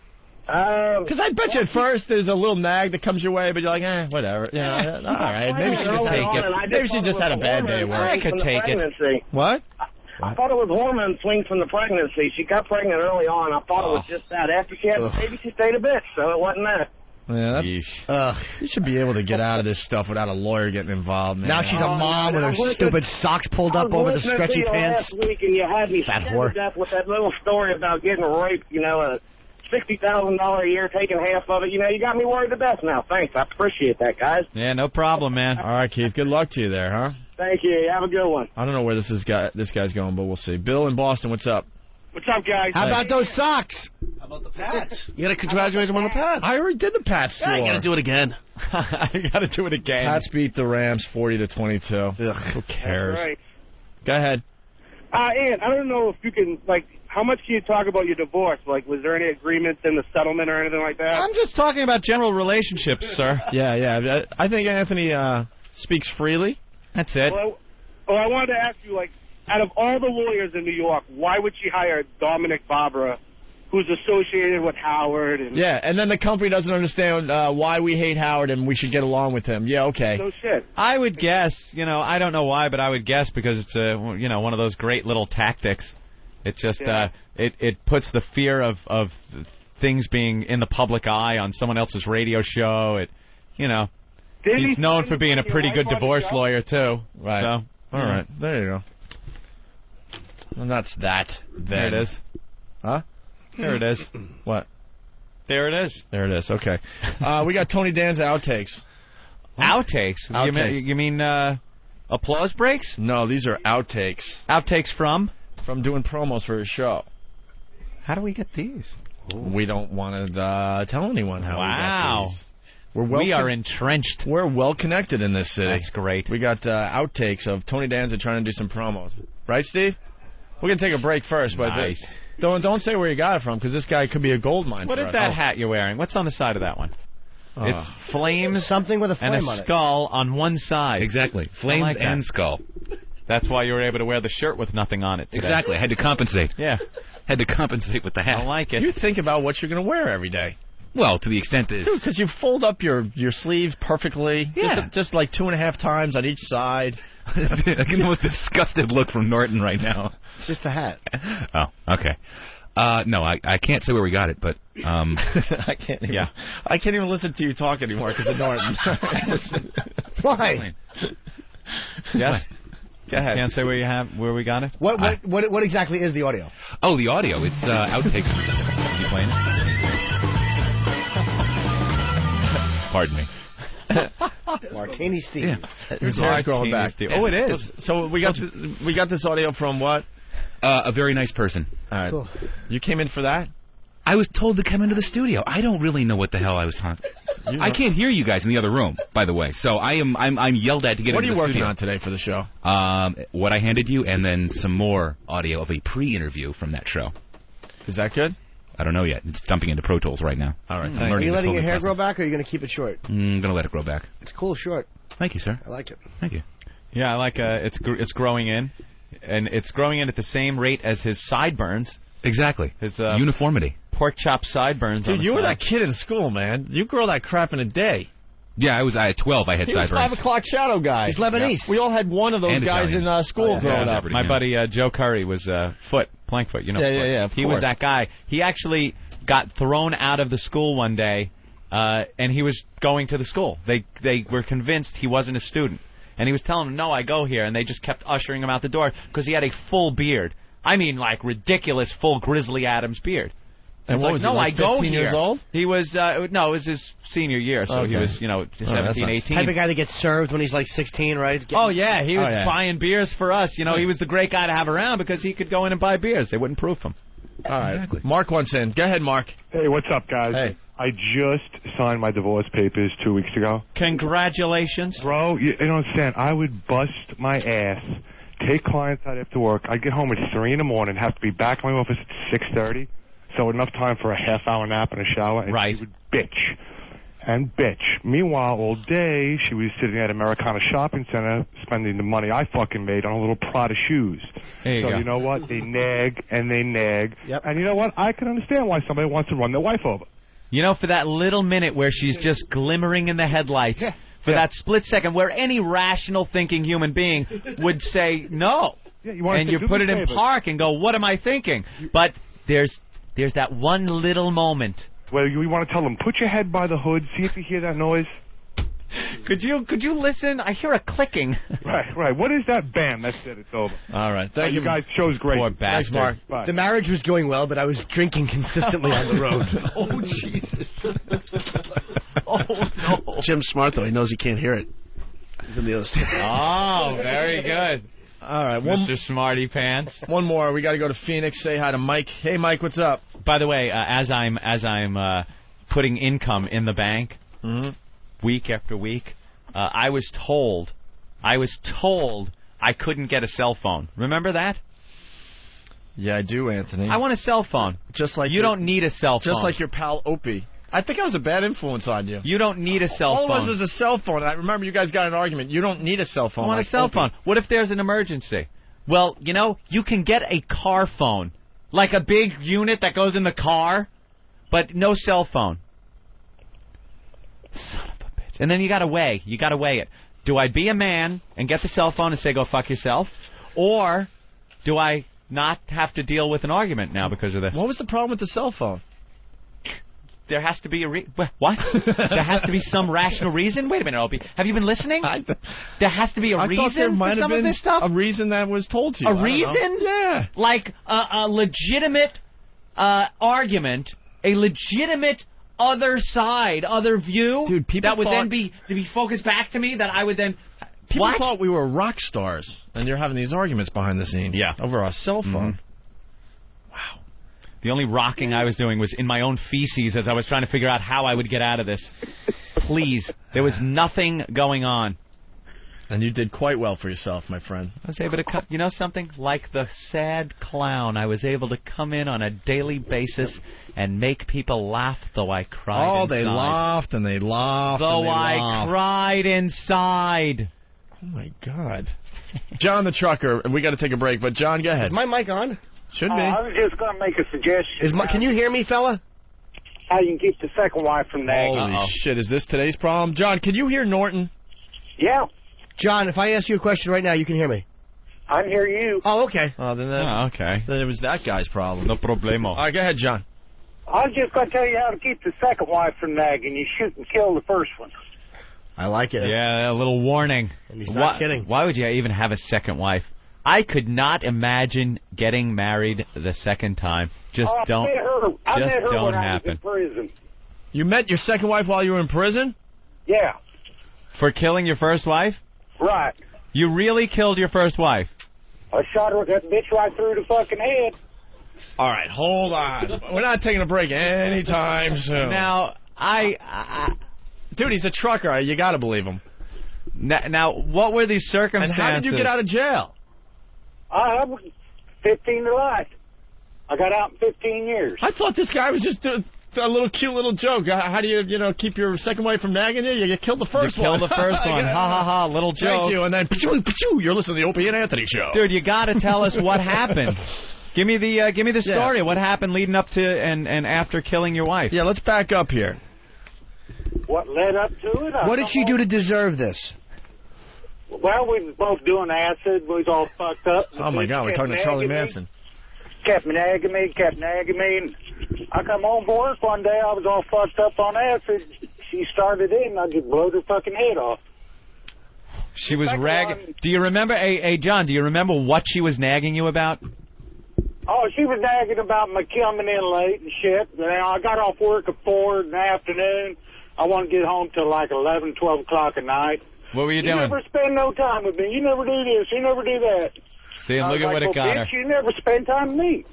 Because I bet you at first there's a little nag that comes your way, but you're like, whatever. You know, all right, maybe she just take it. Maybe she just had a bad day at work. I could take it. What? I thought it was hormone swings from the pregnancy. She got pregnant early on. I thought it was just that. After she had the baby, she stayed a bitch, so it wasn't that. Yeah, you should be able to get out of this stuff without a lawyer getting involved, man. Now she's a mom with her stupid socks pulled up over the stretchy pants. Last week, and you had me Fat scared whore. to death with that little story about getting raped. You know, a $60,000 a year, taking half of it. You know, you got me worried to death now. Thanks, I appreciate that, guys. Yeah, no problem, man. All right, Keith. Good luck to you there, huh? Thank you. Have a good one. I don't know where this guy's going, but we'll see. Bill in Boston, what's up? What's up, guys? How about those socks? How about the Pats? You got to congratulate them on the Pats. I already did the Pats score. Yeah, you got to do it again. I got to do it again. Pats beat the Rams 40-22. Who cares? Right. Go ahead. Ian, I don't know if you can, how much can you talk about your divorce? Was there any agreements in the settlement or anything like that? I'm just talking about general relationships, sir. Yeah. I think Anthony speaks freely. That's it. Well, I wanted to ask you, out of all the lawyers in New York, why would she hire Dominic Barbara, who's associated with Howard? Yeah, and then the company doesn't understand why we hate Howard and we should get along with him. Yeah, okay. No shit. I would guess, I don't know why, but I would guess because it's one of those great little tactics. It just it puts the fear of things being in the public eye on someone else's radio show. He's known for being a pretty good divorce lawyer too. Right. So, all right, there you go. And that's that. There it is. Huh? There it is. What? There it is. There it is. Okay. We got Tony Danza outtakes. Outtakes? You mean applause breaks? No, these are outtakes. Outtakes from? From doing promos for his show. How do we get these? We don't want to tell anyone how we got these. We are entrenched. We're well connected in this city. That's great. We got outtakes of Tony Danza trying to do some promos. Right, Steve? We're going to take a break first. But nice. Don't say where you got it from, because this guy could be a gold mine. What is that hat you're wearing? What's on the side of that one? It's flames something with a flame and a on it. skull on one side. Exactly. Flames and skull. That's why you were able to wear the shirt with nothing on it today. Exactly. I had to compensate. Yeah. Had to compensate with the hat. I like it. You think about what you're going to wear every day. Well, to the extent that... Dude, because you fold up your sleeves perfectly. Yeah. Just like 2.5 times on each side. I get the most disgusted look from Norton right now. It's just the hat. Oh, okay. No, I can't say where we got it, but... I can't even listen to you talk anymore because of Norton. Why? Yes? Go ahead. Can't say where we got it? What exactly is the audio? Oh, the audio. It's outtakes. Is he playing it? Pardon me. Martini Steve. Yeah. His hair's growing back. Oh, it is. So we got this audio from what? A very nice person. All right. Cool. You came in for that? I was told to come into the studio. I don't really know what the hell I was talking. I can't hear you guys in the other room, by the way. So I'm yelled at to get What are into you the working studio. on today for the show? What I handed you, and then some more audio of a pre-interview from that show. Is that good? I don't know yet. It's dumping into Pro Tools right now. All right. Are you letting your hair grow back, or are you going to keep it short? I'm going to let it grow back. It's cool short. Thank you, sir. I like it. Thank you. Yeah, I like it's growing in, and it's growing in at the same rate as his sideburns. Exactly. His uniformity. Pork chop sideburns. Dude, on the you were side. that kid in school, man. You grow that crap in a day. Yeah, I had 12. I had He was sideburns. 5 o'clock shadow guy. He's Lebanese. We all had one of those And guys Italian. in school growing up. My buddy Joe Curry was plank foot. You know. Yeah, He was that guy. He actually got thrown out of the school one day, and he was going to the school. They were convinced he wasn't a student, and he was telling them, "No, I go here," and they just kept ushering him out the door because he had a full beard. I mean, like ridiculous full Grizzly Adams beard. And It's what like, was no, he, like I go 15 here. years old? He was no, it was his senior year, so he Okay. was 17, 18. Type of guy that gets served when he's like 16, right? Oh yeah, he was buying beers for us. You know, he was the great guy to have around because he could go in and buy beers. They wouldn't proof him. All right. Mark wants in. Go ahead, Mark. Hey, what's up, guys? Hey. I just signed my divorce papers 2 weeks ago. Congratulations. Bro, you don't understand. I would bust my ass, take clients out after work. I'd get home at 3 in the morning, have to be back in my office at 6:30, so enough time for a half-hour nap and a shower, and she would bitch and bitch. Meanwhile, all day, she was sitting at Americana Shopping Center spending the money I fucking made on a little Prada shoes. There you so go. you know what? They nag and they nag. Yep. And you know what? I can understand why somebody wants to run their wife over. You know, for that little minute where she's just glimmering in the headlights, for that split second where any rational thinking human being would say no. Yeah, you want and to you do put me it a in favor. park and go, what am I thinking? But there's that one little moment. Well, you want to tell them, put your head by the hood, see if you hear that noise. Could you listen? I hear a clicking. Right. What is that? Bam, that's it, it's over. All right. Thank you guys. Show's great. Poor Thanks, bastard. Mark. Bye. The marriage was going well, but I was drinking consistently on the road. Oh, Jesus. Oh, no. Jim's smart, though. He knows he can't hear it. He's in the other side. Oh, very good. All right. Mr. Smarty Pants. One more. We got to go to Phoenix. Say hi to Mike. Hey, Mike, what's up? By the way, as I'm putting income in the bank week after week, I was told I couldn't get a cell phone. Remember that? Yeah, I do, Anthony. I want a cell phone. Just like you don't need a cell phone. Just like your pal Opie. I think I was a bad influence on you. You don't need a cell All phone. it was a cell phone. I remember you guys got in an argument. You don't need a cell phone. I want like a cell Opie. phone. What if there's an emergency? Well, you know, you can get a car phone. Like a big unit that goes in the car, but no cell phone. Son of a bitch. And then you gotta weigh it. Do I be a man and get the cell phone and say go fuck yourself? Or do I not have to deal with an argument now because of this? What was the problem with the cell phone? There has to be what? There has to be some rational reason? Wait a minute, Opie. Have you been listening? There has to be a I reason thought there might for have some been of this stuff? a reason that was told to you. A I don't know. reason? Yeah. Like a legitimate argument, a legitimate other side, other view. Dude, people that would thought- then be focused back to me. That I would then. People What? thought we were rock stars, and you're having these arguments behind the scenes. Yeah. Over our cell phone. The only rocking I was doing was in my own feces as I was trying to figure out how I would get out of this. Please, there was nothing going on. And you did quite well for yourself, my friend. I was able to come, you know something? Like the sad clown, I was able to come in on a daily basis and make people laugh, though I cried Oh, inside. they laughed and they laughed. Though and they I laughed. cried inside. Oh my God, John the trucker. We got to take a break, but John, go ahead. Is my mic on? Should be. I was just going to make a suggestion. Can you hear me, fella? How you can keep the second wife from nagging. Holy shit! Is this today's problem, John? Can you hear Norton? Yeah, John, if I ask you a question right now, you can hear me. I hear you. Oh, okay. Oh, then okay. Then it was that guy's problem. No problemo. All right, go ahead, John. I was just going to tell you how to keep the second wife from nagging. You shoot and kill the first one. I like it. Yeah, a little warning. And he's not kidding. Why would you even have a second wife? I could not imagine getting married the second time. Just I don't. met her. I just met her don't when happen. I was in prison. You met your second wife while you were in prison? Yeah, For killing your first wife? right. You really killed your first wife? I shot her with that bitch right through the fucking head. All right, hold on. We're not taking a break anytime soon. Now, Dude, he's a trucker. You got to believe him. Now, what were these circumstances? And how did you get out of jail? I was 15 to life. I got out in 15 years. I thought this guy was just a little cute little joke. How do you keep your second wife from nagging you? You killed the first one. You killed the first one. Ha, ha, ha, little joke. Thank you. And then, you're listening to the Opie and Anthony show. Dude, you got to tell us what happened. Give me the story. Yeah. What happened leading up to and after killing your wife? Yeah, let's back up here. What led up to it? What did she do to deserve this? Well, we was both doing acid. We was all fucked up. Oh, my God. We're talking to Charlie Manson. Kept nagging me. And I come home from work one day. I was all fucked up on acid. She started in, and I just blowed her fucking head off. She was ragging. Do you remember, hey, John, do you remember what she was nagging you about? Oh, she was nagging about my coming in late and shit. I got off work at 4 in the afternoon. I want to get home till like 11, 12 o'clock at night. What were you doing? You never spend no time with me. You never do this. You never do that. See, look at what it got her. You never spend time with me.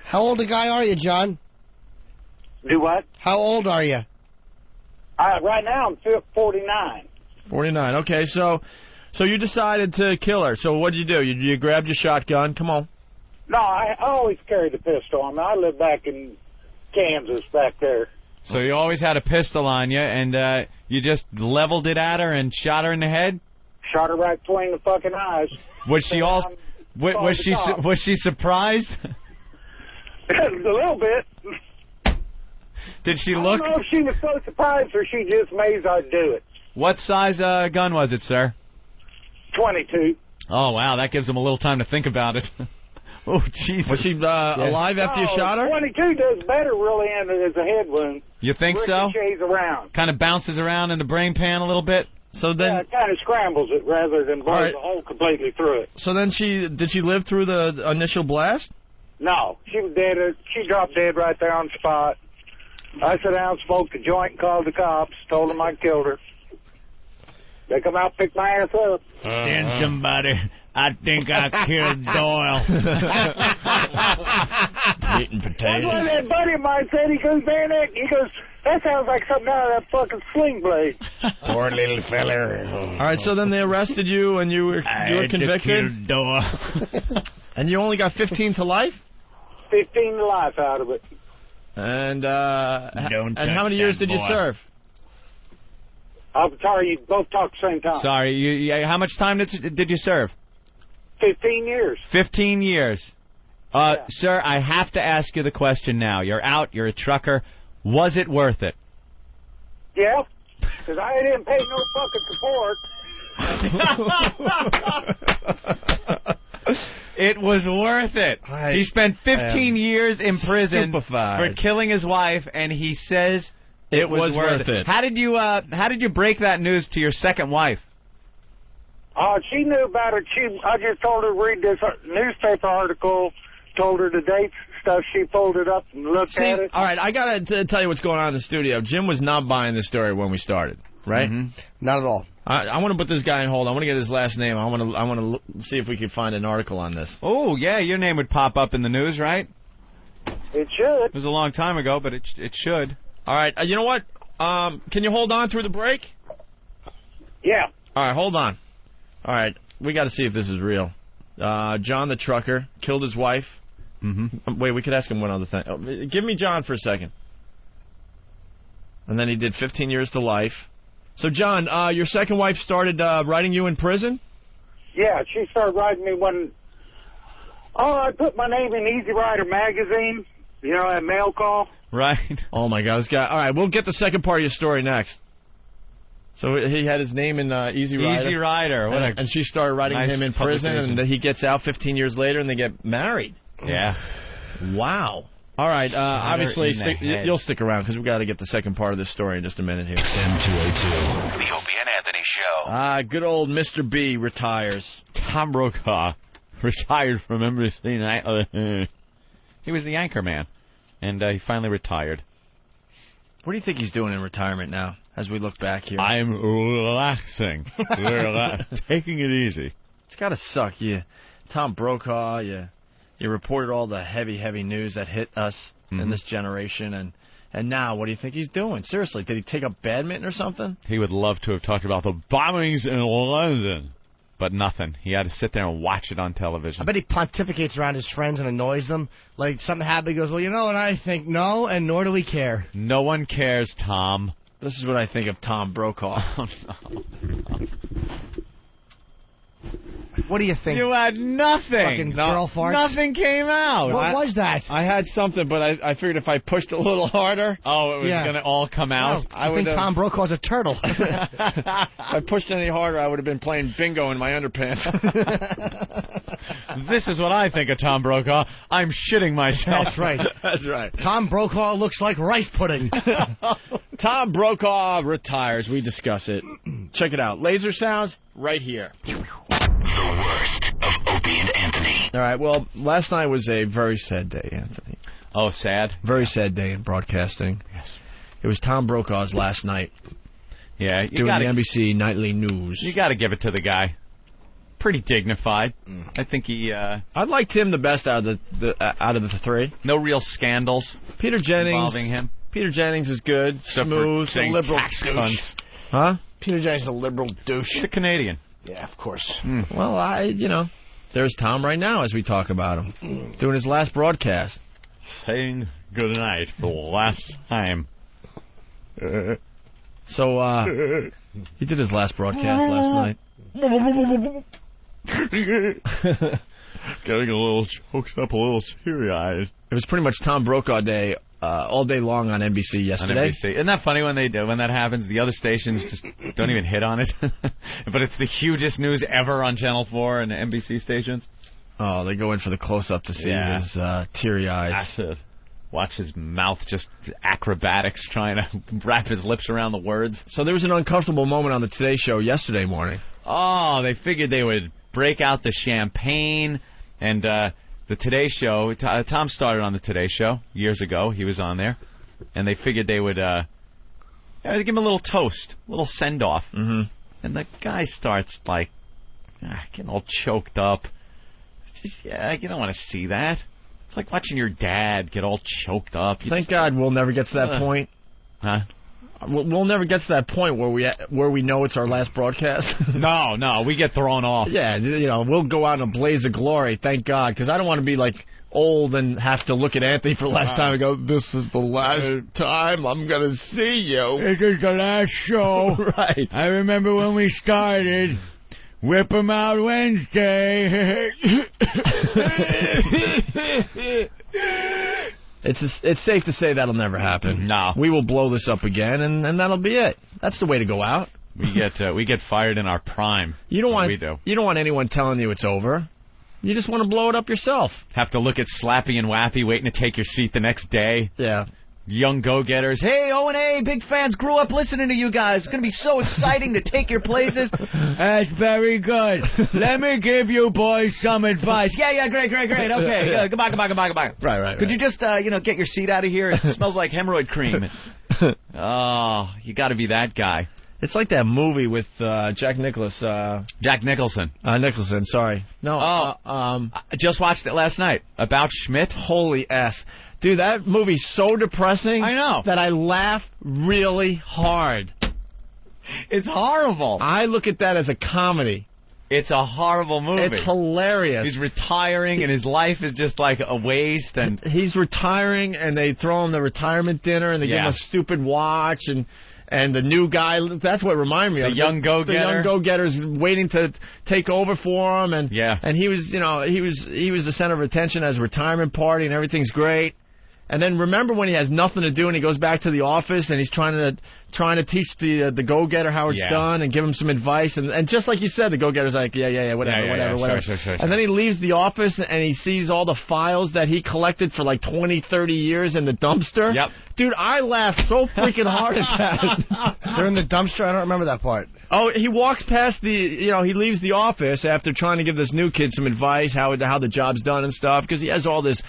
How old a guy are you, John? Do what? How old are you? Right now, I'm 49. 49. Okay, so you decided to kill her. So what did you do? You grabbed your shotgun. Come on. No, I always carried the pistol on me. I live back in Kansas back there. So you always had a pistol on you, and you just leveled it at her and shot her in the head? Shot her right between the fucking eyes. Was she was she surprised? A little bit. Did she look? I don't know if she was so surprised or she just amazed I'd do it. What size gun was it, sir? 22. Oh, wow, that gives him a little time to think about it. Oh, Jesus. Was she alive after you shot her? 22 does better, really, as a head wound. You think so? Ricochets around. Kind of bounces around in the brain pan a little bit? So then, yeah, it kind of scrambles it rather than blows the hole completely through it. So then did she live through the initial blast? No, she was dead. She dropped dead right there on the spot. I sat down, smoked a joint, and called the cops, told them I killed her. They come out and pick my ass up. Send somebody. I think I killed Doyle. Eating potatoes. That's what that buddy of mine said. He goes, that sounds like something out of that fucking Sling Blade. Poor little feller. All right, so then they arrested you, and you were convicted. And you only got 15 to life? 15 to life out of it. And how many years did you serve? I'm sorry, you both talked at the same time. Sorry, how much time did you serve? 15 years. 15 years. Sir, I have to ask you the question now. You're out, you're a trucker. Was it worth it? Yeah, because I didn't pay no fucking support. It was worth it. He spent 15 years in prison for killing his wife, and he says it was worth it. How did you break that news to your second wife? She knew about it. I just told her to read this newspaper article, told her the dates and stuff. She pulled it up and looked at it. All right, I got to tell you what's going on in the studio. Jim was not buying this story when we started, right? Mm-hmm. Not at all. I want to put this guy on hold. I want to get his last name. I want to see if we can find an article on this. Oh, yeah, your name would pop up in the news, right? It should. It was a long time ago, but it should. All right, you know what? Can you hold on through the break? Yeah. All right, hold on. All right, we got to see if this is real. John the trucker killed his wife. Mm-hmm. Wait, we could ask him one other thing. Oh, give me John for a second. And then he did 15 years to life. So, John, your second wife started writing you in prison? Yeah, she started writing me when... I put my name in Easy Rider magazine. You know, that mail call. Right. Oh, my God. This guy... All right, we'll get the second part of your story next. So he had his name in Easy Rider. Easy Rider. And she started writing him in prison, and he gets out 15 years later, and they get married. Yeah. Wow. All right, obviously, you'll stick around, because we've got to get the second part of this story in just a minute here. M282, the Opie and Anthony Show. Good old Mr. B retires. Tom Brokaw retired from NBC. He was the anchor man, and he finally retired. What do you think he's doing in retirement now, as we look back here? I'm relaxing. Taking it easy. It's got to suck. Tom Brokaw, you reported all the heavy news that hit us. in this generation, and now what do you think he's doing? Seriously, did he take up badminton or something? He would love to have talked about the bombings in London, but nothing. He had to sit there and watch it on television. I bet he pontificates around his friends and annoys them. Like, something happened, he goes, well, you know what I think? No, and nor do we care. No one cares, Tom. This is what I think of Tom Brokaw. Oh, no. What do you think? You had nothing. Fucking girl farts. Nothing came out. What was that? I had something, but I figured if I pushed a little harder... Oh, it was going to all come out? I think Tom Brokaw's a turtle. If I pushed any harder, I would have been playing bingo in my underpants. This is what I think of Tom Brokaw. I'm shitting myself. That's right. That's right. Tom Brokaw looks like rice pudding. Tom Brokaw retires. We discuss it. Check it out. Laser sounds right here. The worst of Opie and Anthony. All right, well, last night was a very sad day, Anthony. Oh, sad? Very sad day in broadcasting. Yes. It was Tom Brokaw's last night. Yeah, doing the NBC Nightly News. You got to give it to the guy. Pretty dignified. I think he... I liked him the best out of the three. No real scandals. Peter Jennings involving him. Peter Jennings is good. Smooth. A liberal douche. Huh? Peter Jennings is a liberal douche. The Canadian. Yeah, of course. Well, there's Tom right now as we talk about him. Doing his last broadcast. Saying goodnight for the last time. So, he did his last broadcast last night. Getting a little choked up, a little teary-eyed. It was pretty much Tom Brokaw Day all day long on NBC yesterday. On NBC. Isn't that funny when that happens? The other stations just don't even hit on it. But it's the hugest news ever on Channel 4 and NBC stations. Oh, they go in for the close-up to see his teary eyes. That's it. Watch his mouth just acrobatics trying to wrap his lips around the words. So there was an uncomfortable moment on the Today Show yesterday morning. Oh, they figured they would break out the champagne and the Today Show. Tom started on the Today Show years ago. He was on there. And they figured they would give him a little toast, a little send-off. Mm-hmm. And the guy starts, getting all choked up. Just, you don't want to see that. It's like watching your dad get all choked up. Thank God we'll never get to that point. Huh? We'll never get to that point where we know it's our last broadcast. No, we get thrown off. Yeah, we'll go out in a blaze of glory, thank God, because I don't want to be old and have to look at Anthony for the last time and go, this is the last time I'm going to see you. This is the last show. Right. I remember when we started. Whip 'em out Wednesday. It's safe to say that'll never happen. No. We will blow this up again, and that'll be it. That's the way to go out. We get fired in our prime. You don't want we do. You don't want anyone telling you it's over. You just want to blow it up yourself. Have to look at Slappy and Wappy waiting to take your seat the next day. Yeah. Young go-getters. Hey, O&A, big fans, grew up listening to you guys. It's going to be so exciting to take your places. That's very good. Let me give you boys some advice. Yeah, great. Okay, goodbye. Right. Could you just, get your seat out of here? It smells like hemorrhoid cream. Oh, you got to be that guy. It's like that movie with Jack Nicholson. Jack Nicholson. Nicholson, sorry. No. I just watched it last night. About Schmidt. Holy ass. Dude, that movie's so depressing. I know. That I laugh really hard. It's horrible. I look at that as a comedy. It's a horrible movie. It's hilarious. He's retiring, and his life is just like a waste. And he's retiring, and they throw him the retirement dinner, and they give him a stupid watch, and the new guy, that's what reminded me of. The young go-getter. The young go-getter's waiting to take over for him, and he was, he was the center of attention at his retirement party, and everything's great. And then remember when he has nothing to do and he goes back to the office and he's trying to teach the go-getter how it's done and give him some advice, and just like you said, the go-getter's like whatever. Sure. And then he leaves the office and he sees all the files that he collected for 20, 30 years in the dumpster. Yep. Dude, I laughed so freaking hard at that. They're in the dumpster? I don't remember that part. Oh, he walks past he leaves the office after trying to give this new kid some advice, how the job's done and stuff, because he has all this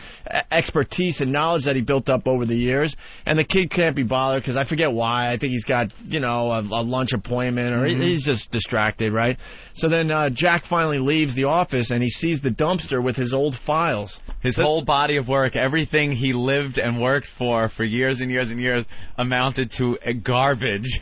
expertise and knowledge that that he built up over the years, and the kid can't be bothered because I forget why. I think he's got, you know, a lunch appointment, or he's just distracted, right? So then Jack finally leaves the office, and he sees the dumpster with his old files. His whole body of work, everything he lived and worked for years and years and years, amounted to garbage.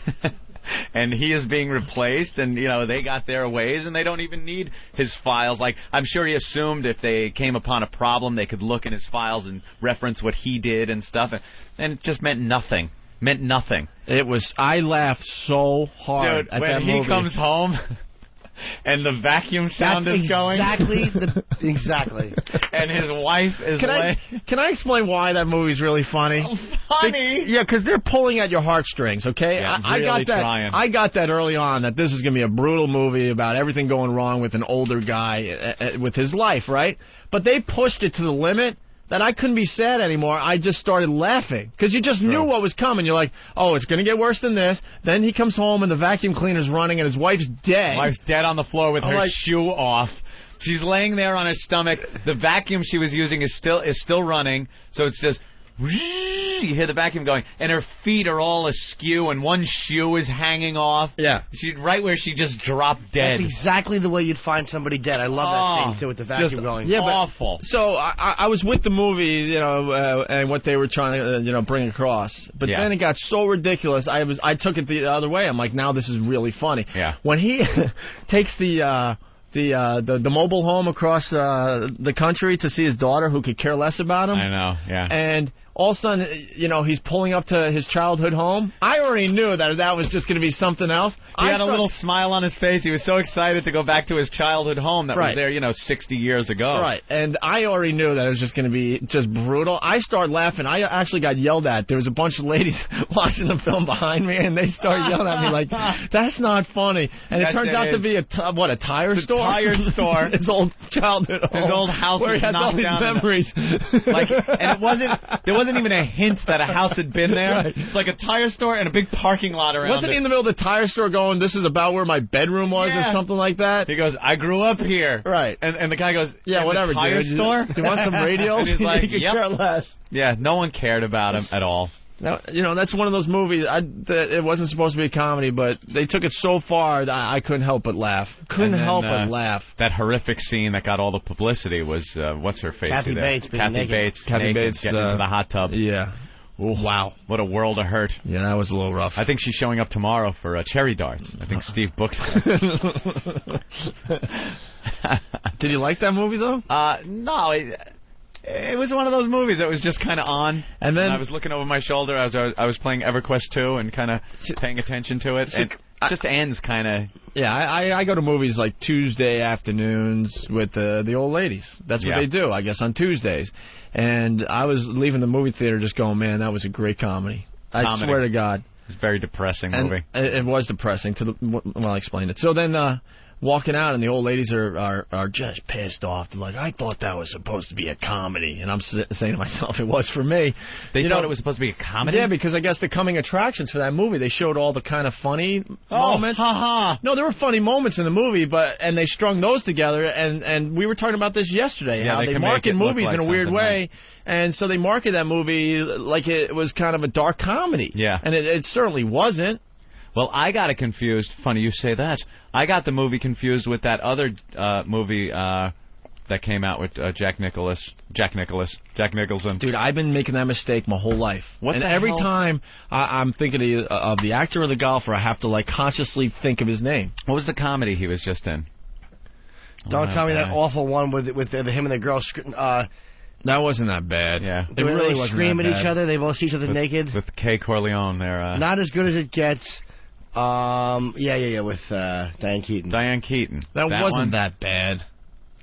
And he is being replaced, and, you know, they got their ways, and they don't even need his files. Like, I'm sure he assumed if they came upon a problem, they could look in his files and reference what he did and stuff, and it just meant nothing. Meant nothing. It was, I laughed so hard Dude, at when that he movie. comes home and the vacuum sound is going. Exactly. And his wife is Can I explain why that movie's really funny? Funny? Yeah, because they're pulling at your heartstrings, okay? Yeah, I got really that. trying. I got that early on, that this is going to be a brutal movie about everything going wrong with an older guy with his life, right? But they pushed it to the limit that I couldn't be sad anymore. I just started laughing because you just knew what was coming. You're like, oh, it's going to get worse than this. Then he comes home and the vacuum cleaner's running and his wife's dead. Wife's dead on the floor with her like, shoe off. She's laying there on her stomach. The vacuum she was using is still running, so it's just you hear the vacuum going, and her feet are all askew, and one shoe is hanging off. Yeah, she's right where she just dropped dead. That's exactly the way you'd find somebody dead. I love that scene too with the vacuum going. Yeah, awful. So I was with the movie, you know, and what they were trying to, you know, bring across. But then it got so ridiculous. I took it the other way. I'm like, now this is really funny. Yeah. When he takes the mobile home across the country to see his daughter, who could care less about him. I know. Yeah. And all of a sudden, you know, he's pulling up to his childhood home. I already knew that was just going to be something else. He had a little smile on his face. He was so excited to go back to his childhood home that was there, you know, 60 years ago. Right. And I already knew that it was just going to be just brutal. I started laughing. I actually got yelled at. There was a bunch of ladies watching the film behind me, and they started yelling at me like, that's not funny. And it turns out to be a tire store? Tire store. His old childhood home. His old house where was he had all knocked these down. memories. And there wasn't even a hint that a house had been there. Right. It's like a tire store and a big parking lot around Wasn't he in the middle of the tire store going, this is about where my bedroom was or something like that? He goes, I grew up here. Right. And the guy goes, yeah, whatever, tire dude. store? You want some radios? And he's like, you yep. care less. Yeah, no one cared about him at all. Now, you know, that's one of those movies, that it wasn't supposed to be a comedy, but they took it so far that I couldn't help but laugh. Couldn't help but laugh. That horrific scene that got all the publicity was, what's her face? Kathy Bates being naked. Kathy Bates getting into the hot tub. Yeah. Ooh, wow. What a world of hurt. Yeah, that was a little rough. I think she's showing up tomorrow for cherry darts. I think Steve booked her. Did you like that movie, though? No, it was one of those movies that was just kind of on. And then I was looking over my shoulder as I was playing EverQuest 2 and kind of paying attention to it. And it just ends kind of... Yeah, I go to movies like Tuesday afternoons with the old ladies. That's what they do, I guess, on Tuesdays. And I was leaving the movie theater just going, man, that was a great comedy. I swear to God. It was a very depressing movie. It was depressing. I'll explain it. So then... walking out, and the old ladies are just pissed off. They're like, I thought that was supposed to be a comedy. And I'm saying to myself, it was for me. They thought it was supposed to be a comedy? Yeah, because I guess the coming attractions for that movie, they showed all the kind of funny moments. No, there were funny moments in the movie, and they strung those together, and we were talking about this yesterday, how they market movies in a weird way. And so they marketed that movie like it was kind of a dark comedy. Yeah. And it certainly wasn't. Well, I got it confused. Funny you say that. I got the movie confused with that other movie that came out with Jack Nicholson. Dude, I've been making that mistake my whole life. Every time I'm thinking of the actor or the golfer, I have to like consciously think of his name. What was the comedy he was just in? Don't tell me that awful one with him and the girl. That wasn't that bad. Yeah, it really wasn't scream that at bad. each other. They both see each other naked. With Kay Corleone, there. Not as good as it gets. With Diane Keaton. Diane Keaton. That wasn't that bad.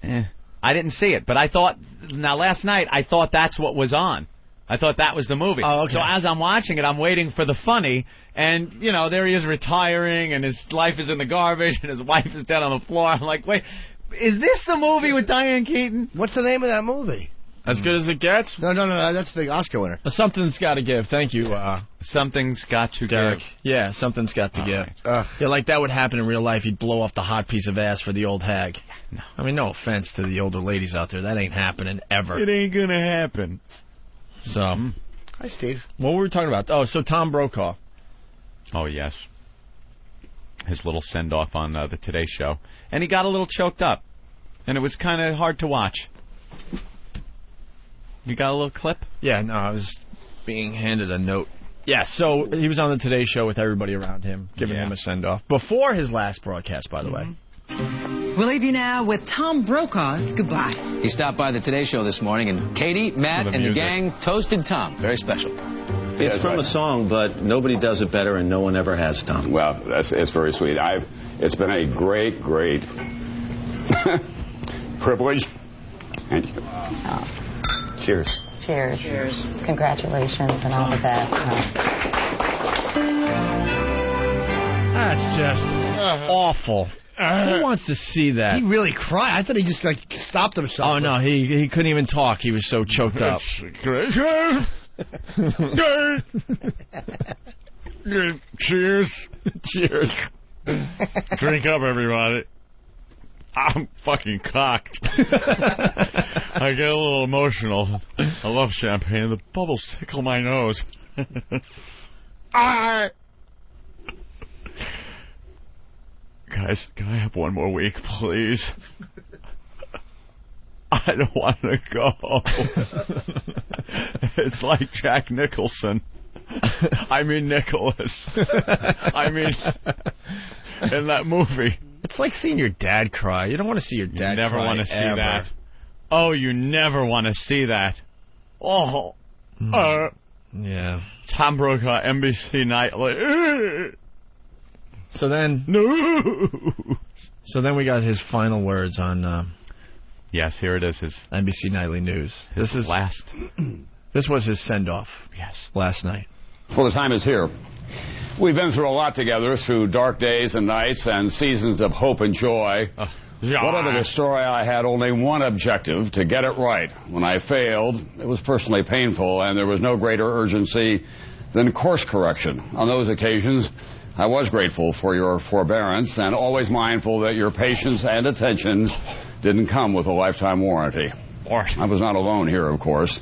I didn't see it, but I thought. Now, last night I thought that's what was on. I thought that was the movie. Oh, okay. So as I'm watching it, I'm waiting for the funny, and you know, there he is retiring, and his life is in the garbage, and his wife is dead on the floor. I'm like, wait, is this the movie with Diane Keaton? What's the name of that movie? As Good as It Gets? No, that's the Oscar winner. Something's Got to Give. Thank you. Something's Got to Derek. Give. Yeah, Something's Got to Give. Yeah, like that would happen in real life. He'd blow off the hot piece of ass for the old hag. No. I mean, no offense to the older ladies out there. That ain't happening ever. It ain't gonna happen. So, hi, Steve. What were we talking about? Oh, so Tom Brokaw. Oh, yes. His little send-off on the Today Show. And he got a little choked up. And it was kind of hard to watch. You got a little clip? Yeah, no, I was being handed a note. Yeah, so he was on the Today Show with everybody around him, giving him a send-off. Before his last broadcast, by the way. We'll leave you now with Tom Brokaw's goodbye. He stopped by the Today Show this morning, and Katie, Matt, and the gang toasted Tom. Very special. It's from a song, but nobody does it better, and no one ever has, Tom. Well, it's very sweet. It's been a great privilege. Thank you. Cheers. Cheers. Cheers. Congratulations and all of that. That's just awful. Who wants to see that? He really cried. I thought he just stopped himself. Oh, no, he couldn't even talk. He was so choked up. Cheers. Cheers. Drink up, everybody. I'm fucking cocked. I get a little emotional. I love champagne. The bubbles tickle my nose. Guys, can I have one more week, please? I don't want to go. It's like Jack Nicholson. I mean Nicholas. I mean, in that movie. It's like seeing your dad cry. You don't want to see your dad cry. You never want to see ever. that. Oh, you never want to see that. Oh. Yeah. Tom Brokaw, NBC Nightly. So then we got his final words on... yes, here it is. His NBC Nightly News. This was his send-off. Yes. Last night. Well, the time is here. We've been through a lot together, through dark days and nights and seasons of hope and joy. Whatever the story, I had only one objective, to get it right. When I failed, it was personally painful, and there was no greater urgency than course correction. On those occasions, I was grateful for your forbearance and always mindful that your patience and attention didn't come with a lifetime warranty. I was not alone here, of course.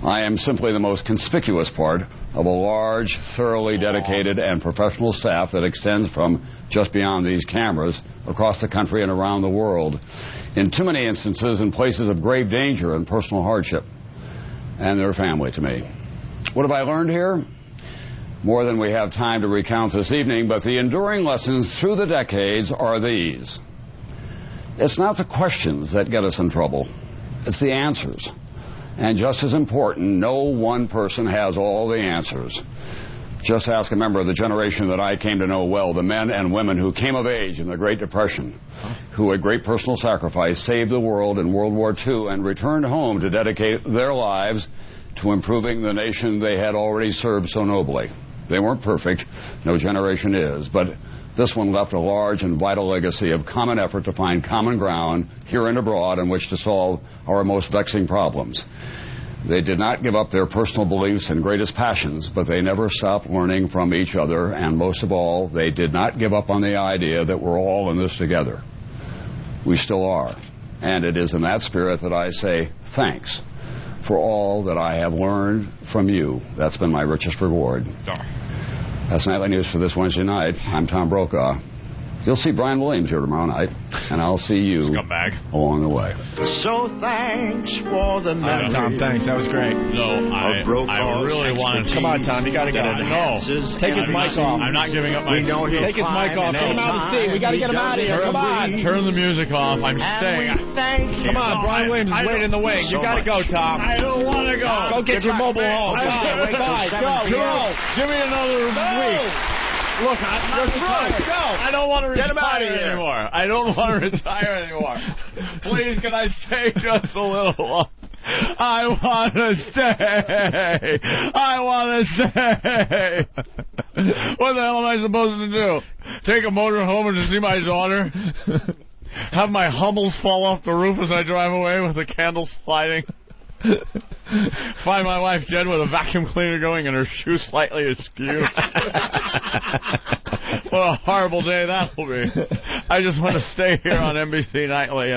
I am simply the most conspicuous part of a large, thoroughly dedicated and professional staff that extends from just beyond these cameras across the country and around the world, in too many instances in places of grave danger and personal hardship, and their family to me. What have I learned here? More than we have time to recount this evening, but the enduring lessons through the decades are these. It's not the questions that get us in trouble. It's the answers. And just as important, no one person has all the answers. Just ask a member of the generation that I came to know well, the men and women who came of age in the Great Depression, who at great personal sacrifice saved the world in World War II and returned home to dedicate their lives to improving the nation they had already served so nobly. They weren't perfect, no generation is, but this one left a large and vital legacy of common effort to find common ground here and abroad in which to solve our most vexing problems. They did not give up their personal beliefs and greatest passions, but they never stopped learning from each other, and most of all, they did not give up on the idea that we're all in this together. We still are, and it is in that spirit that I say thanks for all that I have learned from you. That's been my richest reward. That's Nightly News for this Wednesday night. I'm Tom Brokaw. You'll see Brian Williams here tomorrow night, and I'll see you along the way. So thanks for the memory. Tom, thanks. That was great. No, I really want to. Come on, Tom. You got to get in. No. Take his mic off. I'm not giving up my... Take his mic off. Get him out of the seat. We got to get him out of here. Come on. Turn the music off. I'm staying. Come on. Brian Williams is waiting in the wing. You got to go, Tom. I don't want to go. Go get your mobile home. Go. Give me another week. Look, I'm through. I don't want to retire anymore. I don't want to retire anymore. Please, can I stay just a little while? I want to stay. I want to stay. What the hell am I supposed to do? Take a motor home and to see my daughter? Have my Hummels fall off the roof as I drive away with the candles sliding? Find my wife dead with a vacuum cleaner going and her shoe slightly askew. What a horrible day that will be. I just want to stay here on NBC Nightly.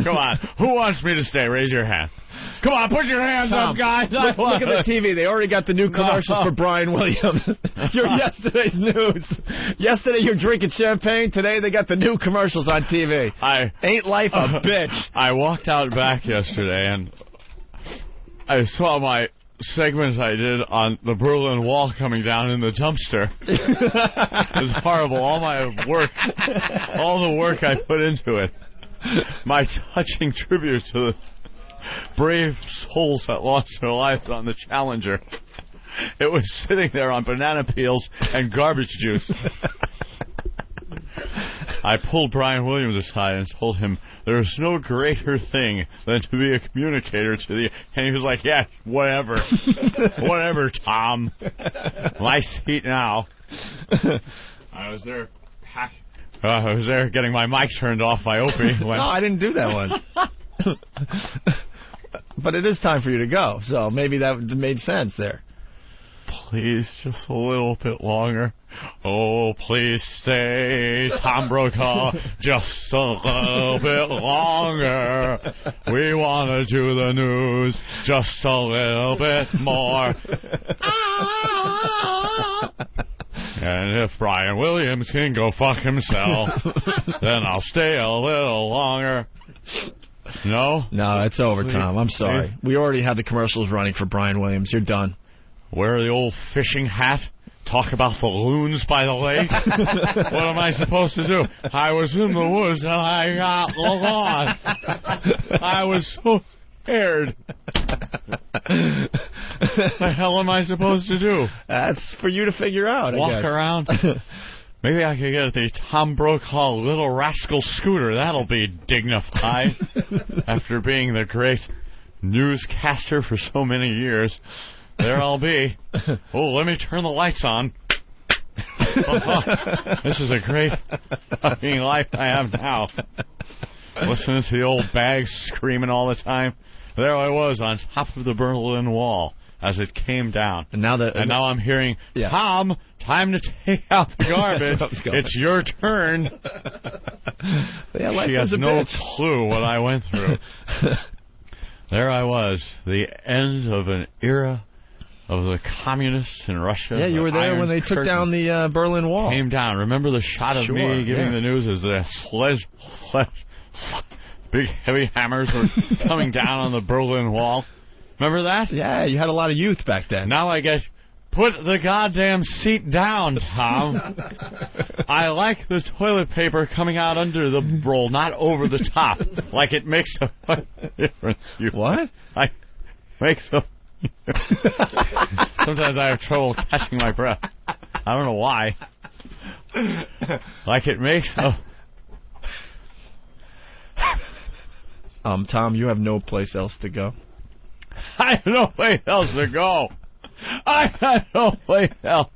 Come on. Who wants me to stay? Raise your hand. Come on, put your hands Tom, up, guys. Look at the TV. They already got the new commercials for Brian Williams. Your yesterday's news. Yesterday you're drinking champagne. Today they got the new commercials on TV. Ain't life a bitch? I walked out back yesterday and I saw my segment I did on the Berlin Wall coming down in the dumpster. It was horrible. All my work, all the work I put into it. My touching tribute to the brave souls that lost their lives on the Challenger. It was sitting there on banana peels and garbage juice. I pulled Brian Williams aside and told him there is no greater thing than to be a communicator to the... And he was like, yeah, whatever. Whatever, Tom. My seat now. I was there getting my mic turned off by Opie. No, I didn't do that one. But it is time for you to go, so maybe that made sense there. Please, just a little bit longer. Oh, please stay, Tom Brokaw, just a little bit longer. We want to do the news just a little bit more. And if Brian Williams can go fuck himself, then I'll stay a little longer. No? No, it's over, Tom. I'm sorry. We already had the commercials running for Brian Williams. You're done. Wear the old fishing hat. Talk about the loons by the lake. What am I supposed to do? I was in the woods and I got lost. I was so scared. What the hell am I supposed to do? That's for you to figure out, I Walk guess. around? Maybe I could get the Tom Brokaw Little Rascal Scooter. That'll be dignified. After being the great newscaster for so many years, there I'll be. Oh, let me turn the lights on. This is a great fucking life I have now. Listening to the old bags screaming all the time. There I was on top of the Berlin Wall as it came down. And now I'm hearing, Tom, time to take out the garbage. It's your turn. She has no clue what I went through. There I was, the end of an era of the communists in Russia. Yeah, you were there when they took down the Berlin Wall. Came down. Remember the shot of me giving the news as the big heavy hammers were coming down on the Berlin Wall? Remember that? Yeah, you had a lot of youth back then. Now I get, put the goddamn seat down, Tom. I like the toilet paper coming out under the roll, not over the top. Like it makes a difference. What? I makes a... Sometimes I have trouble catching my breath. I don't know why. Like it makes a... Tom, you have no place else to go. I have no place else to go. I got no place else.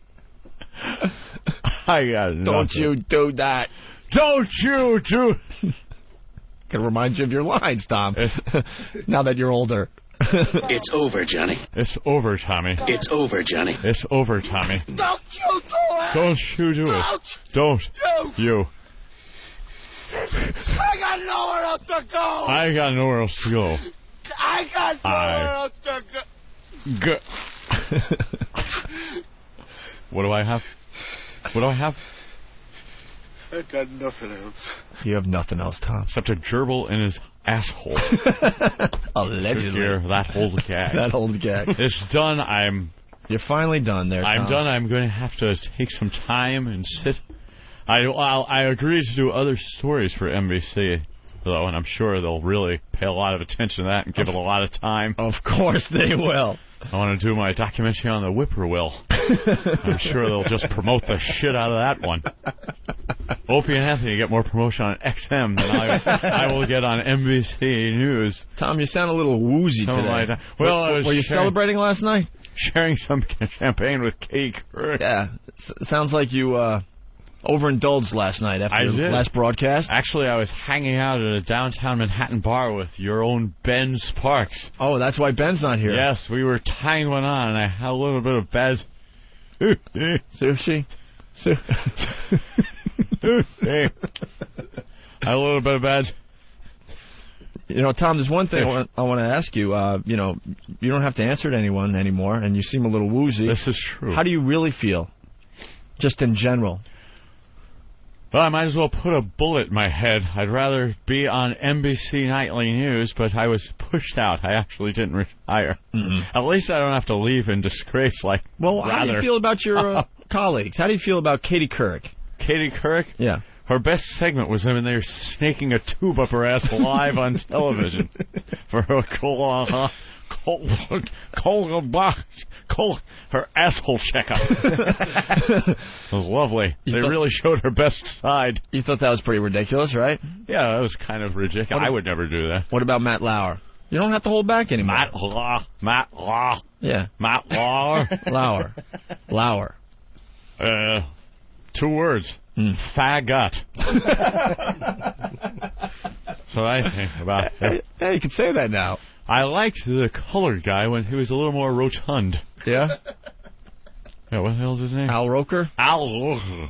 I got nothing. Don't you do that. Don't you do... Can remind you of your lines, Tom. Now that you're older. It's over, Johnny. It's over, Tommy. It's over, Johnny. It's over, Tommy. Don't you do it! Don't you do it. Don't you. I got nowhere else to go! I got nowhere else to go. I got nowhere else to go. What do I have? What do I have? I got nothing else. You have nothing else, Tom. Except a gerbil in his asshole. Allegedly. Hear that old gag. That old gag. It's done. You're finally done there, I'm Tom. done. I'm going to have to take some time and sit. I agreed to do other stories for NBC, though, and I'm sure they'll really pay a lot of attention to that and give it a lot of time. Of course they will. I want to do my documentary on the whippoorwill. I'm sure they'll just promote the shit out of that one. Opie and Anthony get more promotion on XM than I will get on NBC News. Tom, you sound a little woozy today. Were you celebrating last night? Sharing some champagne with Katie Couric. Yeah, sounds like you overindulged last night after the last broadcast. Actually, I was hanging out at a downtown Manhattan bar with your own Ben Sparks. Oh, that's why Ben's not here. Yes, we were tying one on, and I had a little bit of bad... Sushi? I had a little bit of bad... You know, Tom, there's one thing I want to ask you. You know, you don't have to answer to anyone anymore, and you seem a little woozy. This is true. How do you really feel, just in general? Well, I might as well put a bullet in my head. I'd rather be on NBC Nightly News, but I was pushed out. I actually didn't retire. At least I don't have to leave in disgrace like Well, how do you feel about your colleagues? How do you feel about Katie Couric? Katie Couric? Yeah. Her best segment was when they were snaking a tube up her ass live on television for her her asshole checkup. It was lovely. They really showed her best side. You thought that was pretty ridiculous, right? Yeah, that was kind of ridiculous. I would never do that. What about Matt Lauer? You don't have to hold back anymore. Matt Lauer. Yeah. Matt Lauer. Lauer. 2 words. Faggot. That's what I think about it. Hey, you can say that now. I liked the colored guy when he was a little more rotund. Yeah? Yeah, what the hell's his name? Al Roker? Al Roker.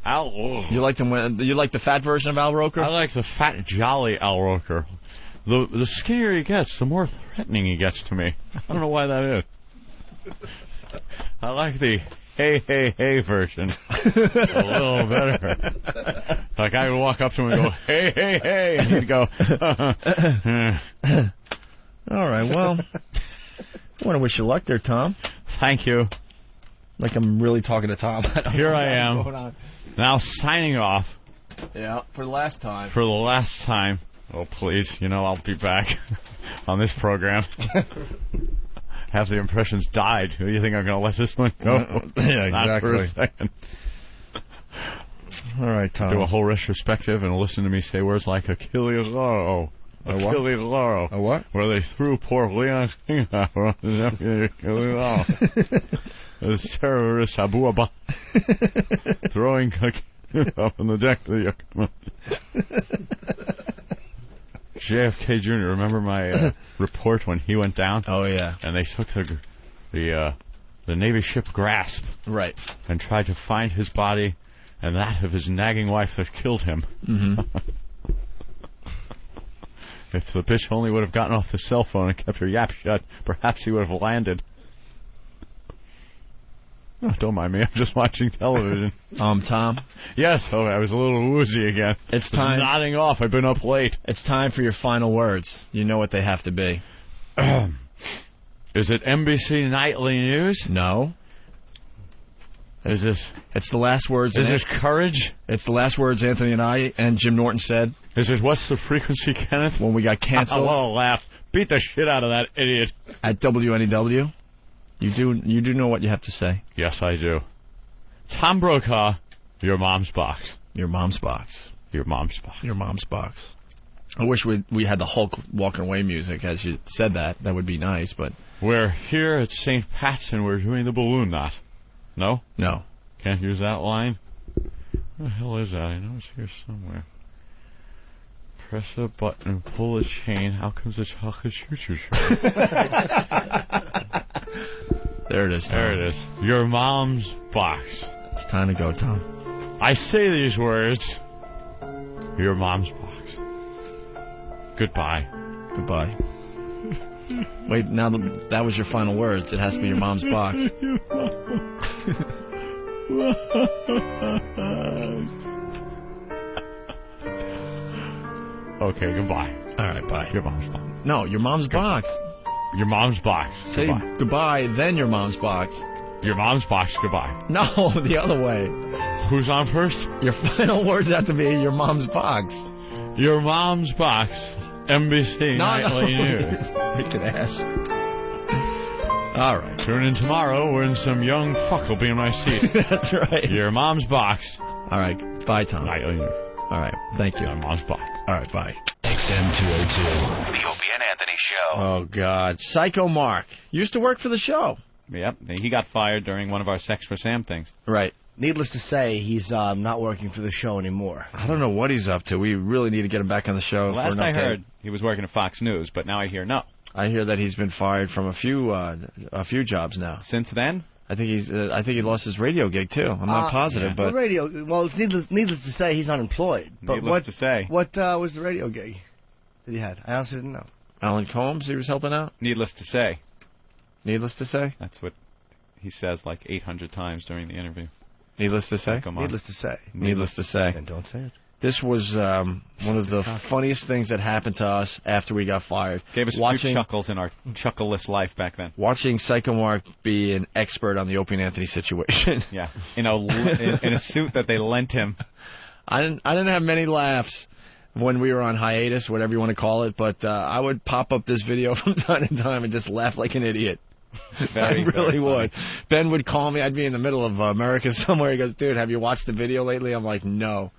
Al Roker. You liked him you like the fat version of Al Roker? I like the fat, jolly Al Roker. The skinnier he gets, the more threatening he gets to me. I don't know why that is. I like the hey version a little better. Like I would walk up to him and go, hey, and he'd go, All right, well, I want to wish you luck there, Tom. Thank you. Like I'm really talking to Tom. Here I am, now signing off. Yeah, for the last time. For the last time. Oh, please, I'll be back on this program. Half the impressions died. Do you think I'm going to let this one go? Yeah, exactly. Not for a second. All right, Tom. Do a whole retrospective and listen to me say words like Achilles Lauro. Achilles Lauro. A what? Where they threw poor Leon Singapore. Achilles Lauro. This terrorist Abu Abba throwing up on the deck of the JFK Jr., remember my report when he went down? Oh, yeah. And they took the Navy ship Grasp. Right. And tried to find his body and that of his nagging wife that killed him. If the bitch only would have gotten off the cell phone and kept her yap shut, perhaps he would have landed. Oh, don't mind me, I'm just watching television. Tom? Yes, I was a little woozy again. It's time. Nodding off, I've been up late. It's time for your final words. You know what they have to be. Is it NBC Nightly News? No. Is this... It's the last words... Is this Courage? It's the last words Anthony and I and Jim Norton said. Is it What's the Frequency, Kenneth? When we got canceled. I'll laugh. Beat the shit out of that idiot. At WNEW. You do know what you have to say. Yes, I do. Tom Brokaw, your mom's box. Your mom's box. Your mom's box. Your mom's box. I wish we had the Hulk walking away music as you said that. That would be nice, but... We're here at St. Pat's and we're doing the balloon knot. No? No. Can't use that line? Where the hell is that? I know it's here somewhere. Press a button and pull a chain. How comes the chocolate choo-choo show? There it is, Tom. There it is. Your mom's box. It's time to go, Tom. I say these words. Your mom's box. Goodbye. Goodbye. Wait, now that was your final words. It has to be your mom's box. Okay, goodbye. All right, bye. Your mom's box. No, your mom's box. Your mom's box. Say goodbye, then your mom's box. Your mom's box, goodbye. No, the other way. Who's on first? Your final words have to be your mom's box. Your mom's box. NBC Nightly News. Wicked ass. All right. Tune in tomorrow when some young fuck will be in my seat. That's right. Your mom's box. All right. Bye, Tom. Nightly News. All right. Thank you. Your mom's box. All right. Bye. XM202. The Opie and Anthony Show. Oh, God. Psycho Mark. Used to work for the show. Yep. He got fired during one of our Sex for Sam things. Right. Needless to say, he's not working for the show anymore. I don't know what he's up to. We really need to get him back on the show. Last I heard, he was working at Fox News, but now I hear no. I hear that he's been fired from a few jobs now. Since then? I think he lost his radio gig too. I'm not positive, yeah. but Well, it's needless to say, he's unemployed. But Needless to say, what was the radio gig? that he had? I honestly didn't know. Alan Combs, he was helping out? Needless to say. Needless to say? That's what he says like 800 times during the interview. Needless to say? Needless to say. Needless to say. And don't say it. This was one of the funniest things that happened to us after we got fired. Gave us a few chuckles in our chuckleless life back then. Watching Psycho Mark be an expert on the Opie and Anthony situation. Yeah, in a suit that they lent him. I didn't have many laughs when we were on hiatus, whatever you want to call it, but I would pop up this video from time to time and just laugh like an idiot. I really would. Ben would call me. I'd be in the middle of America somewhere. He goes, dude, have you watched the video lately? I'm like, no.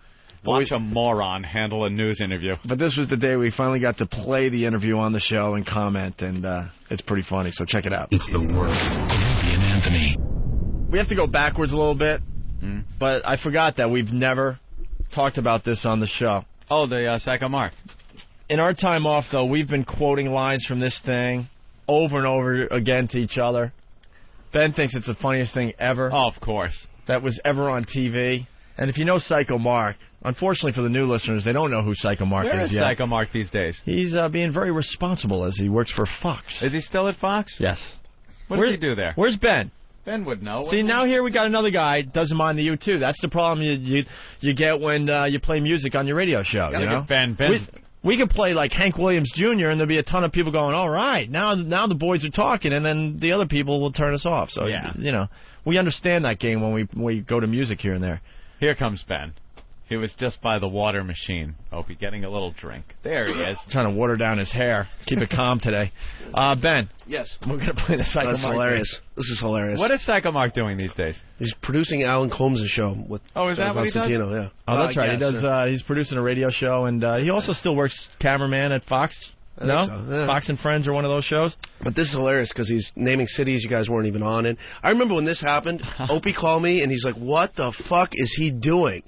Watch a moron handle a news interview. But this was the day we finally got to play the interview on the show and comment, and it's pretty funny, so check it out. It's the worst. Opie and Anthony. We have to go backwards a little bit, but I forgot that we've never talked about this on the show. Oh, the Psycho Mark. In our time off, though, we've been quoting lines from this thing over and over again to each other. Ben thinks it's the funniest thing ever. Oh, of course. That was ever on TV. And if you know Psycho Mark, unfortunately for the new listeners, they don't know who Psycho Mark Where is is yet. Psycho Mark these days? He's being very responsible as he works for Fox. Is he still at Fox? Yes. What does he do there? Where's Ben? Ben would know. See, now here we got another guy doesn't mind the U2. That's the problem you get when you play music on your radio show. You know? Ben. We could play like Hank Williams Jr. and there'll be a ton of people going, all right, now the boys are talking, and then the other people will turn us off. So, we understand that game when we go to music here and there. Here comes Ben. He was just by the water machine. Opie getting a little drink. There he is. Trying to water down his hair. Keep it calm today. Ben. Yes. We're going to play the Psycho Mark. That's hilarious. This is hilarious. What is Psycho Mark doing these days? He's producing Alan Combs' show with is that what he does? Yeah. Oh, that's right. He does. He's producing a radio show, and he also still works cameraman at Fox. No? So, yeah. Fox and Friends are one of those shows. But this is hilarious because he's naming cities you guys weren't even on. And I remember when this happened, Opie called me, and he's like, what the fuck is he doing?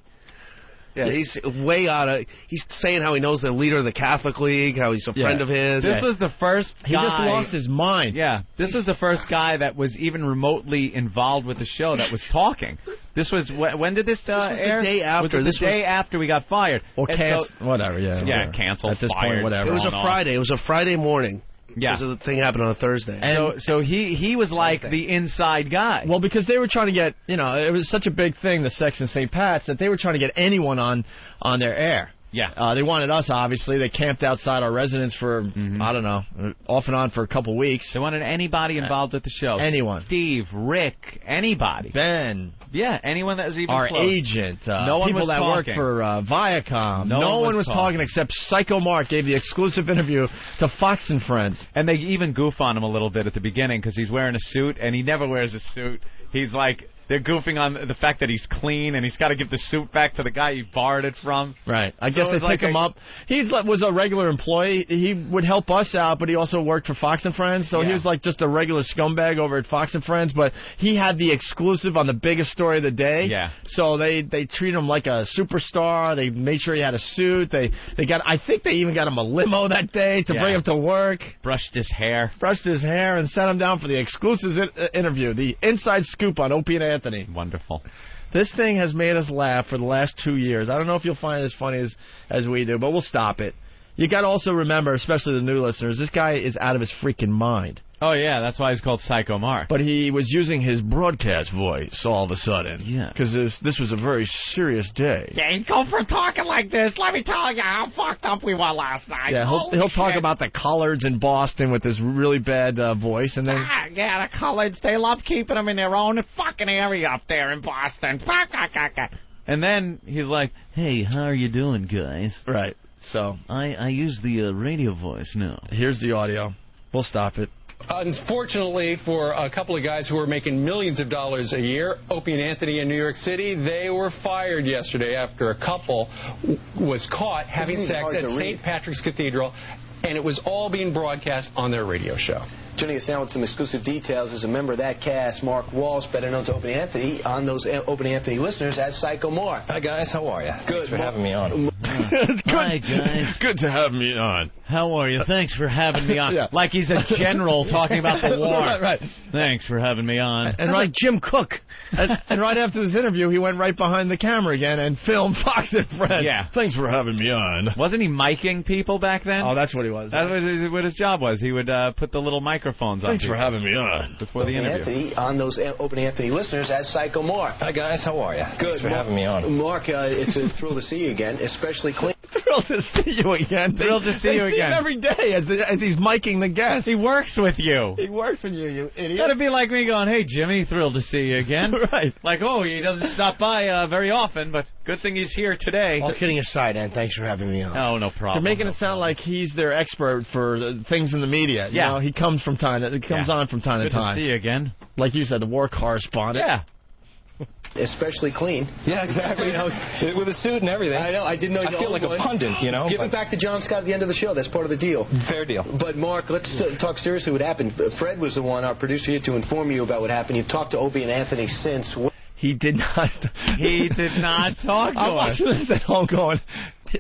Yeah, he's way out of... He's saying how he knows the leader of the Catholic League, how he's a friend of his. This was the first guy... He just lost his mind. Yeah, this was the first guy that was even remotely involved with the show that was talking. This was... When did this air? This was the day after. Was it the day after we got fired? Or canceled. Whatever, yeah. Yeah, canceled, at this fired. point, whatever. It was a Friday. It was a Friday morning. Yeah. Because the thing happened on a Thursday. And so he was like the inside guy. Well, because they were trying to get, it was such a big thing, the sex in St. Pat's, that they were trying to get anyone on their air. Yeah. They wanted us, obviously. They camped outside our residence for, I don't know, off and on for a couple weeks. They wanted anybody involved with the show. Anyone. Steve, Rick, anybody. Ben. Yeah, anyone that was even our close. Agent. No one people was that talking. worked for Viacom. No one was talking except Psycho Mark gave the exclusive interview to Fox and Friends. And they even goof on him a little bit at the beginning because he's wearing a suit, and he never wears a suit. He's like... They're goofing on the fact that he's clean and he's got to give the suit back to the guy he borrowed it from. Right. I guess they pick him up. He was a regular employee. He would help us out, but he also worked for Fox and Friends. So he was like just a regular scumbag over at Fox and Friends. But he had the exclusive on the biggest story of the day. Yeah. So they treat him like a superstar. They made sure he had a suit. I think they even got him a limo that day to bring him to work. Brushed his hair and sat him down for the exclusive interview, the inside scoop on Opie and Anthony. Wonderful. This thing has made us laugh for the last 2 years. I don't know if you'll find it as funny as we do, but we'll stop it. You got to also remember, especially the new listeners, this guy is out of his freaking mind. Oh, yeah, that's why he's called Psycho Mark. But he was using his broadcast voice all of a sudden. Yeah. Because this was a very serious day. You ain't go for talking like this. Let me tell you how fucked up we were last night. Yeah, he'll talk about the coloreds in Boston with this really bad voice, and then... Yeah, the coloreds, they love keeping them in their own fucking area up there in Boston. And then he's like, hey, how are you doing, guys? Right. So I use the radio voice now. Here's the audio. We'll stop it. Unfortunately for a couple of guys who are making millions of dollars a year, Opie and Anthony in New York City, they were fired yesterday after a couple was caught having sex at St. Patrick's Cathedral, and it was all being broadcast on their radio show. Joining us now with some exclusive details is a member of that cast, Mark Walsh, better known to Opie and Anthony, on those Opie and Anthony listeners as Psycho Mark. Hi, guys. How are you? Good. Thanks for having me on. Hi, guys. Good to have me on. How are you? Thanks for having me on. Yeah. Like he's a general talking about the war. Right. Thanks for having me on. And like Jim Cook. And right after this interview, he went right behind the camera again and filmed Fox and Friends. Yeah. Thanks for having me on. Wasn't he miking people back then? Oh, that's what he was. That was what his job was. He would put the little microphones on. Thanks for people having me on. Before the interview. Anthony, on those Open Anthony listeners, as Psycho Mark. Hi, guys. How are you? Good. Thanks for having me on. Mark, it's a thrill to see you again, especially clean. Thrilled to see you again. Thrilled to see you They see again. him every day as he's miking the guests. He works with you. He works with you idiot. That'd be like me going, "Hey, Jimmy, thrilled to see you again." Right. Like, oh, he doesn't stop by very often, but good thing he's here today. All kidding aside, Ann, thanks for having me on. Oh, no problem. You're making it sound like he's their expert for things in the media. You know, he comes from time to on from time Good to time. to see you again. Like you said, the war correspondent. Yeah. Especially clean. Yeah, exactly. With a suit and everything. I know. I didn't know you I feel like a pundit, you know. Give it back to John Scott at the end of the show. That's part of the deal. Fair deal. But, Mark, let's talk seriously what happened. Fred was the one, our producer here, to inform you about what happened. You've talked to Opie and Anthony since. He did not. He did not talk to I'm us. watching this at home going,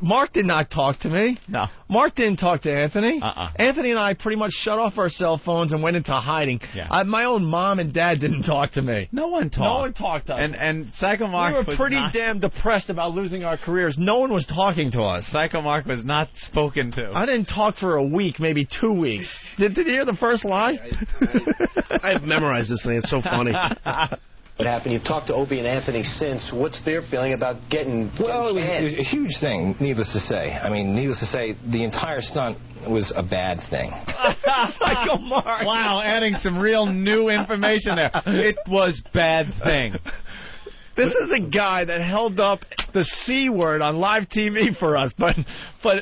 Mark did not talk to me. No. Mark didn't talk to Anthony. Anthony and I pretty much shut off our cell phones and went into hiding. Yeah. My own mom and dad didn't talk to me. No one talked. No one talked to us. And Psycho Mark we were was pretty not, damn depressed about losing our careers. No one was talking to us. Psycho Mark was not spoken to. I didn't talk for a week, maybe 2 weeks. Did you hear the first line? I've memorized this thing. It's so funny. What happened? You've talked to Opie and Anthony since. What's their feeling about getting Well, it was banned? a huge thing, needless to say. I mean, needless to say, the entire stunt was a bad thing. Psycho Mark. Wow, adding some real new information there. It was bad thing. This is a guy that held up the C word on live TV for us, but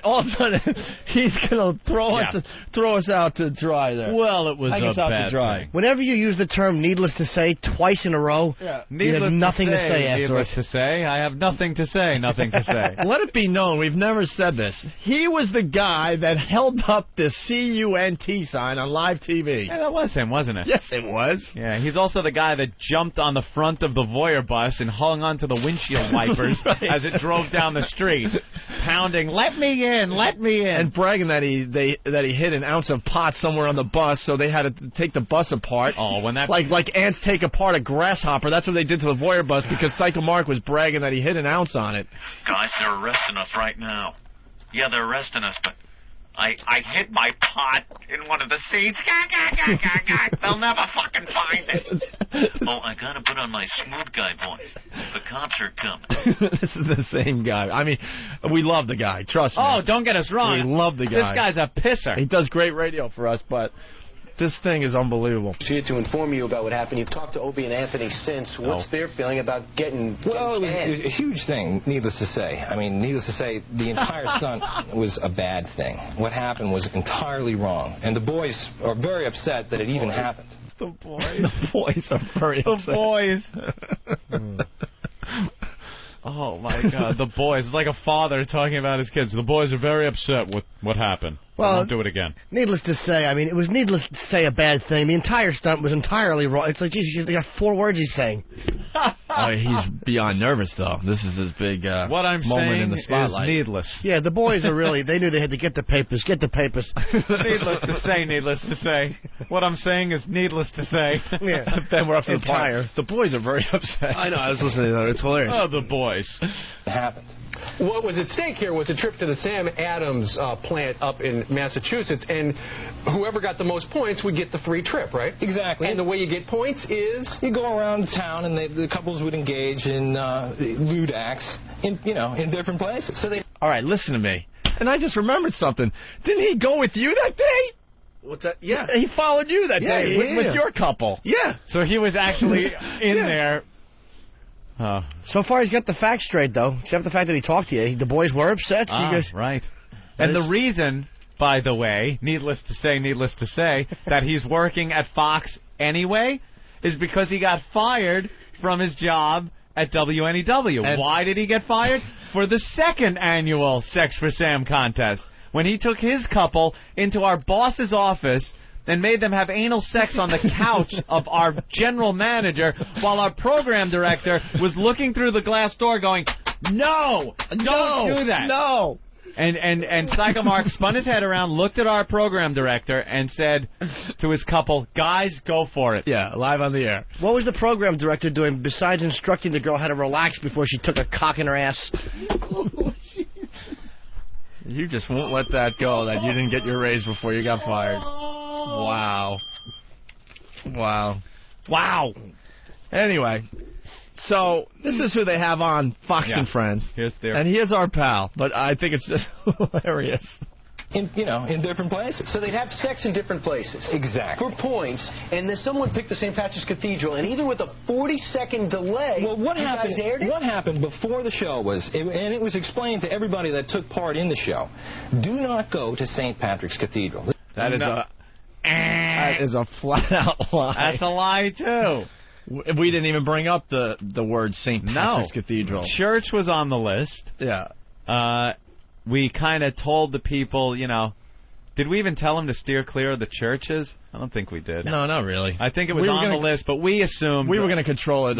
all of a sudden he's going to throw us out to dry there. Well, it was I guess a out bad to dry. thing. Whenever you use the term needless to say twice in a row, you have nothing to say afterwards. Needless to say, I have nothing to say, nothing to say. Let it be known, we've never said this. He was the guy that held up the CUNT sign on live TV. Yeah, that was him, wasn't it? Yes, it was. Yeah, he's also the guy that jumped on the front of the Voyeur bus and hung onto the windshield wipers Right. as it drove down the street, pounding, "Let me in, let me in," and bragging that he hid an ounce of pot somewhere on the bus, so they had to take the bus apart. Oh, when that like ants take apart a grasshopper. That's what they did to the Voyeur bus because Psycho Mark was bragging that he hid an ounce on it. Guys, they're arresting us right now. Yeah, they're arresting us, but I hid my pot in one of the seats. They'll never fucking find it. Oh, I gotta put on my smooth guy voice. The cops are coming. This is the same guy. I mean, we love the guy. Trust me. Oh, don't get us wrong. We love the guy. This guy's a pisser. He does great radio for us, but this thing is unbelievable. Here to inform you about what happened. You've talked to Opie and Anthony since. What's their feeling about getting Well, it was banned? a huge thing, needless to say. I mean, needless to say, the entire stunt was a bad thing. What happened was entirely wrong. And the boys are very upset that it even happened. The boys. The boys are very upset. The boys. Oh, my God. The boys. It's like a father talking about his kids. The boys are very upset with what happened. Well, I won't do it again. Needless to say, I mean, it was needless to say a bad thing. The entire stunt was entirely wrong. It's like, Jesus, they got 4 words he's saying. He's beyond nervous, though. This is his big what I'm moment saying in the spotlight. is needless. Yeah, the boys are really, they knew they had to get the papers, Needless to say, needless to say. What I'm saying is needless to say. Yeah. Then we're up to the Entire. part. The boys are very upset. I know. I was listening to that. It's hilarious. Oh, the boys. It happened. What was at stake here was a trip to the Sam Adams plant up in Massachusetts, and whoever got the most points would get the free trip, right? Exactly. And the way you get points is You go around town, and the couples would engage in lewd acts in different places. So they. All right, listen to me. And I just remembered something. Didn't he go with you that day? What's that? Yeah. He followed you that Yeah, day yeah, with yeah. your couple. Yeah. So he was actually in there. So far, he's got the facts straight, though, except the fact that he talked to you. The boys were upset. Right. And the reason, by the way, needless to say, that he's working at Fox anyway is because he got fired from his job at WNEW. And why did he get fired? For the 2nd annual Sex for Sam contest, when he took his couple into our boss's office and made them have anal sex on the couch of our general manager while our program director was looking through the glass door going, "No, don't do that." No. And Psycho Mark spun his head around, looked at our program director, and said to his couple, "Guys, go for it." Yeah, live on the air. What was the program director doing besides instructing the girl how to relax before she took a cock in her ass? You just won't let that go, that you didn't get your raise before you got fired. Wow. Wow. Anyway, so this is who they have on Fox and Friends. And here's our pal, but I think it's just hilarious. In different places. So they'd have sex in different places. Exactly. For points, and then someone picked the St. Patrick's Cathedral, and even with a 40-second delay, well, what happened before the show was, and it was explained to everybody that took part in the show, do not go to St. Patrick's Cathedral. That is a flat-out lie. That's a lie, too. We didn't even bring up the word St. Patrick's Cathedral. Church was on the list. Yeah. We kind of told the people, did we even tell them to steer clear of the churches? I don't think we did. No, not really. I think it was on the list, but we assumed... We were going to control it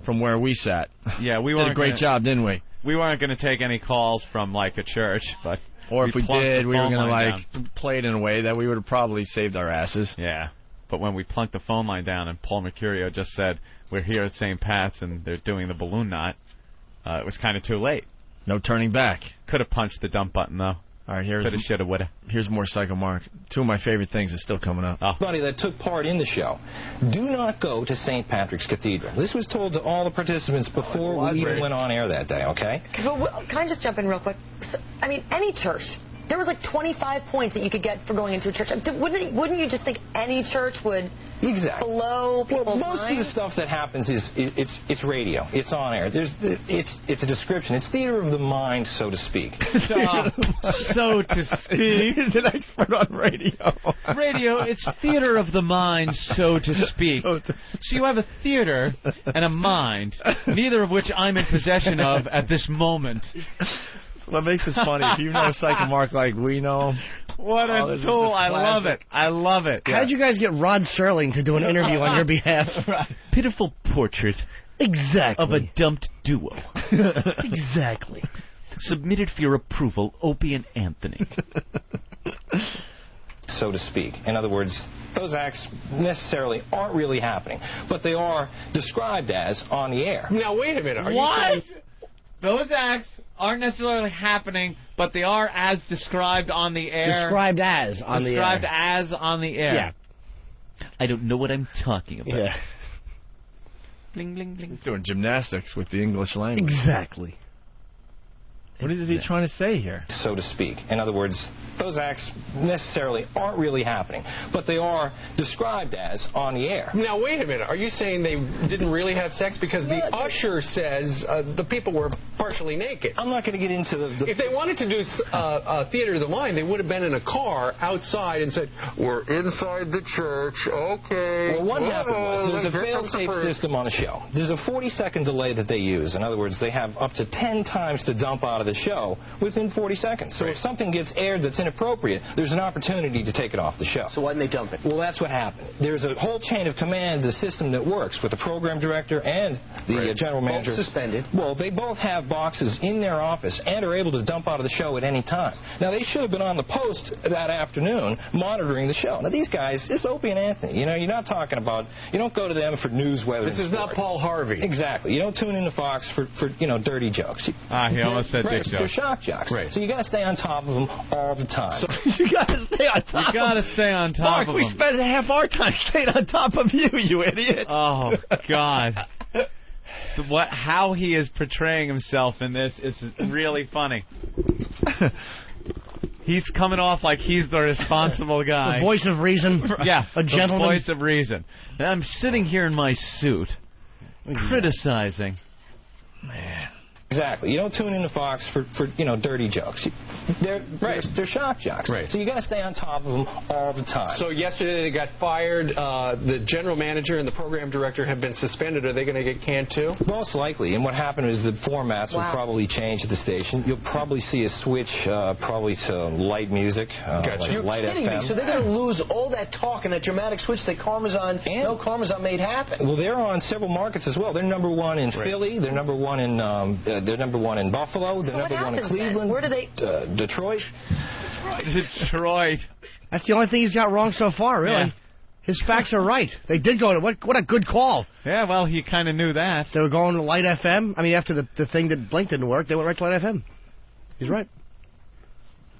from where we sat. Yeah, we did a great job, didn't we? We weren't going to take any calls from, a church, but... Or if we did, we were going to, play it in a way that we would have probably saved our asses. Yeah. But when we plunked the phone line down and Paul Mercurio just said, we're here at St. Pat's and they're doing the balloon knot, it was kind of too late. No turning back. Could have punched the dump button, though. All right, Coulda, shoulda, woulda. Here's more Psycho Mark. Two of my favorite things are still coming up. Everybody that took part in the show, do not go to St. Patrick's Cathedral. This was told to all the participants before we even went on air that day, okay? Can I just jump in real quick? I mean, any church. There was 25 points that you could get for going into a church. Wouldn't you just think any church would blow people's most of the stuff that happens is it's radio. It's on air. It's a description. It's theater of the mind, so to speak. So to speak. He's an expert on radio. Radio, it's theater of the mind, so to speak. So you have a theater and a mind, neither of which I'm in possession of at this moment. What makes this funny, if you know Psycho Mark like we know... What a tool. I love it. I love it. How did you guys get Rod Serling to do an interview on your behalf? Pitiful portrait. Exactly. Of a dumped duo. Exactly. Submitted for your approval, Opie and Anthony. So to speak. In other words, those acts necessarily aren't really happening, but they are described as on the air. Now, wait a minute. Are what? You saying... Those acts aren't necessarily happening, but they are as described on the air. Described as on the air. Described as on the air. Yeah. I don't know what I'm talking about. Yeah. Bling, bling, bling. He's doing gymnastics with the English language. Exactly. What is he trying to say here? So to speak. In other words, those acts necessarily aren't really happening, but they are described as on the air. Now, wait a minute. Are you saying they didn't really have sex? Because the usher says the people were partially naked. I'm not going to get into the... If they wanted to do theater of the mind, they would have been in a car outside and said, we're inside the church, okay. Well, what happened was there's a fail-safe system on a show. There's a 40-second delay that they use. In other words, they have up to 10 times to dump out of the show within 40 seconds. So if something gets aired that's inappropriate, there's an opportunity to take it off the show. So why didn't they dump it? Well, that's what happened. There's a whole chain of command, the system that works with the program director and the general manager. Both suspended. Well, they both have boxes in their office and are able to dump out of the show at any time. Now, they should have been on the post that afternoon monitoring the show. Now, these guys, it's Opie and Anthony. You know, you're not talking about, you don't go to them for news, weather, This is sports. not Paul Harvey. Exactly. You don't tune into Fox for dirty jokes. He almost said dick They're jokes. shock jocks. Right. So you got to stay on top of them all the time. So you got to stay on top. You got to stay on top Mark, of we them. spent half our time staying on top of you, you idiot. Oh, God. How he is portraying himself in this is really funny. He's coming off like he's the responsible guy. The voice of reason. Yeah, a gentleman. The voice of reason. And I'm sitting here in my suit, criticizing. Man. Exactly. You don't tune into Fox for dirty jokes. They're shock jocks. Right. So you got to stay on top of them all the time. So yesterday they got fired. The general manager and the program director have been suspended. Are they going to get canned too? Most likely. And what happened is the formats will probably change at the station. You'll probably see a switch probably to light music. Gotcha. You're light kidding FM. me. So they're going to lose all that talk and that dramatic switch that No Karmazon made happen. Well, they're on several markets as well. They're number one in Philly. They're number one in They're number 1 in Buffalo. They're number 1 in Cleveland. Where do they? Detroit. Detroit. That's the only thing he's got wrong so far, really. Yeah. His facts are right. They did go to what a good call. Yeah, well, he kind of knew that. They were going to Light FM. I mean, after the thing that Blink didn't work, they went right to Light FM. He's right.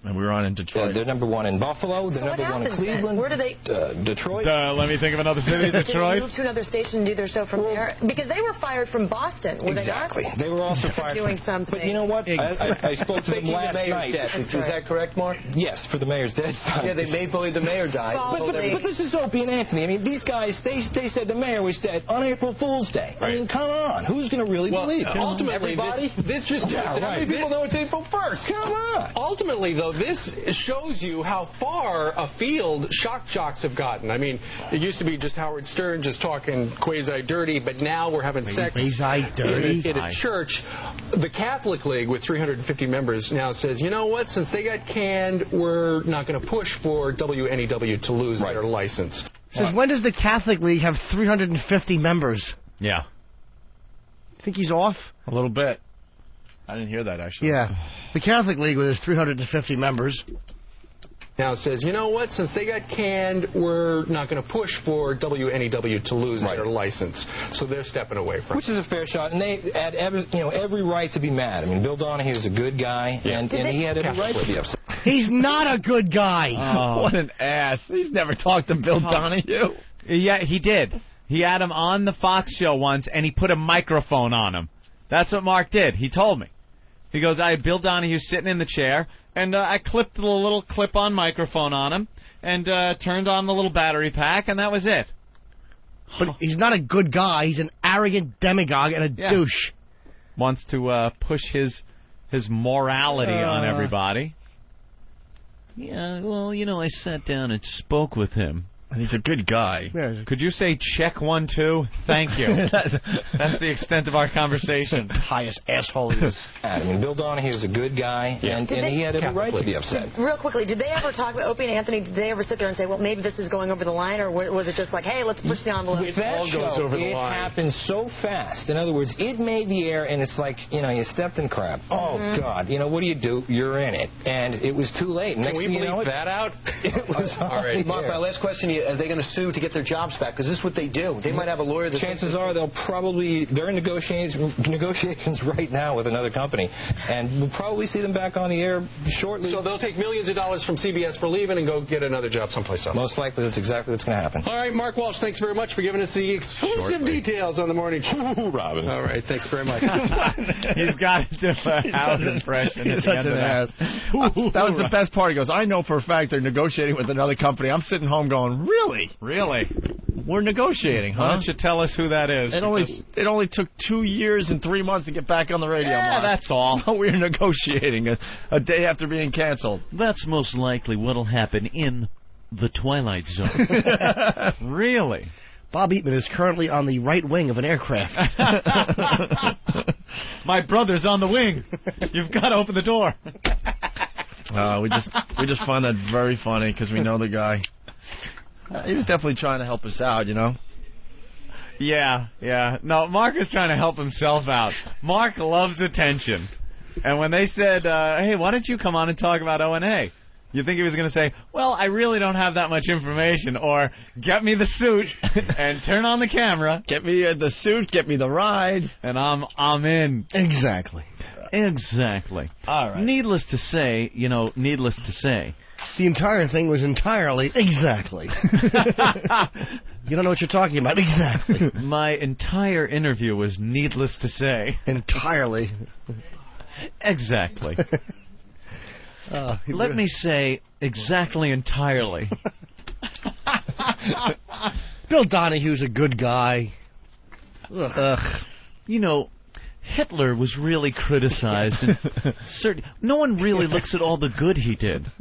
And we were on in Detroit. They're number 1 in Buffalo. They're number 1 in Cleveland. Where do they? Detroit. Let me think of another city. Did Detroit. they move to another station and do their show from there? Because they were fired from Boston, were Exactly. they not? They were also fired. Doing something. But you know what? I spoke to them last night. Death. Is that correct, Mark? Yes, for the mayor's death. Yeah, they may believe the mayor died. But this is Opie and Anthony. I mean, these guys, they said the mayor was dead on April Fool's Day. I mean, come on. Who's going to really believe it? Ultimately, Everybody? this just Yeah, how many right. people know it's April 1st? Come on. Ultimately, though, this shows you how far afield shock jocks have gotten. I mean, it used to be just Howard Stern just talking quasi-dirty, but now we're having sex Quasi-dirty? in a church. The Catholic League, with 350 members, now says, you know what, since they got canned, we're not going to push for WNEW to lose their license. Says, when does the Catholic League have 350 members? Yeah. Think he's off? A little bit. I didn't hear that, actually. Yeah. The Catholic League with its 350 members. Now it says, you know what, since they got canned, we're not going to push for WNEW to lose their license. So they're stepping away from it. Which is a fair shot, and they had every right to be mad. I mean, Bill Donahue's a good guy, and he had every right to be upset. He's not a good guy. Oh. What an ass. He's never talked to Bill Donahue. Yeah, he did. He had him on the Fox show once, and he put a microphone on him. That's what Mark did. He told me. He goes, I had Bill Donahue sitting in the chair, and I clipped the little clip-on microphone on him and turned on the little battery pack, and that was it. But he's not a good guy. He's an arrogant demagogue and a douche. Wants to push his morality on everybody. Yeah, well, you know, I sat down and spoke with him. And he's a good guy. Yeah. Could you say check 1, 2? Thank you. That's the extent of our conversation. Highest asshole he is. I mean, Bill Donahue's a good guy, and he had every right to be upset. Real quickly, did they ever talk about Opie and Anthony? Did they ever sit there and say, well, maybe this is going over the line, or was it just like, hey, let's push the envelope? With that show, it happened so fast. In other words, it made the air, and it's like, you know, you stepped in crap. Oh, God. You know, what do? You're in it. And it was too late. Can we bleep that out? It was all right. Mark, my last question to you, are they going to sue to get their jobs back? Because this is what they do. They might have a lawyer that... Chances are they're in negotiations right now with another company, and we'll probably see them back on the air shortly. So they'll take millions of dollars from CBS for leaving and go get another job someplace else. Most likely that's exactly what's going to happen. All right, Mark Walsh, thanks very much for giving us the exclusive details on the morning show. Robin. All right, thanks very much. He's got to do a house impression. He's such an ass. That was the best part. He goes, I know for a fact they're negotiating with another company. I'm sitting home going, really? Really? We're negotiating, huh? Why don't you tell us who that is? It only took 2 years and 3 months to get back on the radio. Yeah, Mark. that's all. We're negotiating a day after being canceled. That's most likely what'll happen in the Twilight Zone. Really? Bob Eatman is currently on the right wing of an aircraft. My brother's on the wing. You've got to open the door. We just find that very funny because we know the guy. He was definitely trying to help us out, you know. Yeah. No, Mark is trying to help himself out. Mark loves attention. And when they said, hey, why don't you come on and talk about O&A? You think he was going to say, well, I really don't have that much information, or get me the suit and turn on the camera. Get me the suit, get me the ride. And I'm in. Exactly. All right. Needless to say, the entire thing was entirely exactly. You don't know what you're talking about. Exactly. My entire interview was needless to say. Entirely. Exactly. Let me say exactly entirely. Bill Donahue's a good guy. Ugh. You know, Hitler was really criticized. And no one really looks at all the good he did.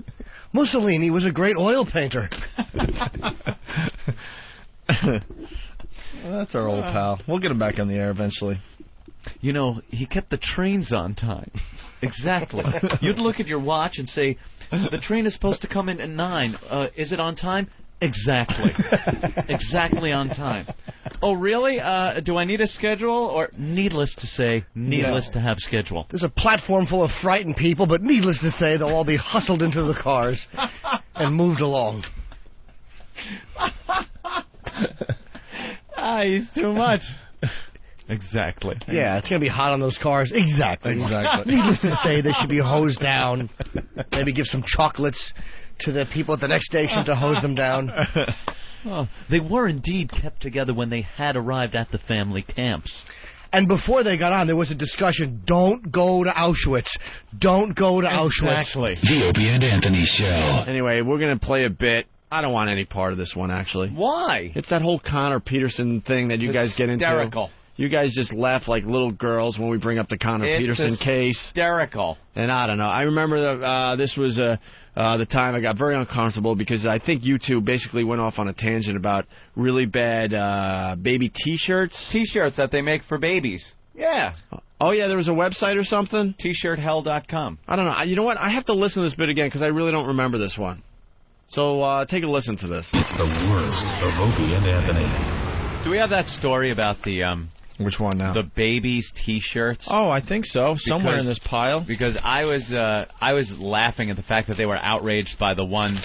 Mussolini was a great oil painter. That's our old pal. We'll get him back on the air eventually. You know, he kept the trains on time. Exactly. You'd look at your watch and say, the train is supposed to come in at 9. Is it on time? Exactly. Exactly on time. Oh, really? Do I need a schedule? Or, needless to say, needless to have schedule. There's a platform full of frightened people, but needless to say, they'll all be hustled into the cars and moved along. He's too much. Exactly. Yeah, it's going to be hot on those cars. Exactly. Needless to say, they should be hosed down. Maybe give some chocolates to the people at the next station to hose them down. Oh, they were indeed kept together when they had arrived at the family camps. And before they got on, there was a discussion, don't go to Auschwitz. Don't go to Auschwitz. Exactly. The Opie and Anthony Show. Anyway, we're going to play a bit. I don't want any part of this one, actually. Why? It's that whole Connor Peterson thing that you guys get into. Hysterical. You guys just laugh like little girls when we bring up the Connor Peterson case. Hysterical. And I don't know. I remember that this was the time I got very uncomfortable because I think you two basically went off on a tangent about really bad baby T-shirts. T-shirts that they make for babies. Yeah. Oh, yeah, there was a website or something? T-shirthell.com. I don't know. You know what? I have to listen to this bit again because I really don't remember this one. So take a listen to this. It's the worst of Opie and Anthony. Do we have that story about the... Which one now? The babies' T-shirts. Oh, I think so. Somewhere in this pile. Because I was laughing at the fact that they were outraged by the one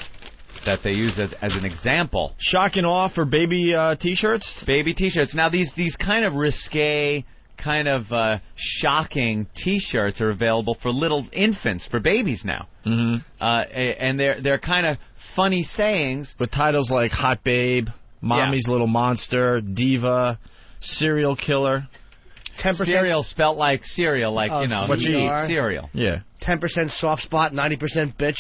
that they used as an example. Shock and awe for baby T-shirts? Baby T-shirts. Now, these kind of risque, kind of shocking T-shirts are available for little infants, for babies now. Mm-hmm. And they're kind of funny sayings. With titles like Hot Babe, Mommy's Little Monster, Diva... Serial killer. 10% cereal spelt like cereal, like what you eat. Cereal. Yeah. 10% soft spot, 90% bitch.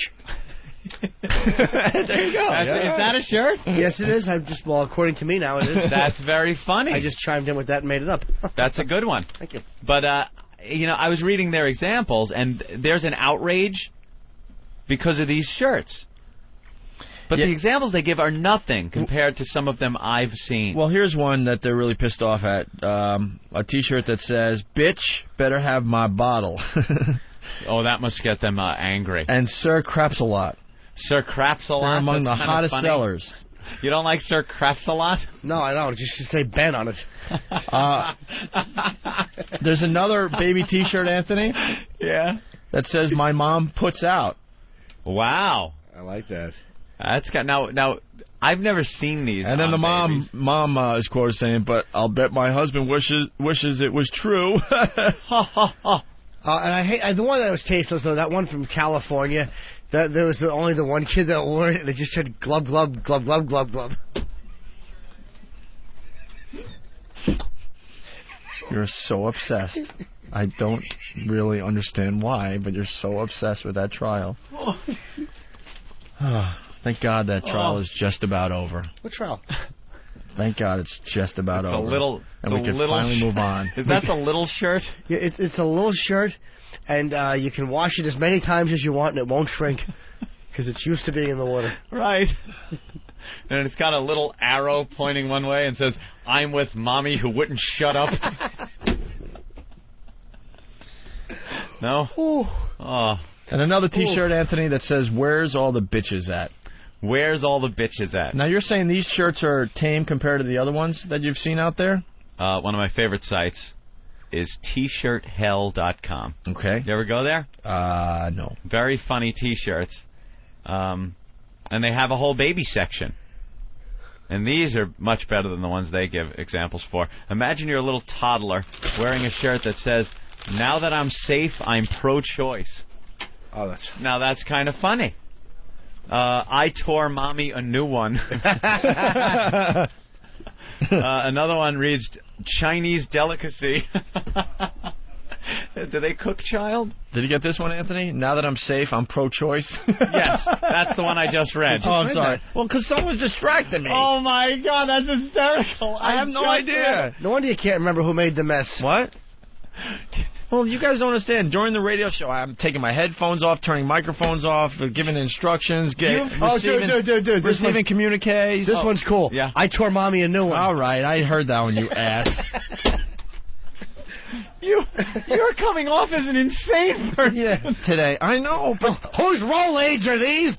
There you go. Is that a shirt? Yes, it is. According to me now, it is. That's very funny. I just chimed in with that and made it up. That's a good one. Thank you. But I was reading their examples, and there's an outrage because of these shirts. But the examples they give are nothing compared to some of them I've seen. Well, here's one that they're really pissed off at. A T-shirt that says, "Bitch, better have my bottle." Oh, that must get them angry. And Sir Craps-A-Lot. Sir Craps-A-Lot? They're among the hottest sellers. You don't like Sir Craps-A-Lot? No, I don't. Just say Ben on it. There's another baby T-shirt, Anthony. Yeah. That says, "My mom puts out." Wow. I like that. That's got now. I've never seen these. And then the mom is quoted saying, "But I'll bet my husband wishes it was true." And I hate the one that was tasteless though. That one from California. That there was only the one kid that wore it, and it just said "glub glub glub glub glub glub." You're so obsessed. I don't really understand why, but you're so obsessed with that trial. Thank God that trial is just about over. What trial? Thank God it's just about over. And we can finally move on. Is that the little shirt? Yeah, it's a little shirt, and you can wash it as many times as you want, and it won't shrink because it's used to being in the water. Right. And it's got a little arrow pointing one way and says, "I'm with mommy who wouldn't shut up." No? Ooh. Oh. And another T-shirt, Anthony, that says, "Where's all the bitches at?" Where's all the bitches at? Now, you're saying these shirts are tame compared to the other ones that you've seen out there? One of my favorite sites is tshirthell.com. Okay. You ever go there? No. Very funny T-shirts. And they have a whole baby section. And these are much better than the ones they give examples for. Imagine you're a little toddler wearing a shirt that says, "Now that I'm safe, I'm pro-choice." Oh, that's kind of funny. I tore mommy a new one. Another one reads, "Chinese delicacy." Do they cook child? Did you get this one, Anthony? "Now that I'm safe, I'm pro-choice." Yes, that's the one I just read. Oh, I'm sorry. Well, because someone's distracted me. Oh, my God, that's hysterical. I have no idea. No wonder you can't remember who made the mess. What? Well, you guys don't understand. During the radio show, I'm taking my headphones off, turning microphones off, giving instructions, receiving communiques. This one's cool. Yeah. "I tore mommy a new one." All right, I heard that one, you ass. You're coming off as an insane person today. I know, but whose Rolaids are these?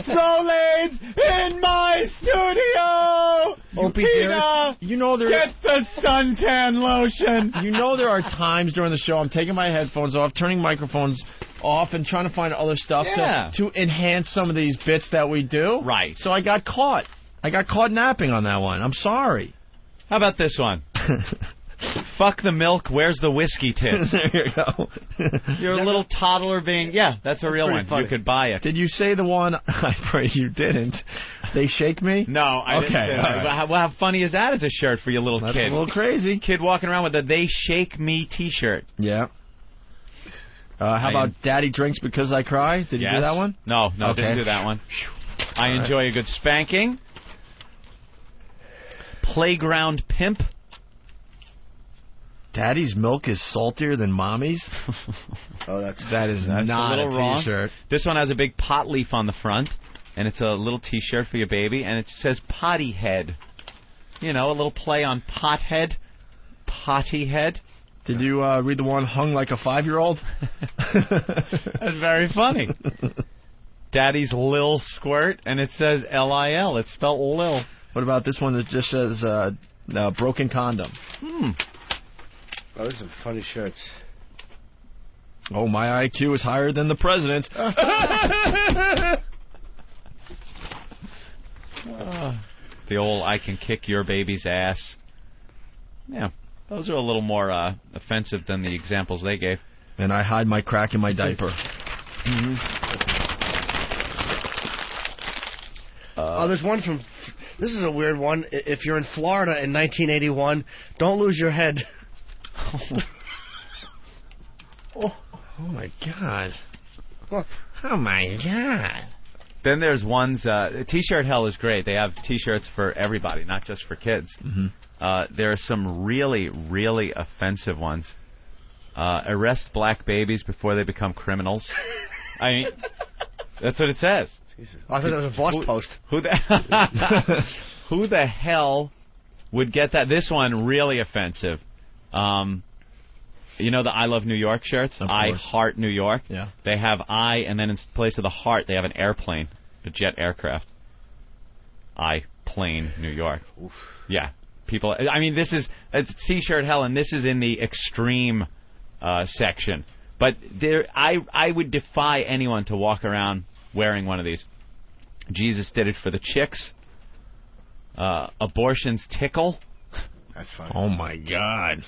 Rolaids in my studio. Tina, you know there. Get the suntan lotion. You know there are times during the show I'm taking my headphones off, turning microphones off, and trying to find other stuff to enhance some of these bits that we do. Right. So I got caught. I got caught napping on that one. I'm sorry. How about this one? Fuck the milk, where's the whiskey tits? There you go. You're a little toddler being... Yeah, that's a real one. Funny. You could buy it. Did you say the one... I pray you didn't. They shake me? No, I didn't say that. Right. How funny is that as a shirt for your little That's kid? a little crazy. Kid walking around with a They Shake Me t-shirt. Yeah. How about Daddy Drinks Because I Cry? Did you do that one? No, Okay. didn't do that one. I enjoy a good spanking. Playground Pimp. Daddy's milk is saltier than Mommy's? That is not a little wrong. T-shirt. This one has a big pot leaf on the front, and it's a little T-shirt for your baby, and it says Potty Head. You know, a little play on pothead. Potty Head. Did you read the one hung like a 5-year-old? That's very funny. Daddy's Lil Squirt, and it says L-I-L. It's spelled Lil. What about this one that just says broken condom? Oh, those are funny shirts. Oh, my IQ is higher than the president's. The old I can kick your baby's ass. Yeah, those are a little more offensive than the examples they gave. And I hide my crack in my diaper. There's one from... This is a weird one. If you're in Florida in 1981, don't lose your head. Oh my God. Oh my God. Then there's ones, T-shirt hell is great. They have T-shirts for everybody, not just for kids. There are some really, really offensive ones. Arrest black babies before they become criminals. I mean, that's what it says. Jesus. I thought that was a boss post. Who the hell would get that? This one, really offensive. You know the I Love New York shirts? I Heart New York? Yeah. They have I, and then in place of the heart, they have an airplane, a jet aircraft. I Plane New York. Oof. Yeah. People, I mean, it's T-shirt hell, and this is in the extreme section. But I would defy anyone to walk around wearing one of these. Jesus did it for the chicks. Abortions tickle. That's funny. Oh, my God.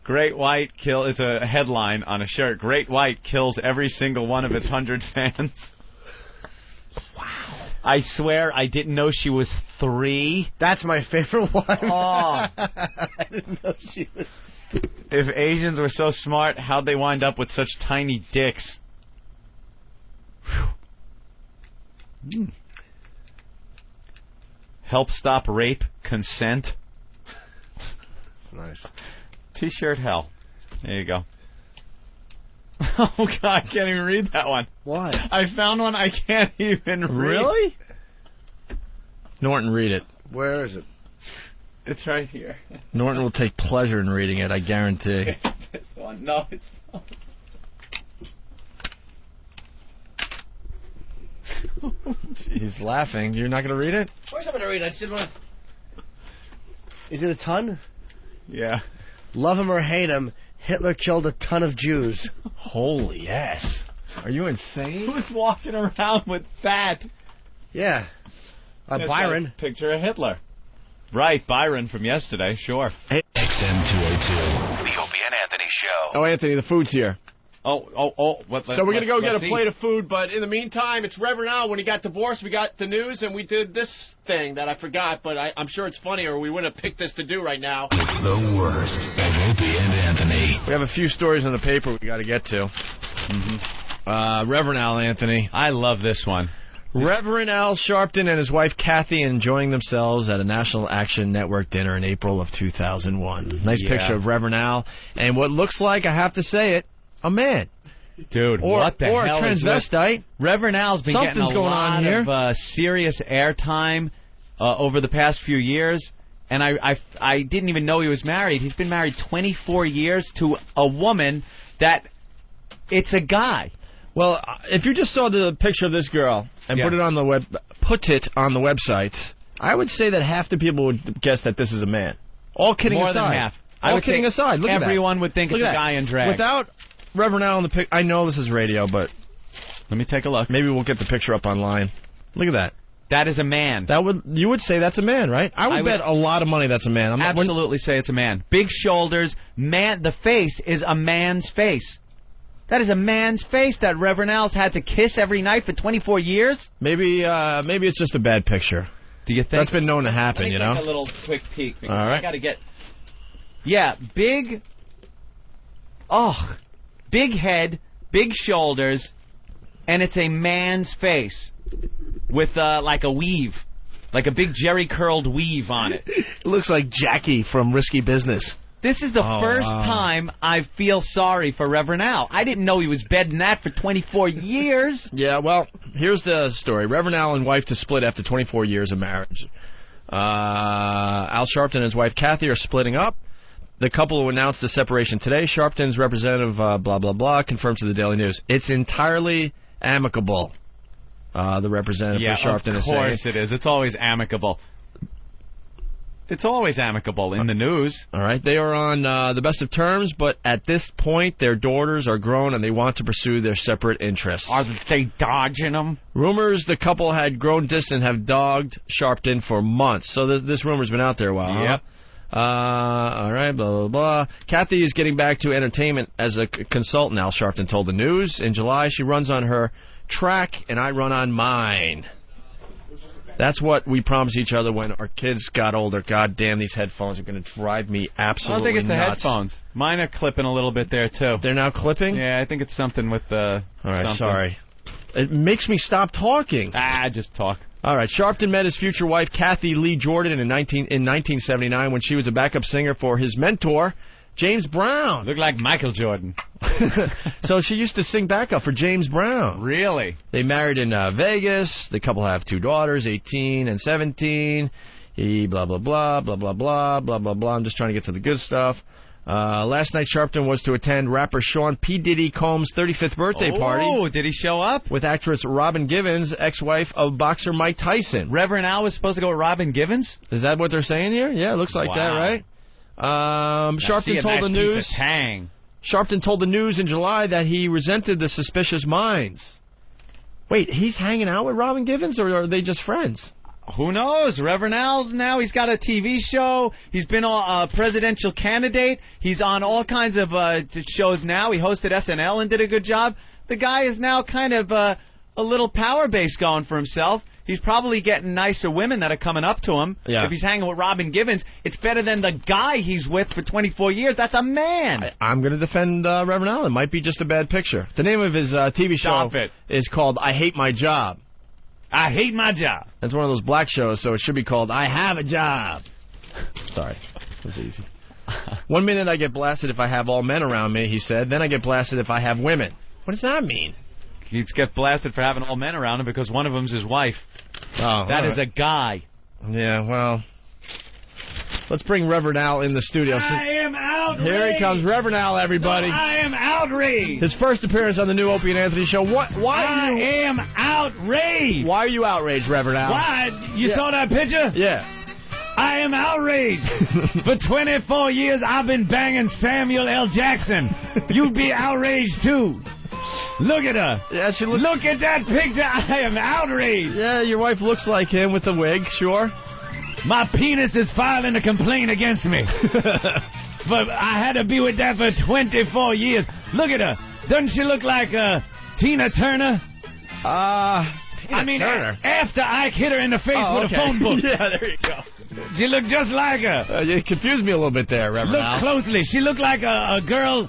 Great White kill is a headline on a shirt. Great White kills every single one of its 100 fans. Wow. I swear I didn't know she was 3. That's my favorite one. Oh. I didn't know she was... If Asians were so smart, how'd they wind up with such tiny dicks? Help stop rape, consent. Nice. T-shirt hell. There you go. Oh, God, I can't even read that one. Why? I found one I can't even read. Really? Norton, read it. Where is it? It's right here. Norton will take pleasure in reading it, I guarantee. This one. No, it's not. He's laughing. You're not going to read it? Of course I'm going to read it. I just want... Is it a ton? Yeah. Love him or hate him, Hitler killed a ton of Jews. Holy yes. Are you insane? Who's walking around with that? Yeah. Byron. Picture of Hitler. Right, Byron from yesterday, sure. XM202, the Opie and Anthony Show. Oh, Anthony, the food's here. So we're going to go get a plate of food, but in the meantime, it's Reverend Al. When he got divorced, we got the news, and we did this thing that I forgot, but I'm sure it's funny, or we wouldn't have picked this to do right now. It's the worst of Opie and Anthony. We have a few stories in the paper we got to get to. Reverend Al, Anthony. I love this one. Reverend Al Sharpton and his wife Kathy enjoying themselves at a National Action Network dinner in April of 2001. Nice picture of Reverend Al, and what looks like, I have to say it, a man. Dude, what the hell a transvestite. Reverend Al's been getting a lot of serious airtime over the past few years. and I didn't even know he was married. He's been married 24 years to a woman that it's a guy. Well, if you just saw the picture of this girl and put it on the website, I would say that half the people would guess that this is a man. All kidding More aside. than half. All kidding aside. Look at that. Everyone would think it's a guy in drag. Without Reverend Al in the pic, I know this is radio, but let me take a look. Maybe we'll get the picture up online. Look at that. That is a man. You would say that's a man, right? I would bet a lot of money that's a man. Absolutely say it's a man. Big shoulders, man. The face is a man's face. That is a man's face that Reverend Al's had to kiss every night for 24 years. Maybe it's just a bad picture. Do you think? That's been known to happen, Let me take a little quick peek because All right. I got to get. Yeah, big. Oh, big head, big shoulders, and it's a man's face with like a weave, like a big Jerry curled weave on it. It looks like Jackie from Risky Business. This is the first time I feel sorry for Reverend Al. I didn't know he was bedding that for 24 years. Yeah, well, here's the story. Reverend Al and wife to split after 24 years of marriage. Al Sharpton and his wife Kathy are splitting up. The couple who announced the separation today, Sharpton's representative, blah, blah, blah, confirmed to the Daily News. It's entirely amicable, the representative for Sharpton is saying. Of course it is. It's always amicable. It's always amicable in the news. All right. They are on the best of terms, but at this point, their daughters are grown and they want to pursue their separate interests. Are they dodging them? Rumors the couple had grown distant have dogged Sharpton for months. So this rumor's been out there a while. Yep. All right, blah, blah, blah. Kathy is getting back to entertainment as a consultant, Al Sharpton told the News. In July, she runs on her track, and I run on mine. That's what we promised each other when our kids got older. God damn, these headphones are going to drive me absolutely nuts. I don't think it's the headphones. Mine are clipping a little bit there, too. They're now clipping? Yeah, I think it's something with the... All right, something. sorry. It makes me stop talking. Just talk. All right, Sharpton met his future wife, Kathy Lee Jordan, in 1979 when she was a backup singer for his mentor, James Brown. Looked like Michael Jordan. So she used to sing backup for James Brown. Really? They married in Vegas. The couple have 2 daughters, 18 and 17. Blah, blah, blah, blah, blah, blah, blah, blah, blah. I'm just trying to get to the good stuff. Last night, Sharpton was to attend rapper Sean P. Diddy Combs' 35th birthday party. Oh, did he show up? With actress Robin Givens, ex-wife of boxer Mike Tyson. Reverend Al was supposed to go with Robin Givens? Is that what they're saying here? Yeah, it looks like that, right? Sharpton told the News. Sharpton told the News in July that he resented the suspicious minds. Wait, he's hanging out with Robin Givens, or are they just friends? Who knows? Reverend Al, now he's got a TV show. He's been a presidential candidate. He's on all kinds of shows now. He hosted SNL and did a good job. The guy is now kind of a little power base going for himself. He's probably getting nicer women that are coming up to him. Yeah. If he's hanging with Robin Givens, it's better than the guy he's with for 24 years. That's a man. I'm going to defend Reverend Al. It might be just a bad picture. The name of his TV show is called I Hate My Job. I hate my job. It's one of those black shows, so it should be called I Have a Job. Sorry. It was easy. 1 minute I get blasted if I have all men around me, he said. Then I get blasted if I have women. What does that mean? He'd get blasted for having all men around him because one of them's his wife. Oh, that is a guy. Yeah, well, let's bring Reverend Al in the studio. I am outraged. Here he comes, Reverend Al, everybody. No, I am outraged. His first appearance on the new Opie and Anthony show. I am outraged. Why are you outraged, Reverend Al? Why? You saw that picture? Yeah. I am outraged. For 24 years, I've been banging Samuel L. Jackson. You'd be outraged, too. Look at her. Yeah, she looks... Look at that picture. I am outraged. Yeah, your wife looks like him with the wig, sure. My penis is filing a complaint against me. But I had to be with that for 24 years. Look at her. Doesn't she look like Tina Turner? Turner. After Ike hit her in the face with a phone book. Yeah, there you go. She looked just like her. You confused me a little bit there, Reverend Al. Look closely. She looked like a girl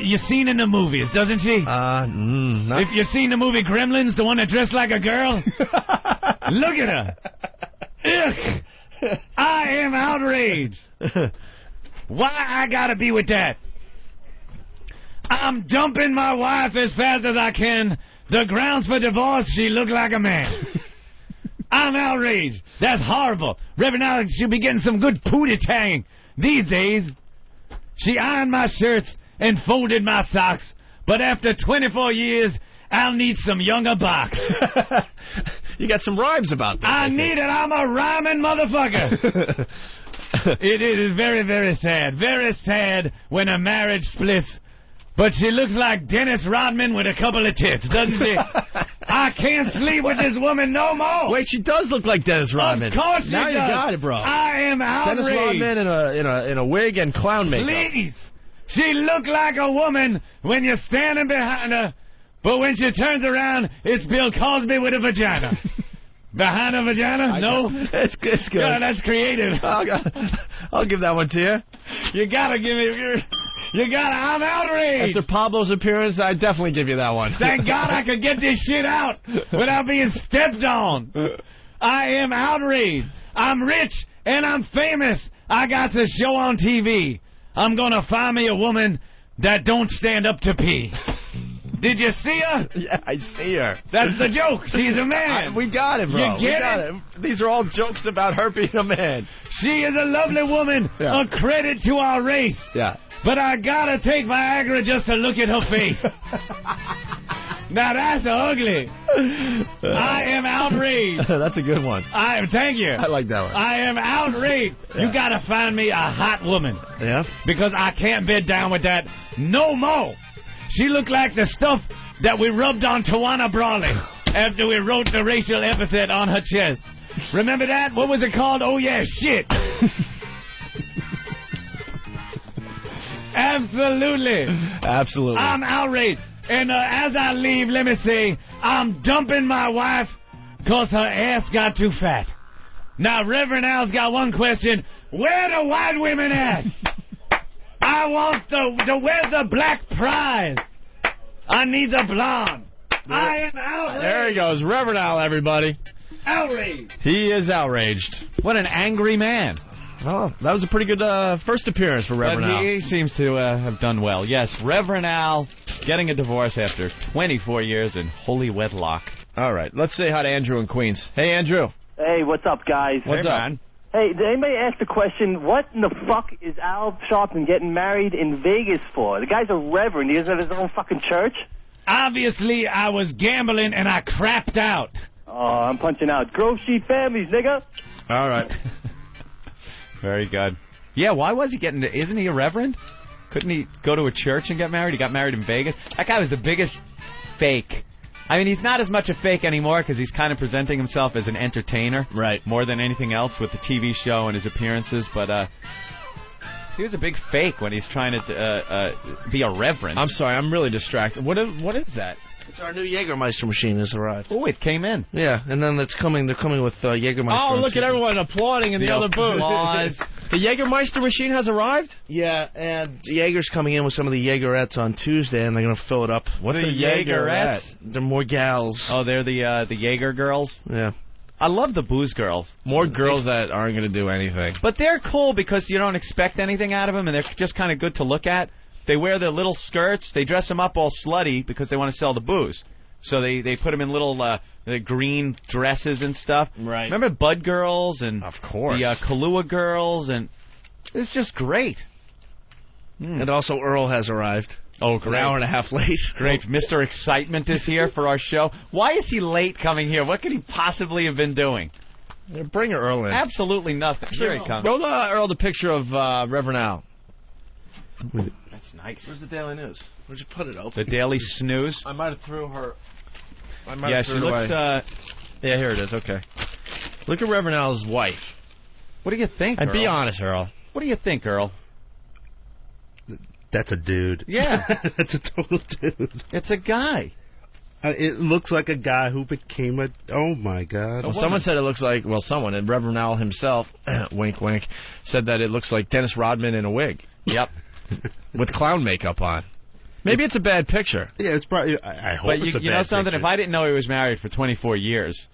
you've seen in the movies, doesn't she? Not... If you've seen the movie Gremlins, the one that dressed like a girl, look at her. Ugh. I am outraged. Why I gotta be with that? I'm dumping my wife as fast as I can. The grounds for divorce, she looked like a man. I'm outraged. That's horrible. Reverend Alex should be getting some good pootie-tang these days. She ironed my shirts and folded my socks, but after 24 years, I'll need some younger box. You got some rhymes about that. I need it. I'm a rhyming motherfucker. It is very, very sad. Very sad when a marriage splits. But she looks like Dennis Rodman with a couple of tits, doesn't she? I can't sleep with this woman no more. Wait, she does look like Dennis Rodman. Of course she now does. You got it, bro. I am outraged. Dennis Rodman in a wig and clown makeup. Please. She looked like a woman when you're standing behind her, but when she turns around, it's Bill Cosby with a vagina. Behind a vagina? No? It's good. Yeah, that's creative. I'll give that one to you. You gotta give me... I'm outraged. After Pablo's appearance, I'd definitely give you that one. Thank God I could get this shit out without being stepped on. I am outraged. I'm rich and I'm famous. I got this show on TV. I'm gonna find me a woman that don't stand up to pee. Did you see her? Yeah, I see her. That's the joke. She's a man. We got it, bro. You get it? These are all jokes about her being a man. She is a lovely woman. Yeah. A credit to our race. Yeah. But I gotta take Viagra just to look at her face. Now that's ugly. I am outraged. That's a good one. Thank you. I like that one. I am outraged. Yeah. You gotta find me a hot woman. Yeah. Because I can't bed down with that no more. She looked like the stuff that we rubbed on Tawana Brawley after we wrote the racial epithet on her chest. Remember that? What was it called? Oh yeah, shit. Absolutely. I'm outraged. And as I leave, let me say, I'm dumping my wife because her ass got too fat. Now, Reverend Al's got one question. Where the white women at? I want where's the black prize? I need the blonde. I am outraged. There he goes. Reverend Al, everybody. Outraged. He is outraged. What an angry man. Oh, that was a pretty good first appearance for Reverend Al. He seems to have done well. Yes, Reverend Al getting a divorce after 24 years in holy wedlock. All right, let's say hi to Andrew in Queens. Hey, Andrew. Hey, what's up, guys? What's up? Man. Hey, did anybody ask the question, what in the fuck is Al Sharpton getting married in Vegas for? The guy's a reverend. He doesn't have his own fucking church? Obviously, I was gambling and I crapped out. Oh, I'm punching out. Grove Street families, nigga. All right. Very good. Yeah, why was he getting... Isn't he a reverend? Couldn't he go to a church and get married? He got married in Vegas. That guy was the biggest fake. I mean, he's not as much a fake anymore because he's kind of presenting himself as an entertainer. Right. More than anything else with the TV show and his appearances. But he was a big fake when he's trying to be a reverend. I'm sorry, I'm really distracted. What is that? It's our new Jägermeister machine has arrived. Oh, it came in. Yeah, and then it's coming. They're coming with Jägermeister. Oh, look at everyone applauding in the other booth. The Jägermeister machine has arrived? Yeah, and Jaeger's coming in with some of the Jaegerettes on Tuesday, and they're going to fill it up. What's a Jaegerette? They're more gals. Oh, they're the Jaeger girls? Yeah. I love the booze girls. More girls that aren't going to do anything. But they're cool because you don't expect anything out of them, and they're just kind of good to look at. They wear their little skirts. They dress them up all slutty because they want to sell the booze. So they put them in little green dresses and stuff. Right. Remember Bud Girls and of course the Kahlua Girls, and it's just great. And also Earl has arrived. Oh, great. An hour and a half late. Great. Mr. Excitement is here for our show. Why is he late coming here? What could he possibly have been doing? Bring Earl in. Absolutely nothing. Here he comes. Go to Earl the picture of Reverend Al. That's nice. Where's the Daily News? Where'd you put it, Open? The Daily Snooze? I might have threw her... Yeah, she looks... Yeah, here it is. Okay. Look at Reverend Al's wife. What do you think, And Earl? be honest, Earl. What do you think, Earl? That's a dude. Yeah. That's a total dude. It's a guy. It looks like a guy who became a... Oh, my God. Well, someone said it looks like... Well, someone, and Reverend Al himself, wink, wink, said that it looks like Dennis Rodman in a wig. Yep. With clown makeup on. Maybe it's a bad picture. Yeah, it's probably... I hope it's a bad you know something? picture. If I didn't know he was married for 24 years,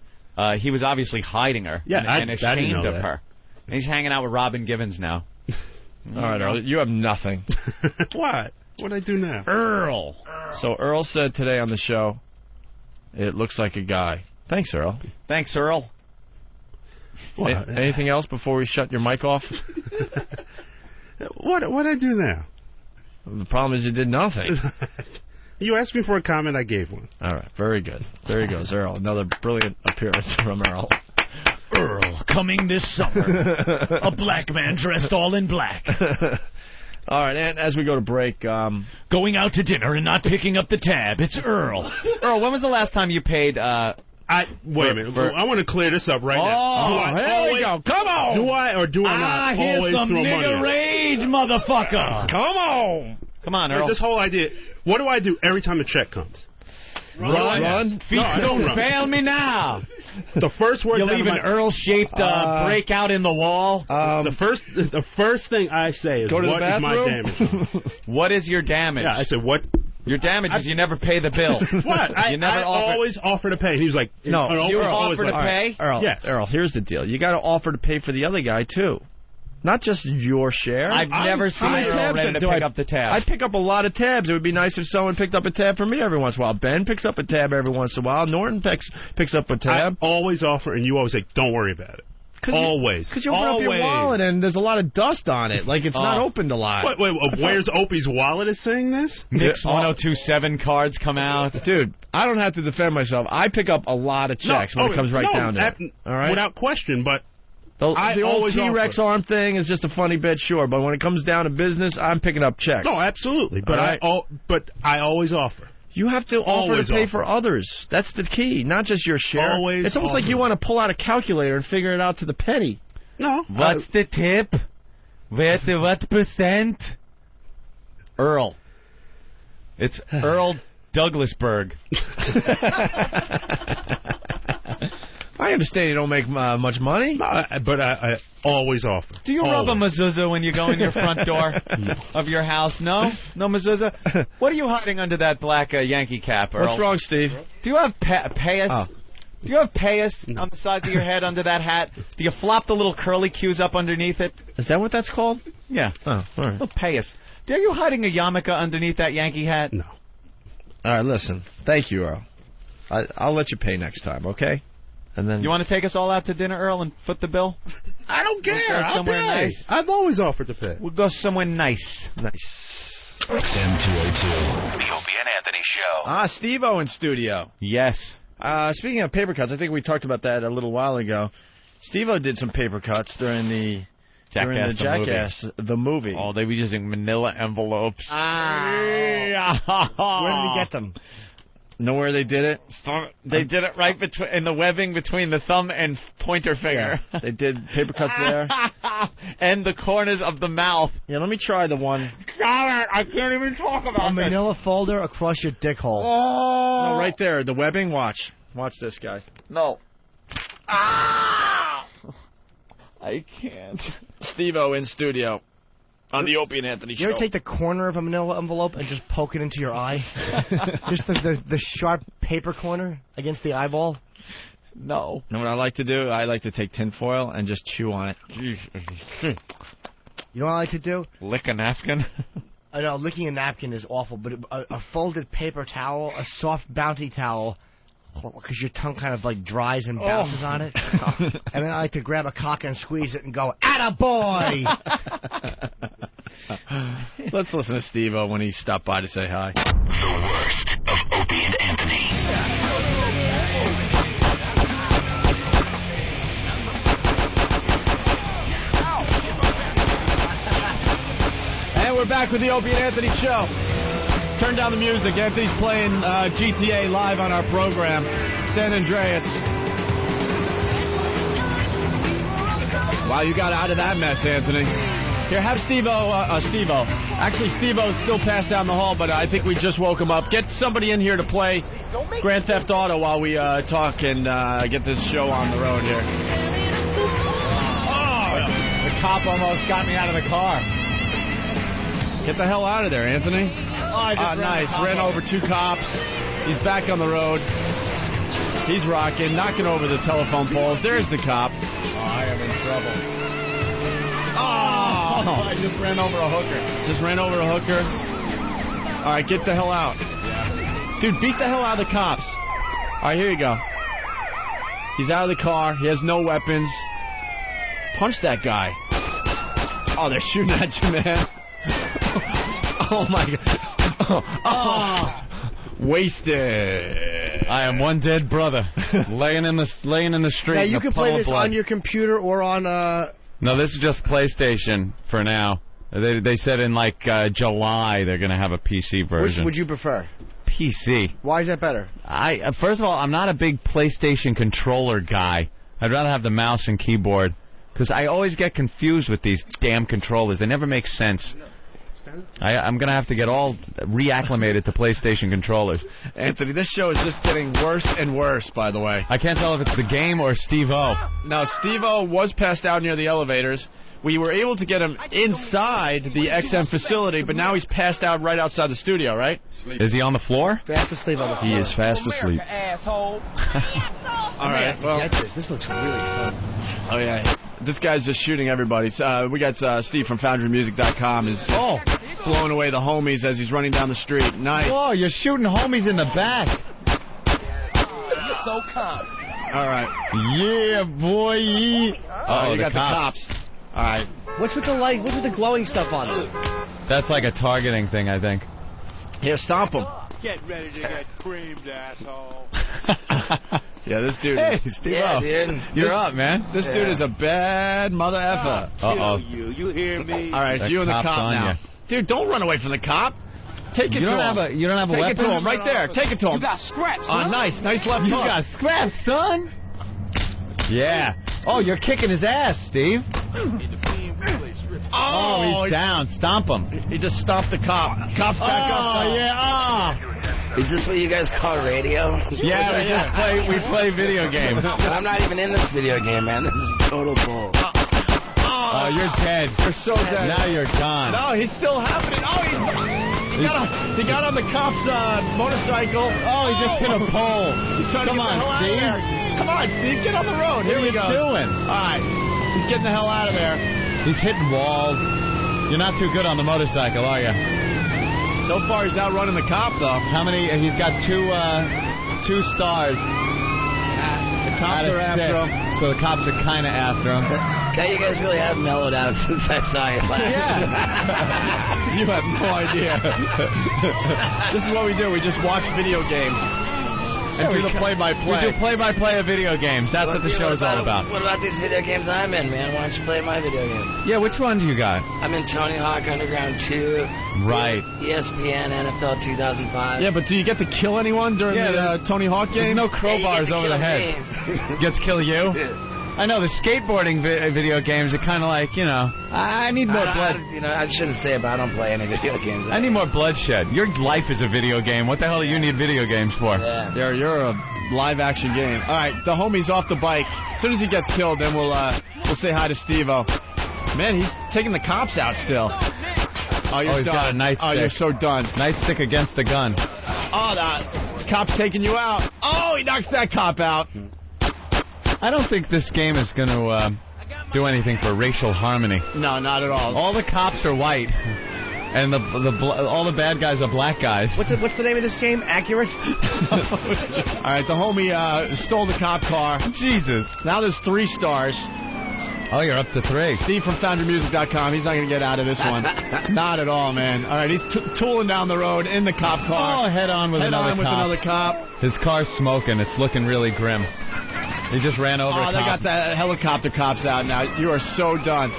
he was obviously hiding her and ashamed of her. And he's hanging out with Robin Givens now. All right, Earl, you have nothing. What? What'd I do now? Earl. So Earl said today on the show, it looks like a guy. Thanks, Earl. Thanks, Earl. Anything else before we shut your mic off? What'd I do now? The problem is you did nothing. You asked me for a comment, I gave one. All right, very good. There he goes, Earl. Another brilliant appearance from Earl. Earl, coming this summer. A black man dressed all in black. All right, and as we go to break... going out to dinner and not picking up the tab. It's Earl. Earl, when was the last time you paid... wait a minute. I want to clear this up right now. Here we go. Come on. Do I or do I not always some throw nigga money? rage, motherfucker. Come on. Come on, Earl. This whole idea. What do I do every time a check comes? Run. No, I don't run. Fail me now. The first words you leave an Earl-shaped breakout in the wall. The first thing I say is, go to what the is my damage? What is your damage? Yeah, I said, what? Your damage is you never pay the bill. What? I always offer to pay. He was like, no, you offer to pay? Earl, yes. Earl, here's the deal. You got to offer to pay for the other guy, too. Not just your share. I've never seen Earl ready to pick up the tab. I pick up a lot of tabs. It would be nice if someone picked up a tab for me every once in a while. Ben picks up a tab every once in a while. Norton picks up a tab. I always offer, and you always say, don't worry about it. Always. Because you open up your wallet and there's a lot of dust on it. Like it's not opened a lot. Wait, where's Opie's wallet is saying this? Nick's 1027 cards come out. Dude, I don't have to defend myself. I pick up a lot of checks when it comes down to it. All right? Without question, but... The old T-Rex arm thing is just a funny bit, sure, but when it comes down to business, I'm picking up checks. No, absolutely, but I always offer. You have to offer to pay for others. That's the key, not just your share. It's almost like you want to pull out a calculator and figure it out to the penny. No. What's the tip? What percent? Earl. It's Earl Douglasburg. I understand you don't make much money. But I always offer. Do you rub a mezuzah when you go in your front door of your house? No? No mezuzah? What are you hiding under that black Yankee cap, Earl? What's wrong, Steve? Do you have payas? Oh. Do you have payas on the sides of your head under that hat? Do you flop the little curly cues up underneath it? Is that what that's called? Yeah. Oh, all right. Little payas. Are you hiding a yarmulke underneath that Yankee hat? No. All right, listen. Thank you, Earl. I'll let you pay next time, okay? And then you want to take us all out to dinner, Earl, and foot the bill? I don't care. We'll go somewhere nice. I've always offered to pay. We'll go somewhere nice. XM202. The Opie and Anthony Show. Steve-O in studio. Yes. Speaking of paper cuts, I think we talked about that a little while ago. Steve-O did some paper cuts during the Jackass, the movie. Oh, they were using manila envelopes. Where did he get them? Know where they did it? They did it right in the webbing between the thumb and pointer finger. Yeah, they did paper cuts there. And the corners of the mouth. Yeah, let me try the one. I can't even talk about a manila folder across your dick hole. Oh. No, right there, the webbing. Watch this, guys. No. I can't. Steve-O in studio. On the Opie and Anthony Show. You ever take the corner of a manila envelope and just poke it into your eye? Just the sharp paper corner against the eyeball? No. You know what I like to do? I like to take tinfoil and just chew on it. You know what I like to do? Lick a napkin? I know, licking a napkin is awful, but a folded paper towel, a soft bounty towel, because your tongue kind of like dries and bounces on it. And then I like to grab a cock and squeeze it and go, attaboy! Let's listen to Steve-O when he stopped by to say hi. The worst of Opie and Anthony. And we're back with the Opie and Anthony Show. Turn down the music. Anthony's playing GTA live on our program, San Andreas. Wow, you got out of that mess, Anthony. Here, have Steve-O. Actually, Steve-O's still passed down the hall, but I think we just woke him up. Get somebody in here to play Grand Theft Auto while we talk and get this show on the road here. Oh, the cop almost got me out of the car. Get the hell out of there, Anthony. Nice. Ran over two cops. He's back on the road. He's rocking, knocking over the telephone poles. There's the cop. I am in trouble. Oh! I just ran over a hooker. All right, get the hell out. Yeah. Dude, beat the hell out of the cops. All right, here you go. He's out of the car. He has no weapons. punch that guy. Oh, they're shooting at you, man. Oh, my God. Oh. Wasted. I am one dead brother laying in the street. Now, in you a can puddle play of this blood. on your computer or on... No, this is just PlayStation for now. They said in, like, July they're going to have a PC version. Which would you prefer? PC. Why is that better? First of all, I'm not a big PlayStation controller guy. I'd rather have the mouse and keyboard, because I always get confused with these damn controllers. They never make sense. I'm going to have to get all reacclimated to PlayStation controllers. Anthony, this show is just getting worse and worse, by the way. I can't tell if it's the game or Steve-O. No, Steve-O was passed out near the elevators. We were able to get him inside the XM facility, but now he's passed out right outside the studio, right? Is he on the floor? Fast asleep on the floor. He is fast asleep. All right, well... This looks really fun. Oh, yeah. This guy's just shooting everybody. We got Steve from FoundryMusic.com is blowing away the homies as he's running down the street. Nice. Whoa, you're shooting homies in the back. You're so calm. All right. Yeah, boy. Oh, you got the cops. All right. What's with the light? What's with the glowing stuff on it? That's like a targeting thing, I think. Here, stomp him. Get ready to get creamed, asshole. Yeah, this dude Hey, is... Steve-O. You're up, man. This dude is a bad mother effer. Uh-oh. You hear me? All right, it's you and the That cop's cop on now. ya. Dude, don't run away from the cop. Take it You to don't him. have a Take weapon? it to him right there. Take it to him. You got scraps, huh? Nice left You hook. got scraps, son. Yeah. Oh, you're kicking his ass, Steve. Oh, he's down. Stomp him. He just stomped the cop. Cop's back up. Oh, yeah. Is this what you guys call radio? Yeah, we play video games. I'm not even in this video game, man. This is total bull. Oh, you're dead. You're so dead. Now you're gone. No, he's still happening. Oh, he got on the cop's motorcycle. Oh, he just hit a pole. He's trying Come to get on, the hell out of Steve. there. Come on, Steve. Get on the road. What Here are we you go. doing? All right. He's getting the hell out of there. He's hitting walls. You're not too good on the motorcycle, are you? So far, he's outrunning the cop, though. How many? He's got two stars. The cops are after him. So the cops are kind of after him. God, you guys really have mellowed out since I saw you last. Yeah. You have no idea. This is what we do. We just watch video games and do the play-by-play. We do play-by-play of video games. That's what the show's all about. What about these video games I'm in, man? Why don't you play my video games? Yeah, which ones you got? I'm in Tony Hawk Underground 2. Right. ESPN NFL 2005. Yeah, but do you get to kill anyone during the Tony Hawk game? There's no crowbars over the head. Gets to kill you? I know, the skateboarding video games are kind of like, you know, I need more blood. I shouldn't say it, but I don't play any video games. I need more bloodshed. Your life is a video game. What the hell do you need video games for? Yeah. You're a live-action game. All right, the homie's off the bike. As soon as he gets killed, then we'll say hi to Steve-O. Man, he's taking the cops out still. Oh, you're he's done. got a nightstick. Oh, you're so done. Nightstick against the gun. Oh, the cop's taking you out. Oh, he knocks that cop out. I don't think this game is going to do anything for racial harmony. No, not at all. All the cops are white, and all the bad guys are black guys. What's the name of this game? Accurate? All right, the homie stole the cop car. Jesus. Now there's 3 stars. Oh, you're up to 3. Steve from FoundryMusic.com. He's not going to get out of this one. Not at all, man. All right, he's tooling down the road in the cop car. Oh, head on with another cop. His car's smoking. It's looking really grim. He just ran over a cop. They got the helicopter cops out now. You are so done.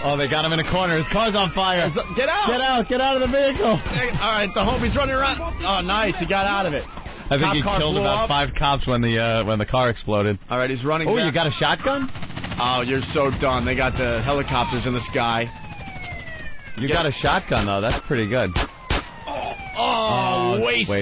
Oh, they got him in a corner. His car's on fire. Get out! Get out! Get out of the vehicle! All right, the homie's running around. Oh, nice. He got out of it. I think he killed about 5 cops when the car exploded. All right, he's running. Oh, back. you got a shotgun? Oh, you're so done. They got the helicopters in the sky. You got a shotgun, though. That's pretty good. Oh, wasted.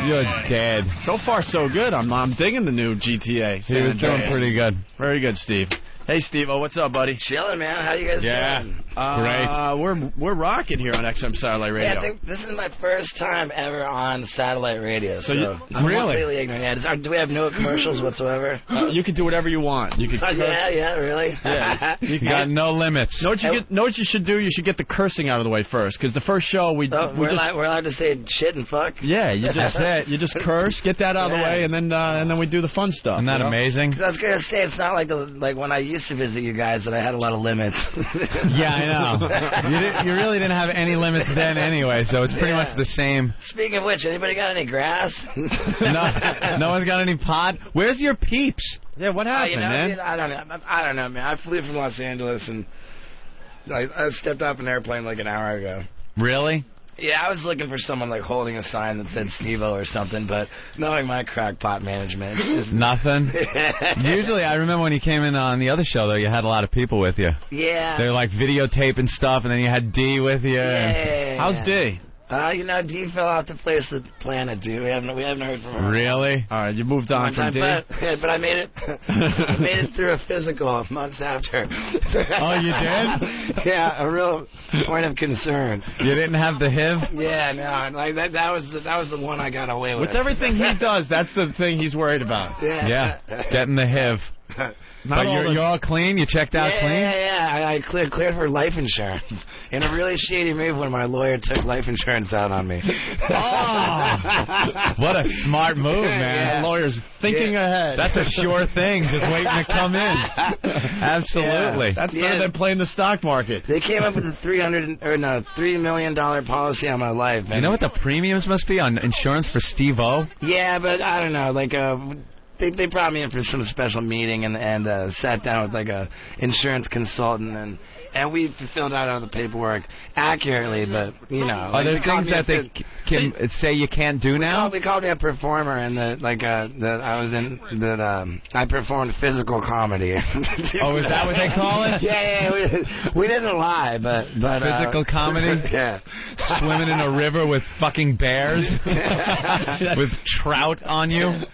You're dead. So far, so good. I'm digging the new GTA. He was doing pretty good. Very good, Steve. Hey, Steve-O, what's up, buddy? Chilling, man. How you guys doing? Great. We're rocking here on XM Satellite Radio. Yeah, I think this is my first time ever on satellite radio. So I'm really? completely ignorant. Yeah, do we have no commercials whatsoever? You can do whatever you want. You can. Yeah, really. Yeah. You got no limits. Know what you should do? You should get the cursing out of the way first, because the first show we're allowed to say shit and fuck. Yeah, that's it. You just curse, get that out of the way, and then we do the fun stuff. Isn't that amazing? I was gonna say it's not like when I used to visit you guys that I had a lot of limits. Yeah, I know. You really didn't have any limits then anyway, so it's pretty much the same. Speaking of which, anybody got any grass? No one's got any pot? Where's your peeps? Yeah, what happened, man? Dude, I don't know, man. I flew from Los Angeles, and I stepped off an airplane like an hour ago. Really? Yeah, I was looking for someone like holding a sign that said Steve-O or something, but knowing my crackpot management, it's just nothing. Usually, I remember when you came in on the other show, though, you had a lot of people with you. Yeah. They're like videotaping stuff, and then you had D with you. Yeah. How's D? D fell off the face of the planet, dude. We haven't heard from her. Really? All right, you moved on from D. But I made it. I made it through a physical months after. Oh, you did? Yeah, a real point of concern. You didn't have the HIV? Yeah, no, like that was the one I got away with. With everything he does, that's the thing he's worried about. Yeah. Getting the HIV. But you're all clean? You checked out clean? Yeah. I cleared for life insurance. In a really shady move when my lawyer took life insurance out on me. Oh! What a smart move, man. Yeah. The lawyer's thinking ahead. That's a sure thing, just waiting to come in. Absolutely. Yeah. That's better than playing the stock market. They came up with a $3 million policy on my life. You know what the premiums must be on insurance for Steve-O? Yeah, but I don't know, like They brought me in for some special meeting and sat down with like a insurance consultant and we filled out all the paperwork accurately, but you know. Are there things that they can say you can't do now? We called me a performer, and I performed physical comedy. Oh, is that what they call it? Yeah, we didn't lie, but physical comedy. Yeah, swimming in a river with fucking bears, with trout on you.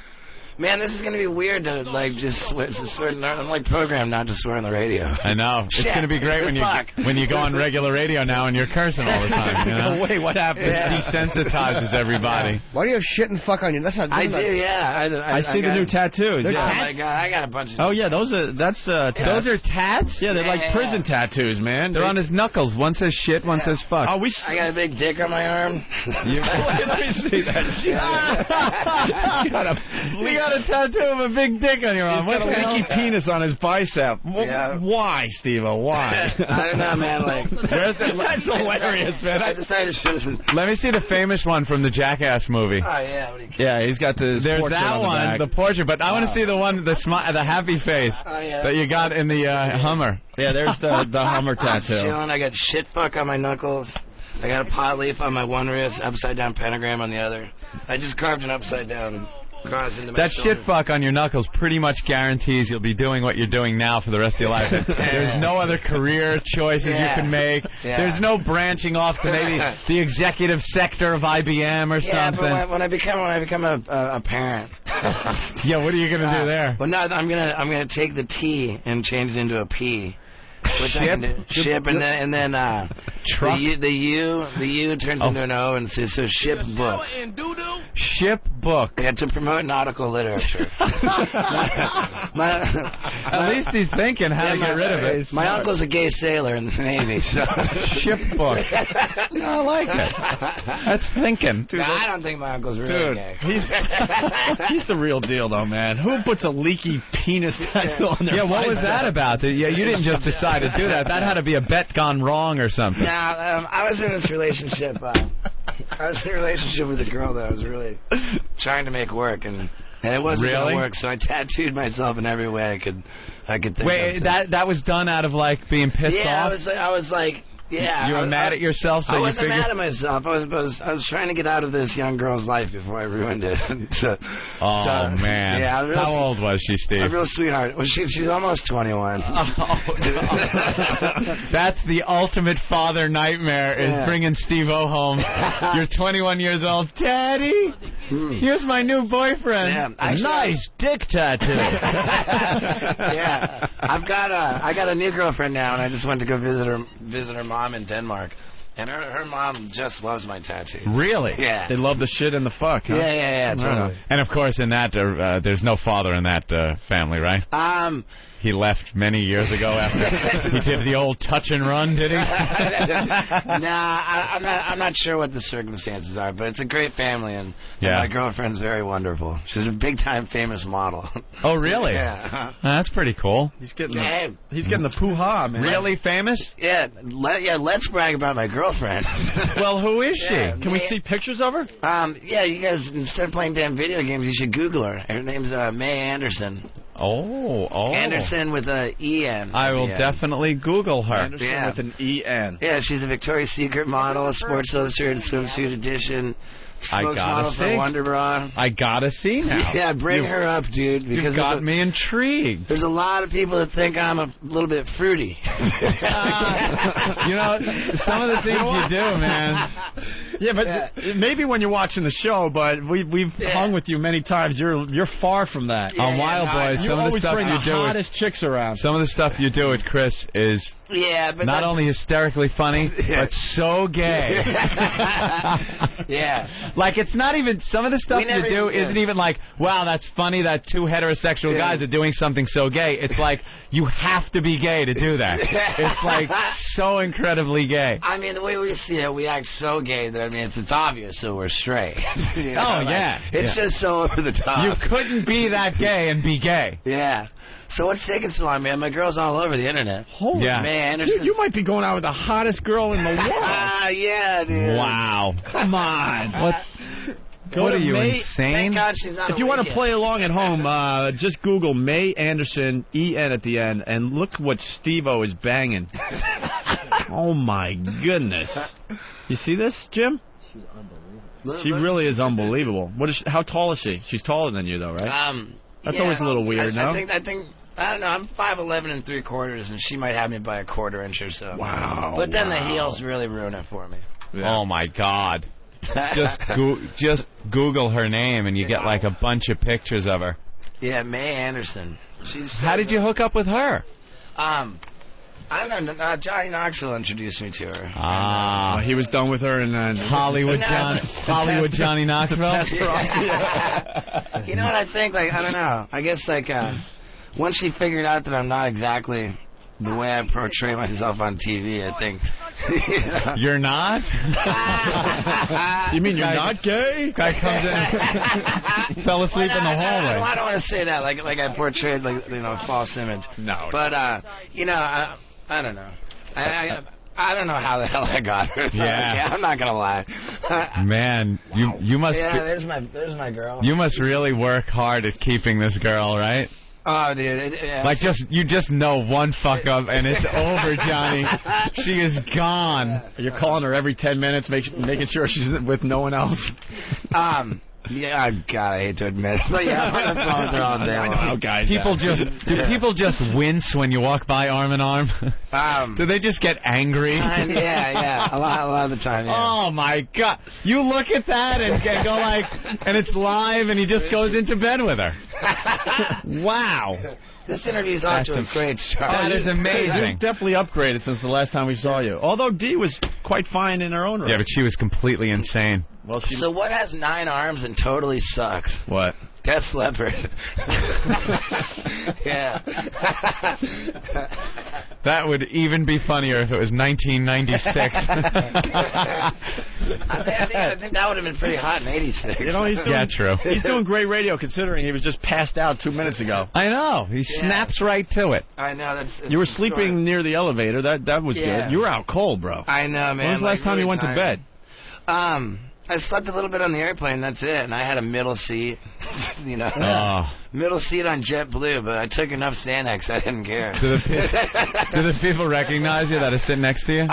Man, this is going to be weird to, like, just swear. I'm, like, programmed not to swear on the radio. I know. It's going to be great when you go on regular radio now and you're cursing all the time. You know? Wait, what happened? Yeah. It desensitizes everybody. Why do you have shit and fuck on you? That's not. I do, yeah. I see the new tattoos. Oh, Yeah. my God. I got a bunch of... Oh, yeah, those are tats. Those are tats? Yeah, they're like prison tattoos, man. They're on his knuckles. One says shit, one says fuck. Oh, I got a big dick on my arm. Let me see that shit. You got a tattoo of a big dick on your arm. He's got a leaky penis on his bicep. Yeah. Why, Steve-O? Why? I don't know, man. Like, that's hilarious, man. I decided to... Let me see the famous one from the Jackass movie. Oh, yeah. What do you Yeah, he's got this There's portrait that on one, the portrait, but I want to see the one, the happy face that you got in the Hummer. Yeah, there's the Hummer tattoo. Chilling. I got shit fuck on my knuckles. I got a pot leaf on my one wrist, upside down pentagram on the other. I just carved an upside down cross into my That shoulder. shit fuck on your knuckles pretty much guarantees you'll be doing what you're doing now for the rest of your life. There's no other career choices you can make. Yeah. There's no branching off to maybe the executive sector of IBM or something. Yeah, but when I become a parent. Yeah, what are you gonna do there? Well, no, I'm gonna take the T and change it into a P. Which Ship? I can do. Ship, and then Truck? the U turns into an O, and so ship book. Ship book. Yeah, to promote nautical literature. At least he's thinking how to get rid of it. My uncle's a gay sailor in the Navy. So. Ship book. I like it. That's thinking. Dude, I don't think my uncle's really gay. He's the real deal, though, man. Who puts a leaky penis tattoo on their what was that about? Yeah, you didn't just decide to do that. That had to be a bet gone wrong or something. Nah, I was in this relationship. I was in a relationship with a girl that I was really trying to make work, and it wasn't going to work. So I tattooed myself in every way I could think Wait, of. that was done out of like being pissed off? Yeah, I was like. Yeah, you were mad at yourself, so I you wasn't figured... mad at myself. I was trying to get out of this young girl's life before I ruined it. Man! Yeah, how old was she, Steve? A real sweetheart. Well, she's almost 21. That's the ultimate father nightmare: is bringing Steve-O home. You're 21 years old, Daddy. Here's my new boyfriend. Yeah, nice dick tattoo. Yeah, I got a new girlfriend now, and I just went to go visit her mom in Denmark, and her mom just loves my tattoos. Really? Yeah. They love the shit and the fuck, huh? Yeah, totally. And of course, in that there's no father in that family, right? he left many years ago after he did the old touch and run, did he? I'm not sure what the circumstances are, but it's a great family, and my girlfriend's very wonderful. She's a big-time famous model. Oh, really? Yeah. That's pretty cool. He's getting the poo-ha, man. Really famous? Yeah. Let's brag about my girlfriend. Well, who is she? Can we see pictures of her? Yeah, you guys, instead of playing damn video games, you should Google her. Her name's May Anderson. Oh. Anderson with an E-N. I will definitely Google her. Anderson with an E-N. Yeah, she's a Victoria's Secret model, a Sports Illustrated swimsuit edition. I gotta see. Wonder Bra. I gotta see now. Yeah, bring her up, dude. Because You've got me intrigued. There's a lot of people that think I'm a little bit fruity. You know, some of the things you do, man. Yeah, but maybe when you're watching the show, but we've hung with you many times. You're far from that. On Wild Boys, some of the stuff you do with hottest chicks around. Some of the stuff you do with Chris is but not only hysterically funny, but so gay. Yeah. Like, it's not even, some of the stuff you do isn't even like, wow, that's funny that two heterosexual guys are doing something so gay. It's like, you have to be gay to do that. It's like so incredibly gay. I mean, the way we see it, we act so gay that, I mean, it's obvious that we're straight. You know, it's just so over the top. You couldn't be that gay and be gay. Yeah. So what's taking so long, man? My girl's all over the internet. Holy man, dude, you might be going out with the hottest girl in the world. Yeah, dude. Wow. Come on. What are you, insane? Thank God she's not If you want to play along at home, just Google May Anderson, E-N at the end, and look what Steve-O is banging. Oh, my goodness. You see this, Jim? She's unbelievable. She really is unbelievable. How tall is she? She's taller than you, though, right? That's always a little weird, no? I think I don't know. I'm 5'11" and 3/4, and she might have me by a 1/4 inch or so. Wow. But then the heels really ruin it for me. Yeah. Oh my God. Just Google her name, and you get like a bunch of pictures of her. Yeah, May Anderson. How did you hook up with her? I don't know. Johnny Knoxville introduced me to her. He was done with her, and then Hollywood Johnny Knoxville. That's right. You know what I think? Like, I don't know. I guess like once she figured out that I'm not exactly the way I portray myself on TV, I think. You're not? You mean you're not gay? Guy comes in and fell asleep in the hallway. I don't want to say that like I portrayed like a false image. No. But I don't know. I don't know how the hell I got her. Yeah, I'm not gonna lie. Man, you must. Yeah, there's my girl. You must really work hard at keeping this girl, right? Oh, dude. You just know one fuck up and it's over, Johnny. She is gone. You're calling her every 10 minutes, making sure she's with no one else. Yeah, God, I hate to admit it. But yeah, I'm on the phone with her all day long. I know, guys. Do people just wince when you walk by arm in arm? Do they just get angry? Yeah. A lot of the time, yeah. Oh, my God. You look at that and go like, and it's live and he just goes into bed with her. Wow. This interview's off to a great start. That is amazing. You've definitely upgraded since the last time we saw you. Although Dee was quite fine in her own right. Yeah, but she was completely insane. Well, so what has 9 arms and totally sucks? What? Def Leppard. Yeah. That would even be funnier if it was 1996. I think that would have been pretty hot in 86. You know, true. He's doing great radio considering he was just passed out 2 minutes ago. I know. He snaps right to it. I know. You were sleeping near the elevator. That was good. You were out cold, bro. I know, man. When was the last time you went to bed? I slept a little bit on the airplane, that's it, and I had a middle seat, middle seat on JetBlue, but I took enough Xanax, I didn't care. Do the people recognize you that are sitting next to you?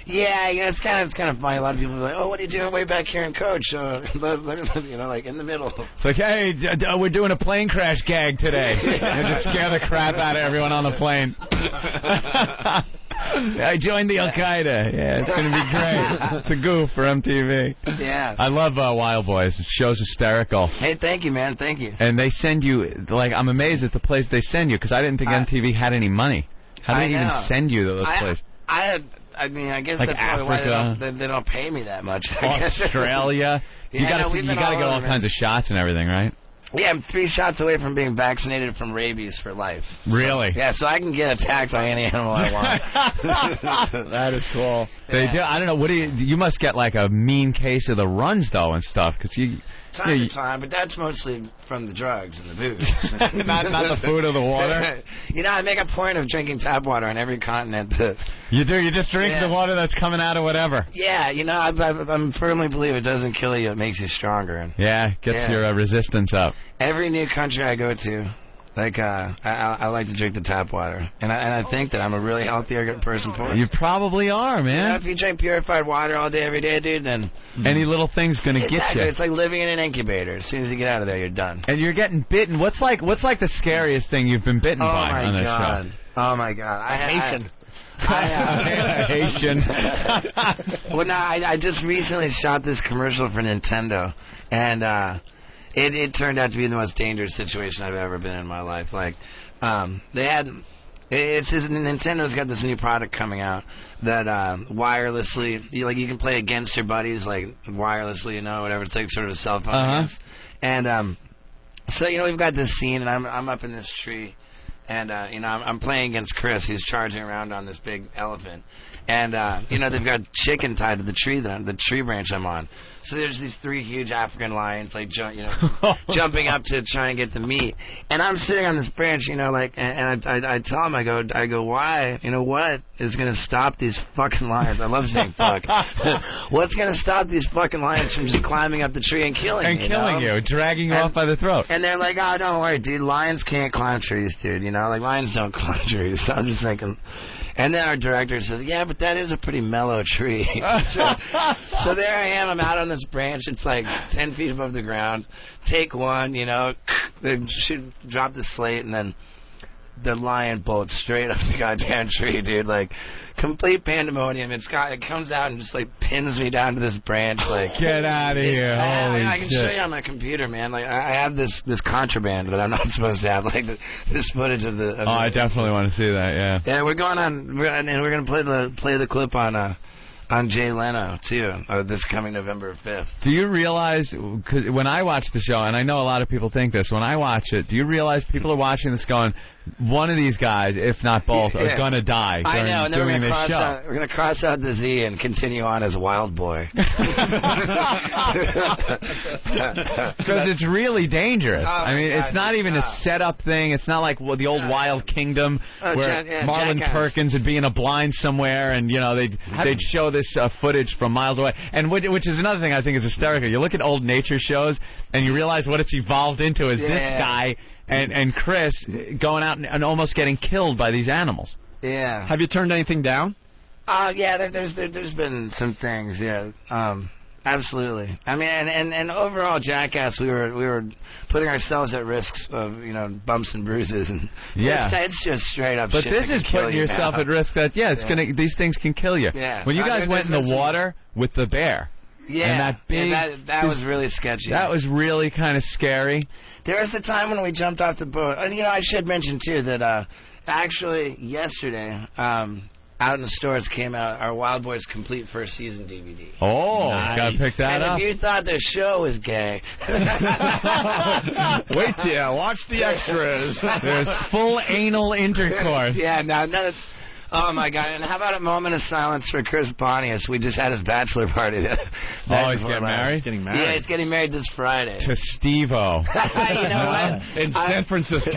Yeah, it's kind of funny. A lot of people are like, "Oh, what are you doing way back here in Coach?" Like in the middle. It's like, hey, we're doing a plane crash gag today, and just scare the crap out of everyone on the plane. I joined the Al Qaeda. Yeah, it's gonna be great. It's a goof for MTV. Yeah. I love Wild Boys. The show's hysterical. Hey, thank you, man. Thank you. And they send you I'm amazed at the place they send you because I didn't think MTV had any money. How do they even send you to those places? I mean, I guess like that's Africa, probably why they don't pay me that much. Australia. You got to get all kinds of shots and everything, right? Yeah, I'm 3 shots away from being vaccinated from rabies for life. Really? Yeah, so I can get attacked by any animal I want. That is cool. They do. I don't know. What do you must get like a mean case of the runs though and stuff because you. Time to time, but that's mostly from the drugs and the booze. not the food or the water? You know, I make a point of drinking tap water on every continent. You do? You just drink the water that's coming out of whatever? Yeah, you know, I firmly believe it doesn't kill you. It makes you stronger. Yeah, gets your resistance up. Every new country I go to, like, I like to drink the tap water. And I think that I'm a really healthier person for it. You probably are, man. You know, if you drink purified water all day, every day, dude, then... Any little thing's going to get you. It's like living in an incubator. As soon as you get out of there, you're done. And you're getting bitten. What's like the scariest thing you've been bitten by on this show? Oh, my God. Haitian. Haitian. Well, no, I just recently shot this commercial for Nintendo, and it turned out to be the most dangerous situation I've ever been in my life. Like, they had... Nintendo's got this new product coming out that wirelessly, you can play against your buddies, like wirelessly, you know, whatever. It's like sort of a cell phone. Against. And so, you know, we've got this scene, and I'm up in this tree, and you know, I'm playing against Chris. He's charging around on this big elephant, and you know, they've got chicken tied to the tree branch I'm on. So there's these 3 huge African lions, like jumping up to try and get the meat. And I'm sitting on this branch, you know, like, and I tell him, I go, why? You know, what is going to stop these fucking lions? I love saying fuck. What's going to stop these fucking lions from just climbing up the tree and killing me? You, dragging you off by the throat. And they're like, oh, don't worry, dude. Lions can't climb trees, dude. You know, like, lions don't climb trees. So I'm just thinking. And then our director says, yeah, but that is a pretty mellow tree. So there I am. I'm out on this branch. It's like 10 feet above the ground. Take one, you know, then drop the slate, and then the lion bolts straight up the goddamn tree, dude. Like, complete pandemonium. It comes out and just, like, pins me down to this branch. Like, get out of here. I can show you on my computer, man. Like, I have this contraband that I'm not supposed to have. Like, this footage of the... I definitely want to see that, yeah. Yeah, we're going to play the clip on Jay Leno, too, this coming November 5th. Do you realize, cause when I watch the show, and I know a lot of people think this, when I watch it, do you realize people are watching this going, one of these guys, if not both, are going to die during this show? We're going to cross out the Z and continue on as Wild Boy. Because it's really dangerous. I mean, it's not even a set-up thing. It's not like the old Wild Kingdom where Marlon Perkins would be in a blind somewhere and, you know, they'd show this footage from miles away. And which is another thing I think is hysterical. You look at old nature shows and you realize what it's evolved into is this guy and Chris going out and almost getting killed by these animals. Yeah. Have you turned anything down? Yeah, there's been some things, yeah. Absolutely. I mean, and overall, Jackass, we were putting ourselves at risk of, you know, bumps and bruises, and it's just straight up. But shit this is putting yourself at risk. That it's gonna, these things can kill you. Yeah. When you guys went in the water with the bear. Yeah, and that big, that was really sketchy. That was really kind of scary. There was the time when we jumped off the boat, and you know, I should mention too that actually yesterday, out in the stores came out our Wild Boys Complete First Season DVD. Oh, nice. Gotta pick that up. And if you thought the show was gay, wait till you watch the extras. There's full anal intercourse. Yeah, no. Oh, my God. And how about a moment of silence for Chris Pontius? We just had his bachelor party. He's getting married? He's getting married. Yeah, he's getting married this Friday. To Steve-O. You know what? In San Francisco.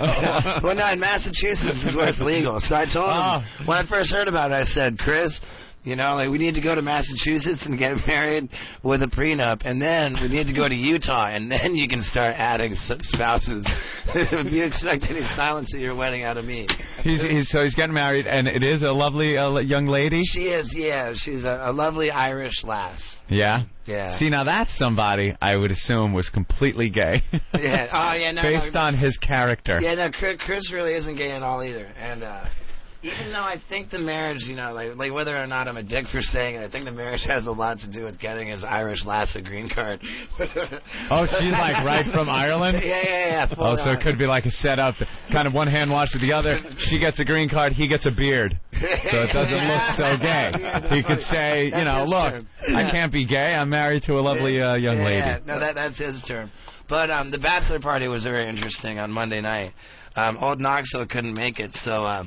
Well, no, in Massachusetts is where it's legal. So I told him, when I first heard about it, I said, Chris, you know, like, we need to go to Massachusetts and get married with a prenup, and then we need to go to Utah, and then you can start adding spouses. If you expect any silence at your wedding out of me. So he's getting married, and it is a lovely young lady? She is, yeah. She's a lovely Irish lass. Yeah? Yeah. See, now that's somebody I would assume was completely gay. Yeah. Oh, yeah, no. Based on his character. Yeah, no, Chris really isn't gay at all either. And, even though I think the marriage, you know, like whether or not I'm a dick for saying it, I think the marriage has a lot to do with getting his Irish lass a green card. Oh, she's like right from Ireland? Yeah. So it could be like a setup, kind of one hand wash with the other. She gets a green card, he gets a beard. So it doesn't look so gay. He could say, you know, look, I can't be gay, I'm married to a lovely young lady. Yeah, no, that's his term. But the bachelor party was very interesting on Monday night. Old Knoxville couldn't make it, so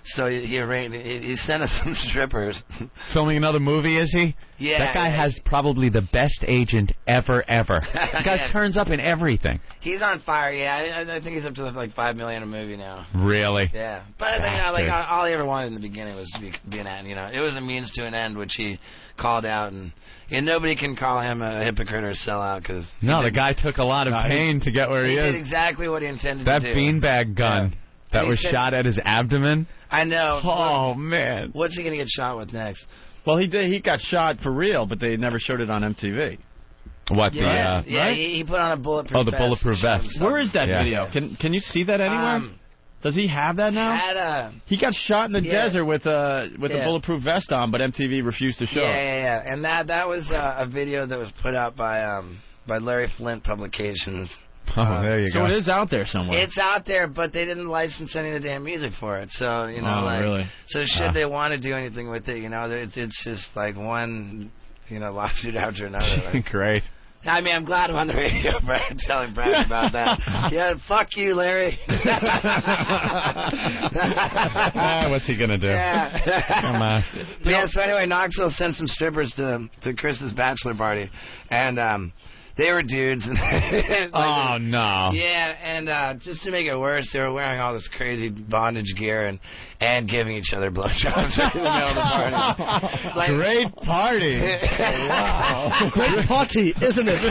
he sent us some strippers. Filming another movie, is he? Yeah. That guy has probably the best agent ever. That guy turns up in everything. He's on fire, yeah. I think he's up to like $5 million a movie now. Really? Yeah. But like all he ever wanted in the beginning was to be an end. It was a means to an end, which he called out, and nobody can call him a hypocrite or a sellout because the guy took a lot of pain to get where he is. He did exactly what he intended to do. That beanbag gun that was shot at his abdomen. I know. Oh man. What's he gonna get shot with next? Well, he got shot for real, but they never showed it on MTV. What right? He put on a bulletproof vest. Oh, the bulletproof vest. Where is that video? Can you see that anywhere? Does he have that now? He got shot in the desert with a bulletproof vest on, but MTV refused to show it. Yeah. And that was a video that was put out by Larry Flint Publications. Oh, there you go. So it is out there somewhere. It's out there, but they didn't license any of the damn music for it. So really? So should they want to do anything with it? It's just like one lawsuit after another. Like. Great. I mean, I'm glad I'm on the radio, telling Brad about that. Yeah, fuck you, Larry. What's he gonna do? Yeah. Come on. Yeah. So anyway, Knoxville sent some strippers to Chris's bachelor party, and they were dudes. Oh no. Yeah, and just to make it worse, they were wearing all this crazy bondage gear and giving each other blowjobs in the middle of the party. Great party. Wow. Great party, isn't it?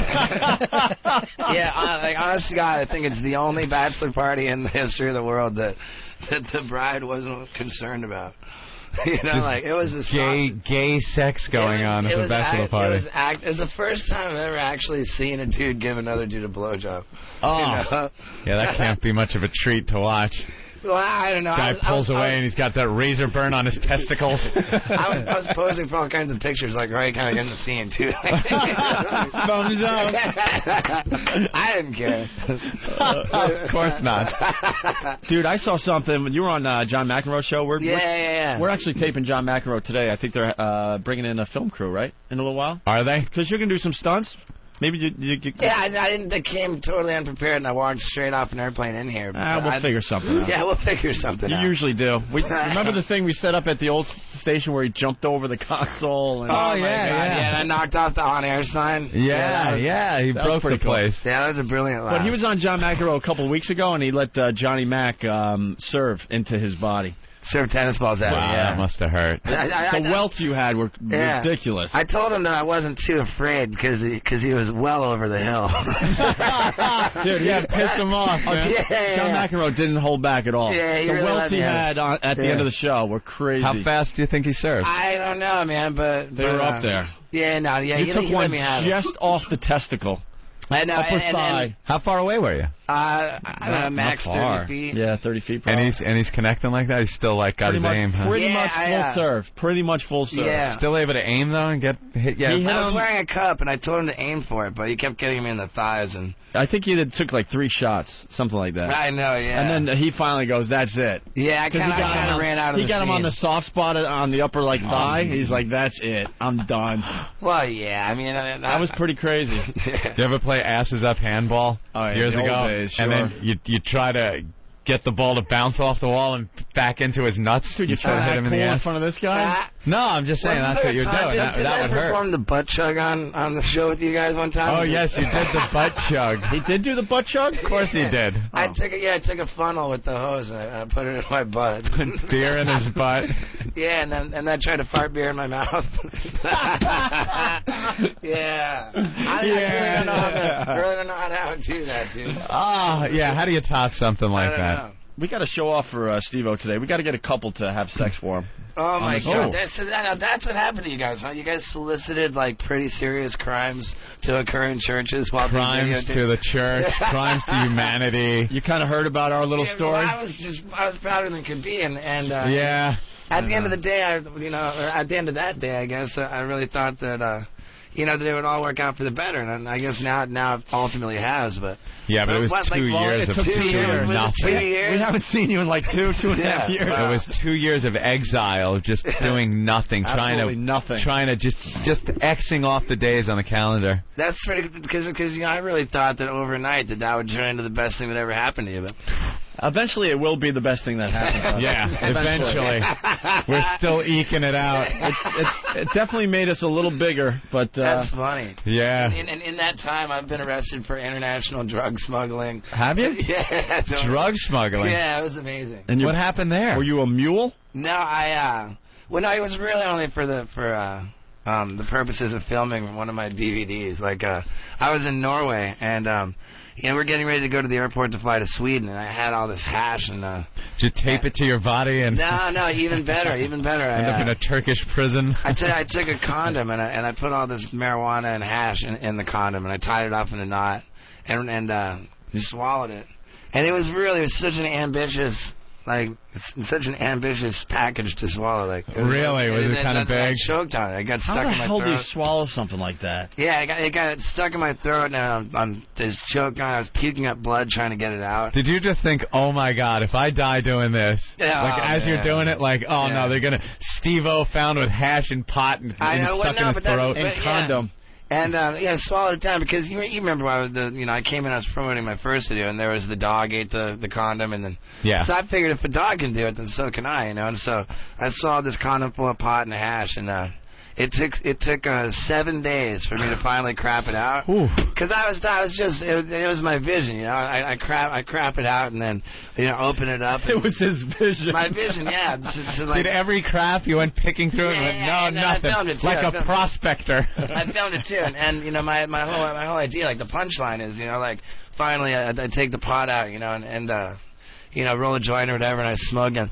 Yeah, honest to God, I think it's the only bachelor party in the history of the world that the bride wasn't concerned about. It was a gay sex going on at the bachelor party. It was the first time I've ever actually seen a dude give another dude a blowjob. Oh, yeah, that can't be much of a treat to watch. Well, I don't know. Guy pulls away and he's got that razor burn on his testicles. I was posing for all kinds of pictures, like right kind of in the scene too. Thumbs up. I didn't care. Of course not. Dude, I saw something when you were on John McEnroe's show. Yeah. We're actually taping John McEnroe today. I think they're bringing in a film crew, right? In a little while. Are they? Because you're gonna do some stunts. Maybe you Yeah, I didn't. I came totally unprepared, and I walked straight off an airplane in here. We'll figure something out. Yeah, we'll figure something out. You usually do. Remember the thing we set up at the old station where he jumped over the console? And, oh, yeah, and I knocked off the on-air sign. Yeah, he broke the place. Yeah, that was a brilliant laugh. But he was on John McEnroe a couple of weeks ago, and he let Johnny Mac serve into his body. Serve tennis balls at wow, that must have hurt. The welts you had were ridiculous. I told him that I wasn't too afraid because he was well over the hill. Dude, you pissed him off, man. John McEnroe didn't hold back at all. Yeah, the welts he had at the end of the show were crazy. How fast do you think he served? I don't know, man, but they were up there. Yeah, no, yeah. You took one just off the testicle. I know. Upper thigh. How far away were you? I don't know, max 30 feet. Yeah, 30 feet. Probably. And he's connecting like that. He's still got his aim. Huh? Pretty much full serve. Pretty much full serve. Yeah. Still able to aim though and get hit. Yeah. I was wearing a cup and I told him to aim for it, but he kept getting me in the thighs and. I think he took like 3 shots, something like that. I know, yeah. And then he finally goes, "That's it." Yeah, I kind of ran out of. He got him on the soft spot on the upper thigh. He's like, "That's it. I'm done." Well, yeah. I mean, that was pretty crazy. You ever play asses up handball years ago? Days, sure. And then you try to get the ball to bounce off the wall and back into his nuts. Dude, you try to hit him in the ass in front of this guy? No, I'm just saying that's what you're doing. That would hurt. Did I perform the butt chug on the show with you guys one time? Oh yes, you did the butt chug. He did do the butt chug? Of course he did. I took a funnel with the hose and I put it in my butt. Put beer in his butt. Yeah, and then tried to fart beer in my mouth. Yeah. I really don't know how to do that, dude. Yeah. How do you top something like that? Know. We got a show off for Steve-O today. We got to get a couple to have sex for him. Oh my God, that's what happened to you guys, huh? You guys solicited like pretty serious crimes to occur in churches while crimes to the church, crimes to humanity. You kind of heard about our little story. Well, I was prouder than could be, and yeah. At the end of the day, at the end of that day, I guess I really thought that you know, that it would all work out for the better. And I guess now it ultimately has. But yeah, but it was 2 years of doing nothing. We haven't seen you in like two and a half years. It was 2 years of exile, of just doing nothing, trying to just Xing off the days on the calendar. That's pretty, because you know, I really thought that overnight that would turn into the best thing that ever happened to you. But eventually, it will be the best thing that happens. Yeah, eventually. We're still eking it out. It definitely made us a little bigger, but that's funny. Yeah. And in that time, I've been arrested for international drug smuggling. Have you? Yeah. Drug smuggling? Yeah, it was amazing. And what happened there? Were you a mule? No, well, no, it was really only for the purposes of filming one of my DVDs. Like, I was in Norway, and you know, we're getting ready to go to the airport to fly to Sweden, and I had all this hash and. Did you tape it to your body and? No, even better. End up in a Turkish prison. I took a condom and I put all this marijuana and hash in the condom, and I tied it off in a knot, and swallowed it, and it was such an ambitious. Like, it's such an ambitious package to swallow. Like, really? Was it kind of big? I choked on it. I got stuck in my throat. How the hell do you swallow something like that? Yeah, it got stuck in my throat, and I'm just choked on it. I was puking up blood trying to get it out. Did you just think, oh my God, if I die doing this, as you're doing it, like, no, they're gonna Steve-O found with hash and pot and stuck in his throat and condom. And I swallowed it down because you remember when I came in, I was promoting my first video, and there was the dog ate the condom, and then so I figured if a dog can do it, then so can I, you know. And so I swallowed this condom full of pot and hash, and it took 7 days for me to finally crap it out. Because it was my vision, you know. I crap it out and then open it up. It was his vision. My vision, yeah. Did every crap you went picking through it? No, nothing. I filmed it too. Like a prospector. I filmed it too, and you know my whole idea, like the punchline is, you know, like finally I take the pot out, you know, and roll a joint or whatever, and I smoke and.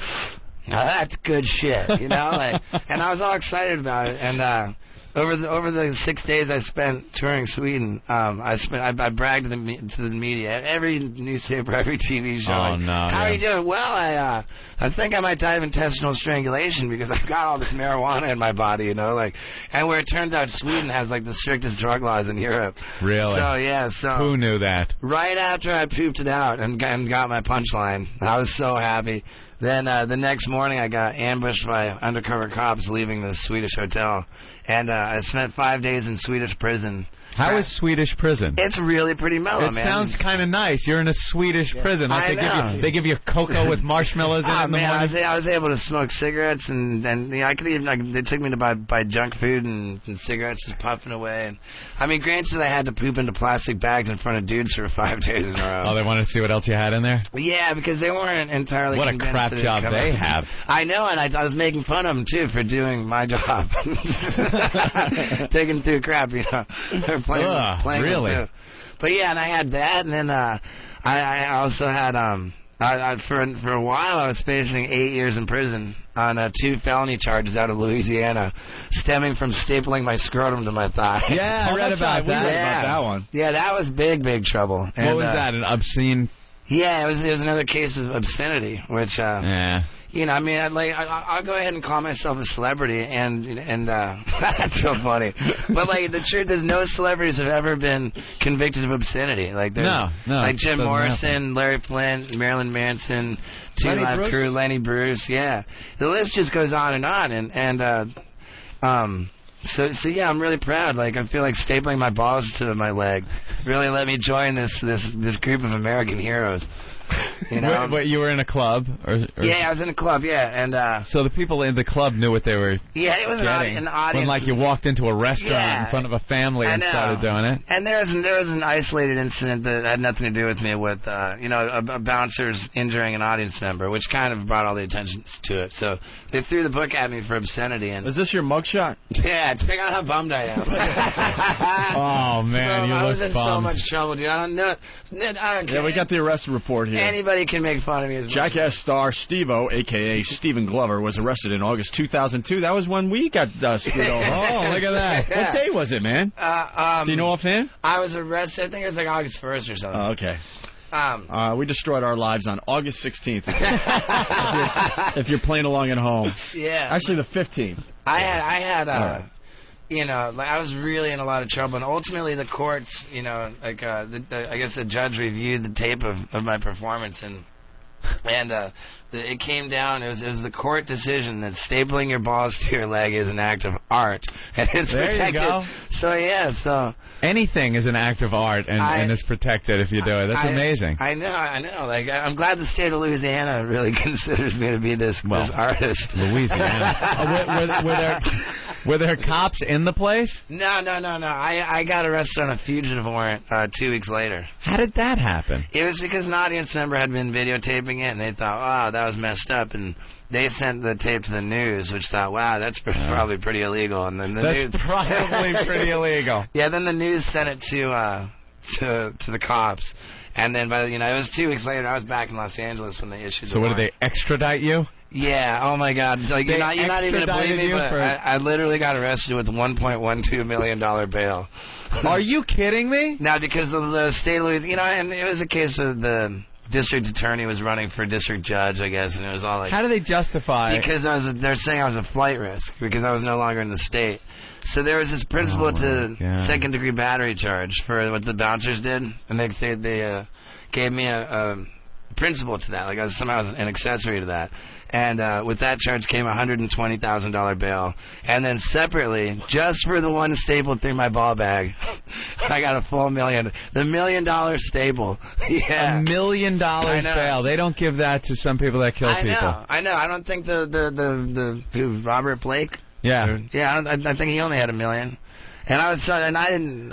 Now that's good shit, you know. Like, and I was all excited about it. And over the 6 days I spent touring Sweden, I bragged to the media, every newspaper, every TV show. Oh, no. How are you doing? Well, I think I might die of intestinal strangulation because I've got all this marijuana in my body, you know. Like, and where it turns out Sweden has like the strictest drug laws in Europe. Really? So who knew that? Right after I pooped it out and got my punchline, I was so happy. Then the next morning, I got ambushed by undercover cops leaving the Swedish hotel, and I spent 5 days in Swedish prison. How is Swedish prison? It's really pretty mellow, man. It sounds kind of nice. You're in a Swedish prison. Like they give you cocoa with marshmallows in it in the morning. I was able to smoke cigarettes, and I could even they took me to buy junk food and cigarettes, just puffing away. And I mean, granted, I had to poop into plastic bags in front of dudes for 5 days in a row. Oh, they wanted to see what else you had in there? Yeah, because they weren't entirely. What a crap job they have. I know, and I was making fun of them too for doing my job, taking through crap, you know. Playing really? But yeah, and I had that, and then I also had for a while I was facing 8 years in prison on 2 felony charges out of Louisiana, stemming from stapling my scrotum to my thigh. Yeah, I read about that. We read about that one. Yeah, that was big trouble. And, what was that? An obscene? Yeah, it was another case of obscenity, which you know, I mean, I'll go ahead and call myself a celebrity, and that's so funny. But like, the truth is, no celebrities have ever been convicted of obscenity. Like, no, like Jim Morrison, Larry Flint, Marilyn Manson, Two Live Crew, Lenny Bruce. Yeah, the list just goes on, and So yeah, I'm really proud. Like, I feel like stapling my balls to my leg really let me join this group of American heroes. You know? Wait, you were in a club? Or yeah, I was in a club, yeah. And so the people in the club knew what they were yeah, it was an audience. When, like, you walked into a restaurant in front of a family and started doing it? And there was an isolated incident that had nothing to do with me with, a bouncer's injuring an audience member, which kind of brought all the attention to it. So they threw the book at me for obscenity. And is this your mugshot? Yeah, check out how bummed I am. Oh, man, you look bummed. I was in so much trouble, dude. I don't know. Yeah, we got the arrest report here. Anybody can make fun of me. As Jackass star Steve-O, a.k.a. Stephen Glover, was arrested in August 2002. That was when we got screwed over. Oh, look at that. What day was it, man? Do you know offhand? I was arrested, I think it was like August 1st or something. Oh, okay. We destroyed our lives on August 16th. If you're playing along at home. Yeah. Actually, the 15th. I had I was really in a lot of trouble, and ultimately the courts, I guess the judge reviewed the tape of my performance, and it came down. It was the court decision that stapling your balls to your leg is an act of art, and it's protected. You go. So anything is an act of art and is protected if you do it. That's amazing. I know. Like, I'm glad the state of Louisiana really considers me to be this artist. Louisiana. Were there cops in the place? No. I got arrested on a fugitive warrant 2 weeks later. How did that happen? It was because an audience member had been videotaping it, and they thought, wow, that was messed up, and they sent the tape to the news, which thought, wow, that's probably pretty illegal. And then that's probably pretty illegal. Yeah, then the news sent it to the cops. And then it was 2 weeks later. I was back in Los Angeles when they issued the So warrant. Did they extradite you? Yeah, oh my God. Like, you're not even going to believe me, but I literally got arrested with $1.12 million bail. Are you kidding me? Now, because of the state of Louisiana, and it was a case of the district attorney was running for district judge, I guess, and it was all like... How do they justify... Because they're saying I was a flight risk, because I was no longer in the state. So there was this principal to second-degree battery charge for what the bouncers did, and they gave me a principal to that, like somehow I was an accessory to that. And with that charge came a $120,000 bail. And then separately, just for the one staple through my ball bag, I got a full $1 million. The $1 million staple. Yeah. $1 million bail. They don't give that to some people that kill people. I know. I don't think the Robert Blake. Yeah. Yeah. I think he only had $1 million. And I didn't.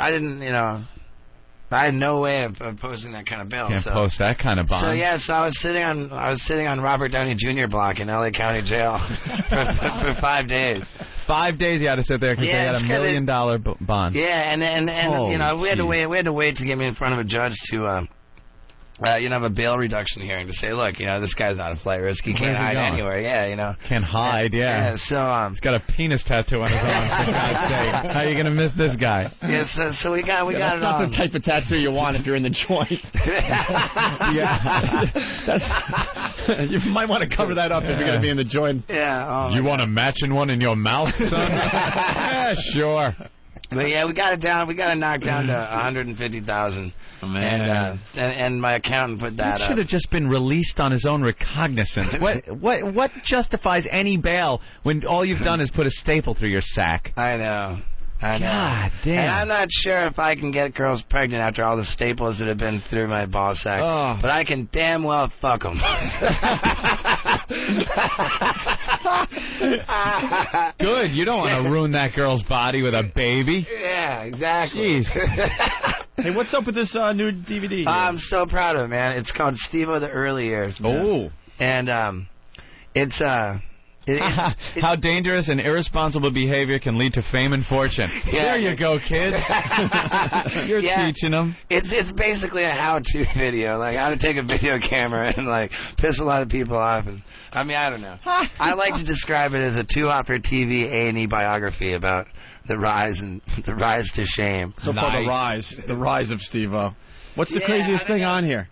I had no way of posting that kind of bill. Can't post that kind of bond. So I was sitting on Robert Downey Jr. block in L.A. County Jail for 5 days. 5 days you had to sit there because they had $1 million bond. Yeah, and we had to wait to get me in front of a judge to have a bail reduction hearing to say, look, this guy's not a flight risk. He can't hide anywhere. Yeah, Can't hide. Yeah. So he's got a penis tattoo on his arm. For God's sake, how are you gonna miss this guy? Yeah. So we got it. That's not the type of tattoo you want if you're in the joint. You might want to cover that up if you're gonna be in the joint. Yeah. You want a matching one in your mouth, son? Yeah, sure. But yeah, we got it down. We got it knocked down to $150,000. Man. And my accountant put that up. He should have just been released on his own recognizance. What justifies any bail when all you've done is put a staple through your sack? I know. God damn. And I'm not sure if I can get girls pregnant after all the staples that have been through my ball sack. Oh. But I can damn well fuck them. Good. You don't want to ruin that girl's body with a baby. Yeah, exactly. Jeez. Hey, what's up with this new DVD? I'm so proud of it, man. It's called Steve-O the Early Years. Oh. And it's how dangerous and irresponsible behavior can lead to fame and fortune. Yeah. There you go, kids. You're teaching them. It's basically a how-to video, like how to take a video camera and like piss a lot of people off. And I don't know. I like to describe it as a 2-hopper TV A&E biography about the rise to shame. So far, the rise of Steve-O. What's the craziest thing on here?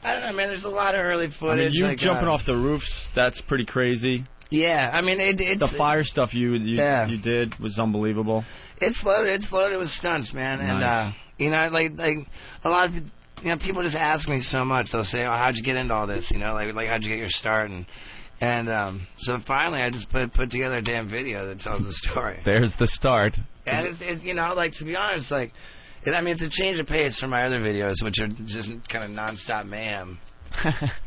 I don't know, man. There's a lot of early footage. You jumping off the roofs, that's pretty crazy. Yeah, it's... The fire stuff you did was unbelievable. It's loaded with stunts, man. Nice. And, like a lot of... people just ask me so much. They'll say, "Oh, how'd you get into all this?" Like how'd you get your start? And so finally, I just put together a damn video that tells the story. There's the start. And it's to be honest, like, it's a change of pace from my other videos, which are just kind of nonstop mayhem.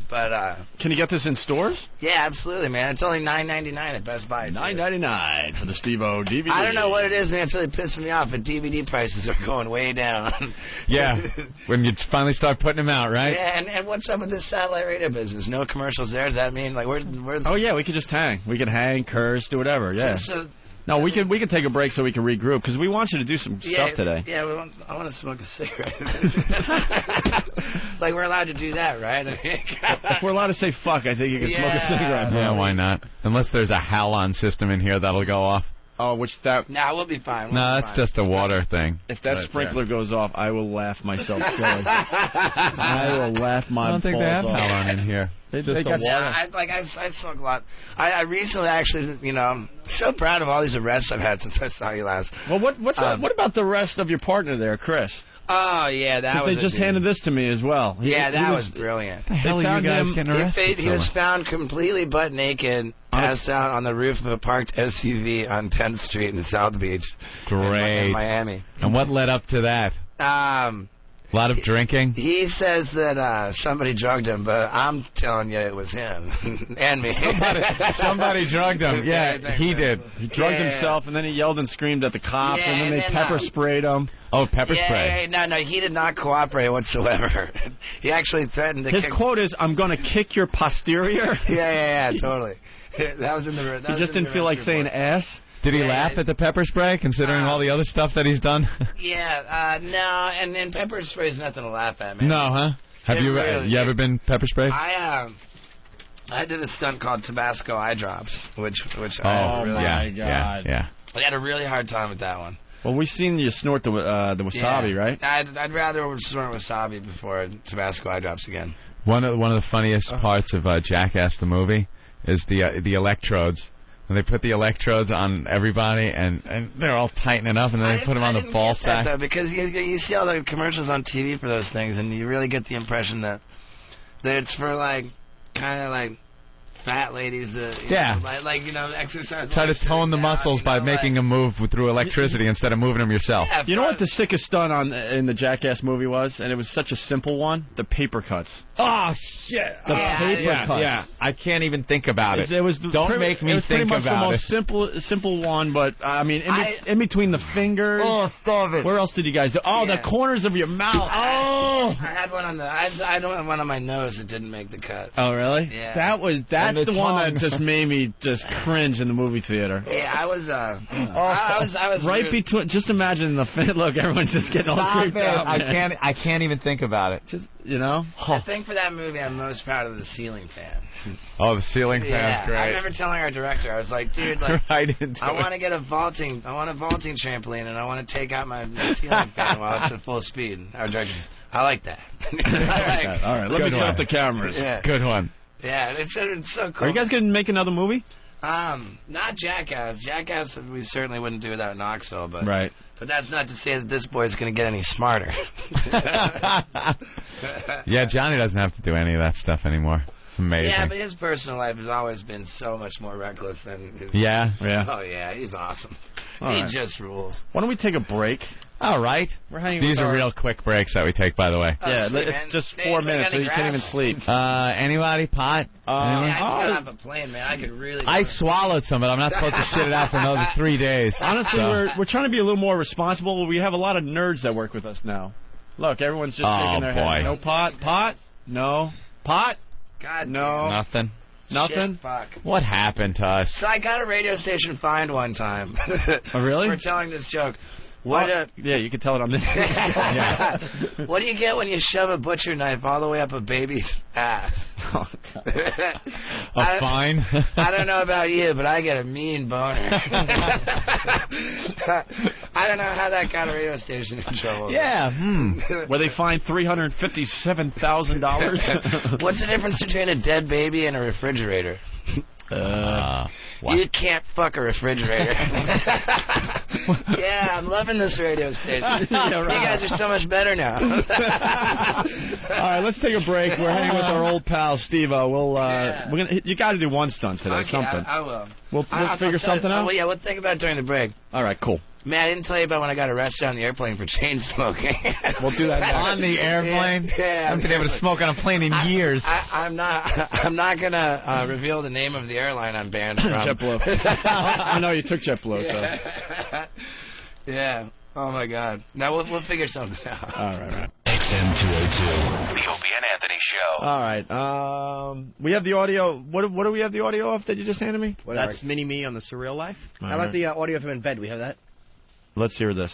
But can you get this in stores? Yeah, absolutely, man. It's only $9.99 at Best Buy. $9.99 for the Steve-O DVD. I don't know what it is, man. It's really pissing me off, but DVD prices are going way down. Yeah, when you finally start putting them out, right? Yeah, and what's up with this satellite radio business? No commercials there. Does that mean like where's? Oh yeah, we could just hang. We could hang, curse, do whatever. Yeah. No, we can take a break so we can regroup because we want you to do some stuff today. Yeah, I want to smoke a cigarette. Like we're allowed to do that, right? If we're allowed to say fuck, I think you can smoke a cigarette. Yeah, why not? Unless there's a Halon system in here that'll go off. Oh, which that... Nah, we'll be fine. We'll No, be that's fine. just a water thing. If that Right sprinkler goes off, I will laugh myself silly. I will laugh my I don't think they have balls off. Halon in here. They Just got the Yeah, I smoke a lot. I recently actually, you know, I'm so proud of all these arrests I've had since I saw you last. Well, what about the rest of your partner there, Chris? Oh, yeah, that Because was they just handed this to me as well. That was brilliant. the hell are you guys getting arrested? He was found completely butt naked, passed out on the roof of a parked SUV on 10th Street in South Beach. Great. In Miami. And what led up to that? A lot of drinking? He says that somebody drugged him, but I'm telling you it was him and me. Somebody drugged him. Yeah, he did. He drugged himself, and then he yelled and screamed at the cops, and then they pepper sprayed him. Oh, pepper spray. No, he did not cooperate whatsoever. He actually threatened to His kick... quote is, "I'm going to kick your posterior." Yeah, totally. That was in the... He just didn't feel like saying ass. Did he laugh at the pepper spray, considering all the other stuff that he's done? Yeah, no, and pepper spray is nothing to laugh at, man. No, huh? Have you ever been pepper sprayed? I did a stunt called Tabasco eye drops, which my God. Yeah. I had a really hard time with that one. Well, we've seen you snort the wasabi, right? I'd rather snort wasabi before Tabasco eye drops again. One of the funniest parts of Jackass the movie is the electrodes. And they put the electrodes on everybody, and they're all tightening up, and then they put them on the ball sack. Though, because you see all the commercials on TV for those things, and you really get the impression that it's for kind of fat ladies that exercise. Try to tone the muscles by making them move through electricity instead of moving them yourself. Yeah, you know what the sickest stunt in the Jackass movie was, and it was such a simple one? The paper cuts. Oh shit! The paper cuts. Yeah, I can't even think about it. It was Don't make me think about it. It was pretty much the most simple one, but I mean, in between the fingers. Oh, stop it! Where else did you guys do? Oh, the corners of your mouth. I had one on I don't have one on my nose that didn't make the cut. Oh really? Yeah. That's the one that just made me just cringe in the movie theater. Yeah, I was right between. Just imagine the look. Everyone's just getting all creeped out. I can't even think about it. Just I think for that movie, I'm most proud of the ceiling fan. Oh, the ceiling fan's great. I remember telling our director, I was like, dude, I want to get a vaulting trampoline, and I want to take out my ceiling fan while it's at full speed. Our director says, I like that. All right, let me set up the cameras. Yeah. Good one. Yeah, it's so cool. Are you guys going to make another movie? Not Jackass. Jackass we certainly wouldn't do without Knoxville, but right. But that's not to say that this boy's going to get any smarter. Yeah, Johnny doesn't have to do any of that stuff anymore. It's amazing. Yeah, but his personal life has always been so much more reckless than his... Yeah? Oh, yeah, he's awesome. All he right. just rules. Why don't we take a break? All right. We're hanging These with are real quick breaks that we take, by the way. Yeah, sweet, it's man. just Hey, 4 we minutes, got so any you can't even grass? sleep. Anybody? Pot? Yeah, I just got oh. off a plane, man. I could really... I swallowed some, but I'm not supposed to shit it out for another 3 days. Honestly, so. we're trying to be a little more responsible. We have a lot of nerds that work with us now. Look, everyone's just shaking their boy. head. No pot? Pot? No. Pot? God No. Nothing. Nothing? Shit, fuck. What happened to us? So I got a radio station fined one time. Oh, really? For telling this joke. Yeah, you can tell it on this. Yeah. What do you get when you shove a butcher knife all the way up a baby's ass? Oh, God. A fine? I don't know about you, but I get a mean boner. I don't know how that got a radio station in trouble. Yeah. Where they fined $357,000. What's the difference between a dead baby and a refrigerator? What? You can't fuck a refrigerator. Yeah, I'm loving this radio station. You guys are so much better now. All right, let's take a break. We're hanging with our old pal Steve-O. You got to do one stunt today, Okay, something. I will. We'll figure something out. Well, yeah, we'll think about it during the break. All right, cool. Man, I didn't tell you about when I got arrested on the airplane for chain smoking. We'll do that next. On the airplane? Yeah, I haven't been able to smoke on a plane in years. I'm not gonna reveal the name of the airline I'm banned from. JetBlue. I know you took JetBlue. So. Yeah. Oh my God. Now we'll figure something out. All right. XM202, the Opie and Anthony Show. All right. We have the audio. What do we have the audio of that you just handed me? Whatever. That's Mini-Me on the Surreal Life. All How about right. the audio of him in bed? We have that? Let's hear this.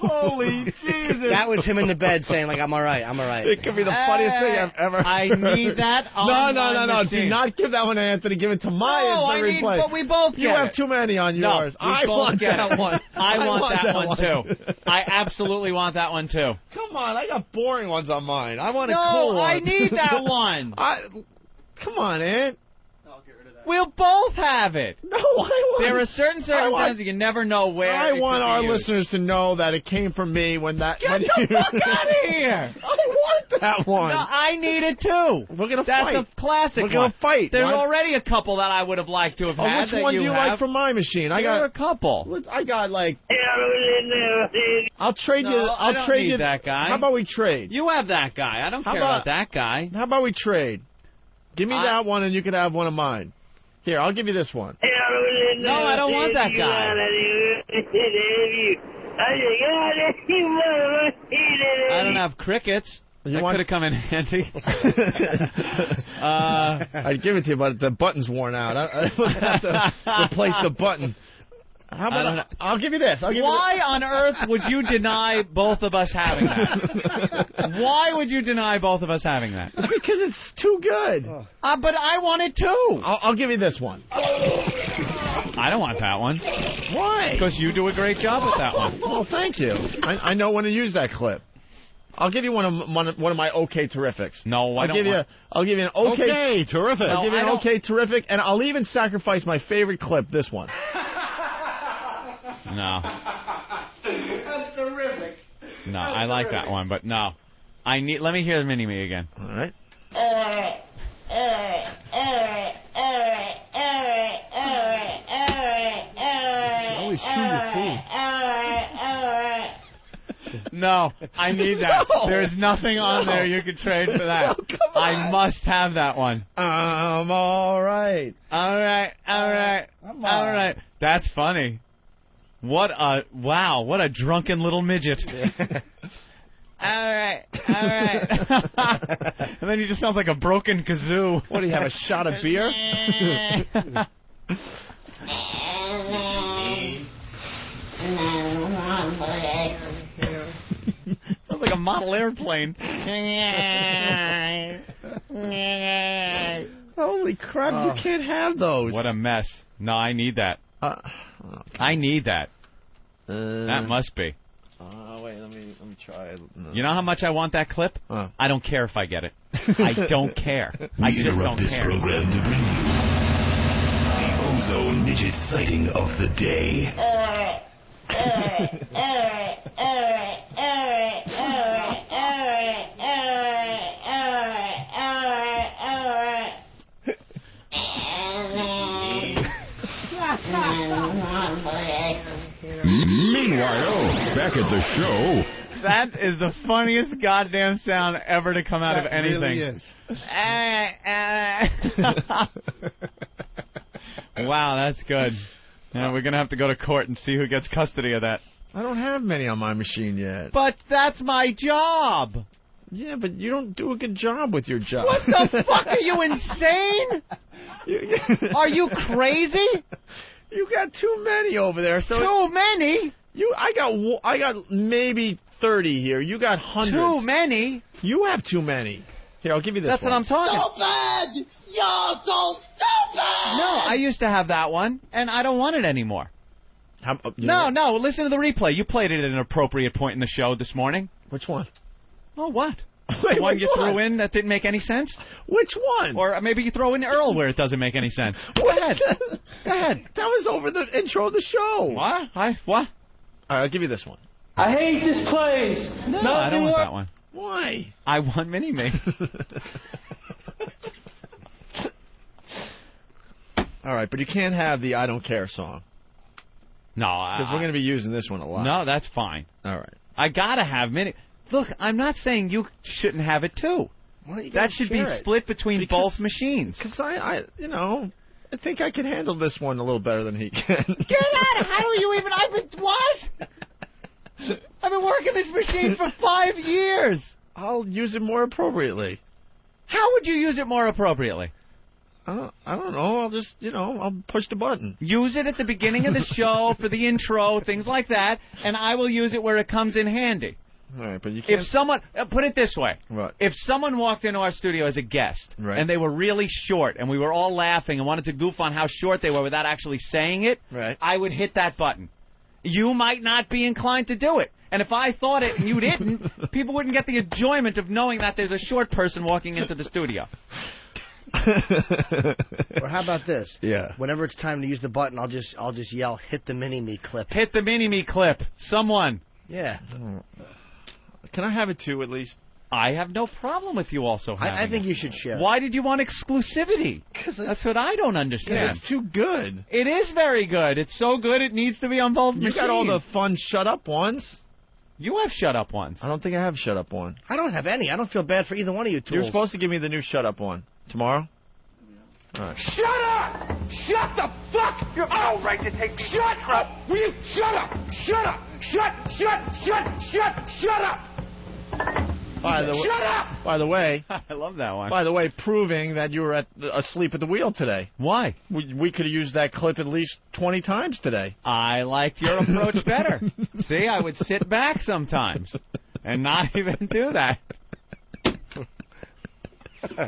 Holy Jesus. That was him in the bed saying, like, I'm all right, I'm all right. It could be the funniest thing I've ever heard. I need that on my No. machine. Do not give that one to Anthony. Give it to my No, but we both You get have it. too many on No, yours. we I both want get that it. one. I want that one, too. I absolutely want that one, too. Come on, I got boring ones on mine. I want a No, cool one. I need that one. Come on, Ant. We'll both have it. No, I want. There are certain circumstances you can never know where. I want our used. listeners to know that it came from me when that. Get the fuck out of here! I want that one. No, I need it too. We're gonna That's fight. a classic. We're gonna fight. There's Why? already a couple that I would have liked to have had. Which that one do you have. like from my machine? I There got are a couple. I got like. I'll trade you. No, I don't trade need you that guy. How about we trade? You have that guy. I don't care about that guy. How about we trade? Give me that one, and you can have one of mine. Here, I'll give you this one. No, I don't want that guy. I don't have crickets. That could have come in handy. I'd give it to you, but the button's worn out. I have to replace the button. How about I'll give you this. Why on earth would you deny both of us having that? Why would you deny both of us having that? Because it's too good. But I want it too. I'll give you this one. I don't want that one. Why? Because you do a great job with that one. Well, thank you. I know when to use that clip. I'll give you one of my OK Terrifics. No, I'll give you an OK Terrific. I'll give you an OK Terrific, and I'll even sacrifice my favorite clip, this one. No. That's terrific. No, I like that one, but no. Let me hear the mini-me again. All right. Always chew your food. No, I need that. No. There's nothing on there you could trade for that. No, come on. I must have that one. I'm all right. All right. That's funny. What a drunken little midget. All right. And then he just sounds like a broken kazoo. What do you have, a shot of beer? Sounds like a model airplane. Holy crap, you can't have those. What a mess. No, I need that. I need that. That must be. Wait, let me try. No. You know how much I want that clip? I don't care if I get it. I don't care. I just don't this care. program to bring you the Ozone Midget sighting of the day. Meanwhile, back at the show. That is the funniest goddamn sound ever to come out of anything. Really is. Wow, that's good. Yeah, we're going to have to go to court and see who gets custody of that. I don't have many on my machine yet. But that's my job. Yeah, but you don't do a good job with your job. What the fuck? Are you insane? Are you crazy? You got too many over there. So Too many? I got maybe 30 here. You got hundreds. Too many? You have too many. Here, I'll give you this That's one. what I'm talking about. Stupid! You're so stupid! No, I used to have that one, and I don't want it anymore. No, listen to the replay. You played it at an appropriate point in the show this morning. Which one? Oh, what? Wait, the one which you one? threw in that didn't make any sense? Which one? Or maybe you throw in Earl where it doesn't make any sense. Go ahead. Go ahead. That was over the intro of the show. What? What? All right, I'll give you this one. I hate this place. No, I don't want that one. Why? I want Mini-Me. All right, but you can't have the I Don't Care song. No, because we're going to be using this one a lot. No, that's fine. All right. I got to have Mini... Look, I'm not saying you shouldn't have it, too. That should be split between both machines. Because I think I can handle this one a little better than he can. Get out! How are you even... What? I've been working this machine for 5 years. I'll use it more appropriately. How would you use it more appropriately? I don't know. I'll just, I'll push the button. Use it at the beginning of the show for the intro, things like that, and I will use it where it comes in handy. All right, but you can't... If someone, put it this way. What? If someone walked into our studio as a guest, and they were really short, and we were all laughing and wanted to goof on how short they were without actually saying it, I would hit that button. You might not be inclined to do it. And if I thought it and you didn't, people wouldn't get the enjoyment of knowing that there's a short person walking into the studio. Or how about this? Yeah. Whenever it's time to use the button, I'll just yell, "Hit the mini-me clip." Hit the mini-me clip. Someone. Yeah. Can I have it too, at least? I have no problem with you also having I think it. you should share. Why did you want exclusivity? Because that's what I don't understand. It's too good. It is very good. It's so good it needs to be on both machines. You got all the fun shut-up ones. You have shut-up ones. I don't think I have shut-up one. I don't have any. I don't feel bad for either one of you tools. You're supposed to give me the new shut-up one. Tomorrow? All right. Shut up! Shut the fuck! You have no right to take me. Shut up! Will you shut up? Shut up! Shut up! Shut up! By the way, I love that one. By the way, proving that you were asleep at the wheel today. Why? We could have used that clip at least 20 times today. I liked your approach better. See, I would sit back sometimes and not even do that.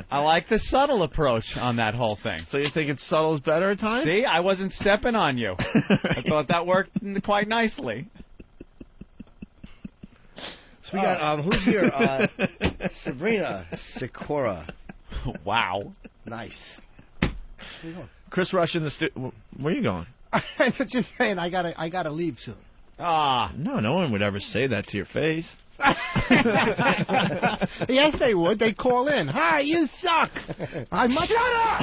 I like the subtle approach on that whole thing. So you think it's subtle is better at times? See, I wasn't stepping on you. I thought that worked quite nicely. So we got, who's here? Sabrina Sikora. Wow. Nice. Chris Rush in the studio. Where are you going? I'm just saying, I gotta leave soon. No one would ever say that to your face. Yes, they would. They'd call in. Hi, you suck. Shut up!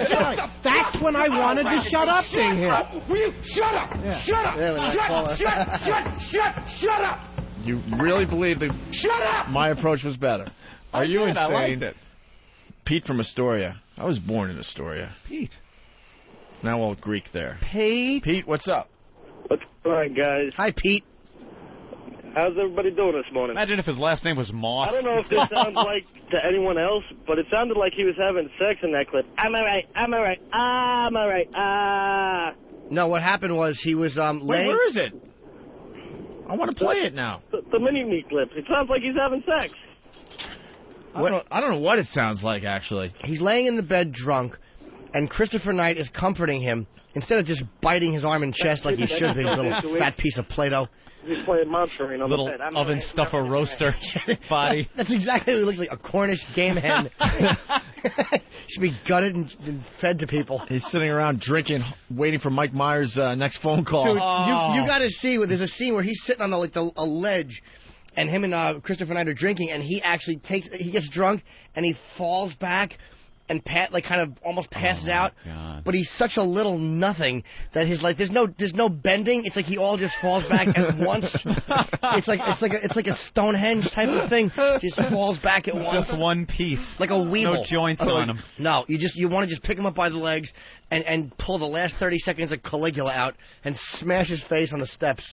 Shut up! That's when I wanted the shut up thing here. Will you shut up? Yeah. Shut up! Shut up! You really believe that Shut up! my approach was better? Are you insane? I liked it. Pete from Astoria. I was born in Astoria. Pete. Now all Greek there. Pete, what's up? What's going on, guys? Hi, Pete. How's everybody doing this morning? Imagine if his last name was Moss. I don't know if this sounds like to anyone else, but it sounded like he was having sex in that clip. I'm all right. No, what happened was he was Wait, where is it? I want to play it now. The mini-me clip. It sounds like he's having sex. I don't know what it sounds like, actually. He's laying in the bed drunk, and Christopher Knight is comforting him instead of just biting his arm and chest like he should be, little fat piece of Play-Doh. He's playing Monster on little the bed. oven stuffer roaster body. That's exactly what he looks like, a Cornish game hen. Should be gutted and fed to people. He's sitting around drinking, waiting for Mike Myers' next phone call. Dude, you got to see, there's a scene where he's sitting on a ledge, and him and Christopher Knight are drinking, and he actually he gets drunk, and he falls back and kind of almost passes out. God. But he's such a little nothing that there's no bending. It's like he all just falls back at once. It's like a Stonehenge type of thing. Just falls back at once. Just one piece. Like a weevil. No joints on him. No, you want to just pick him up by the legs and pull the last 30 seconds of Caligula out and smash his face on the steps.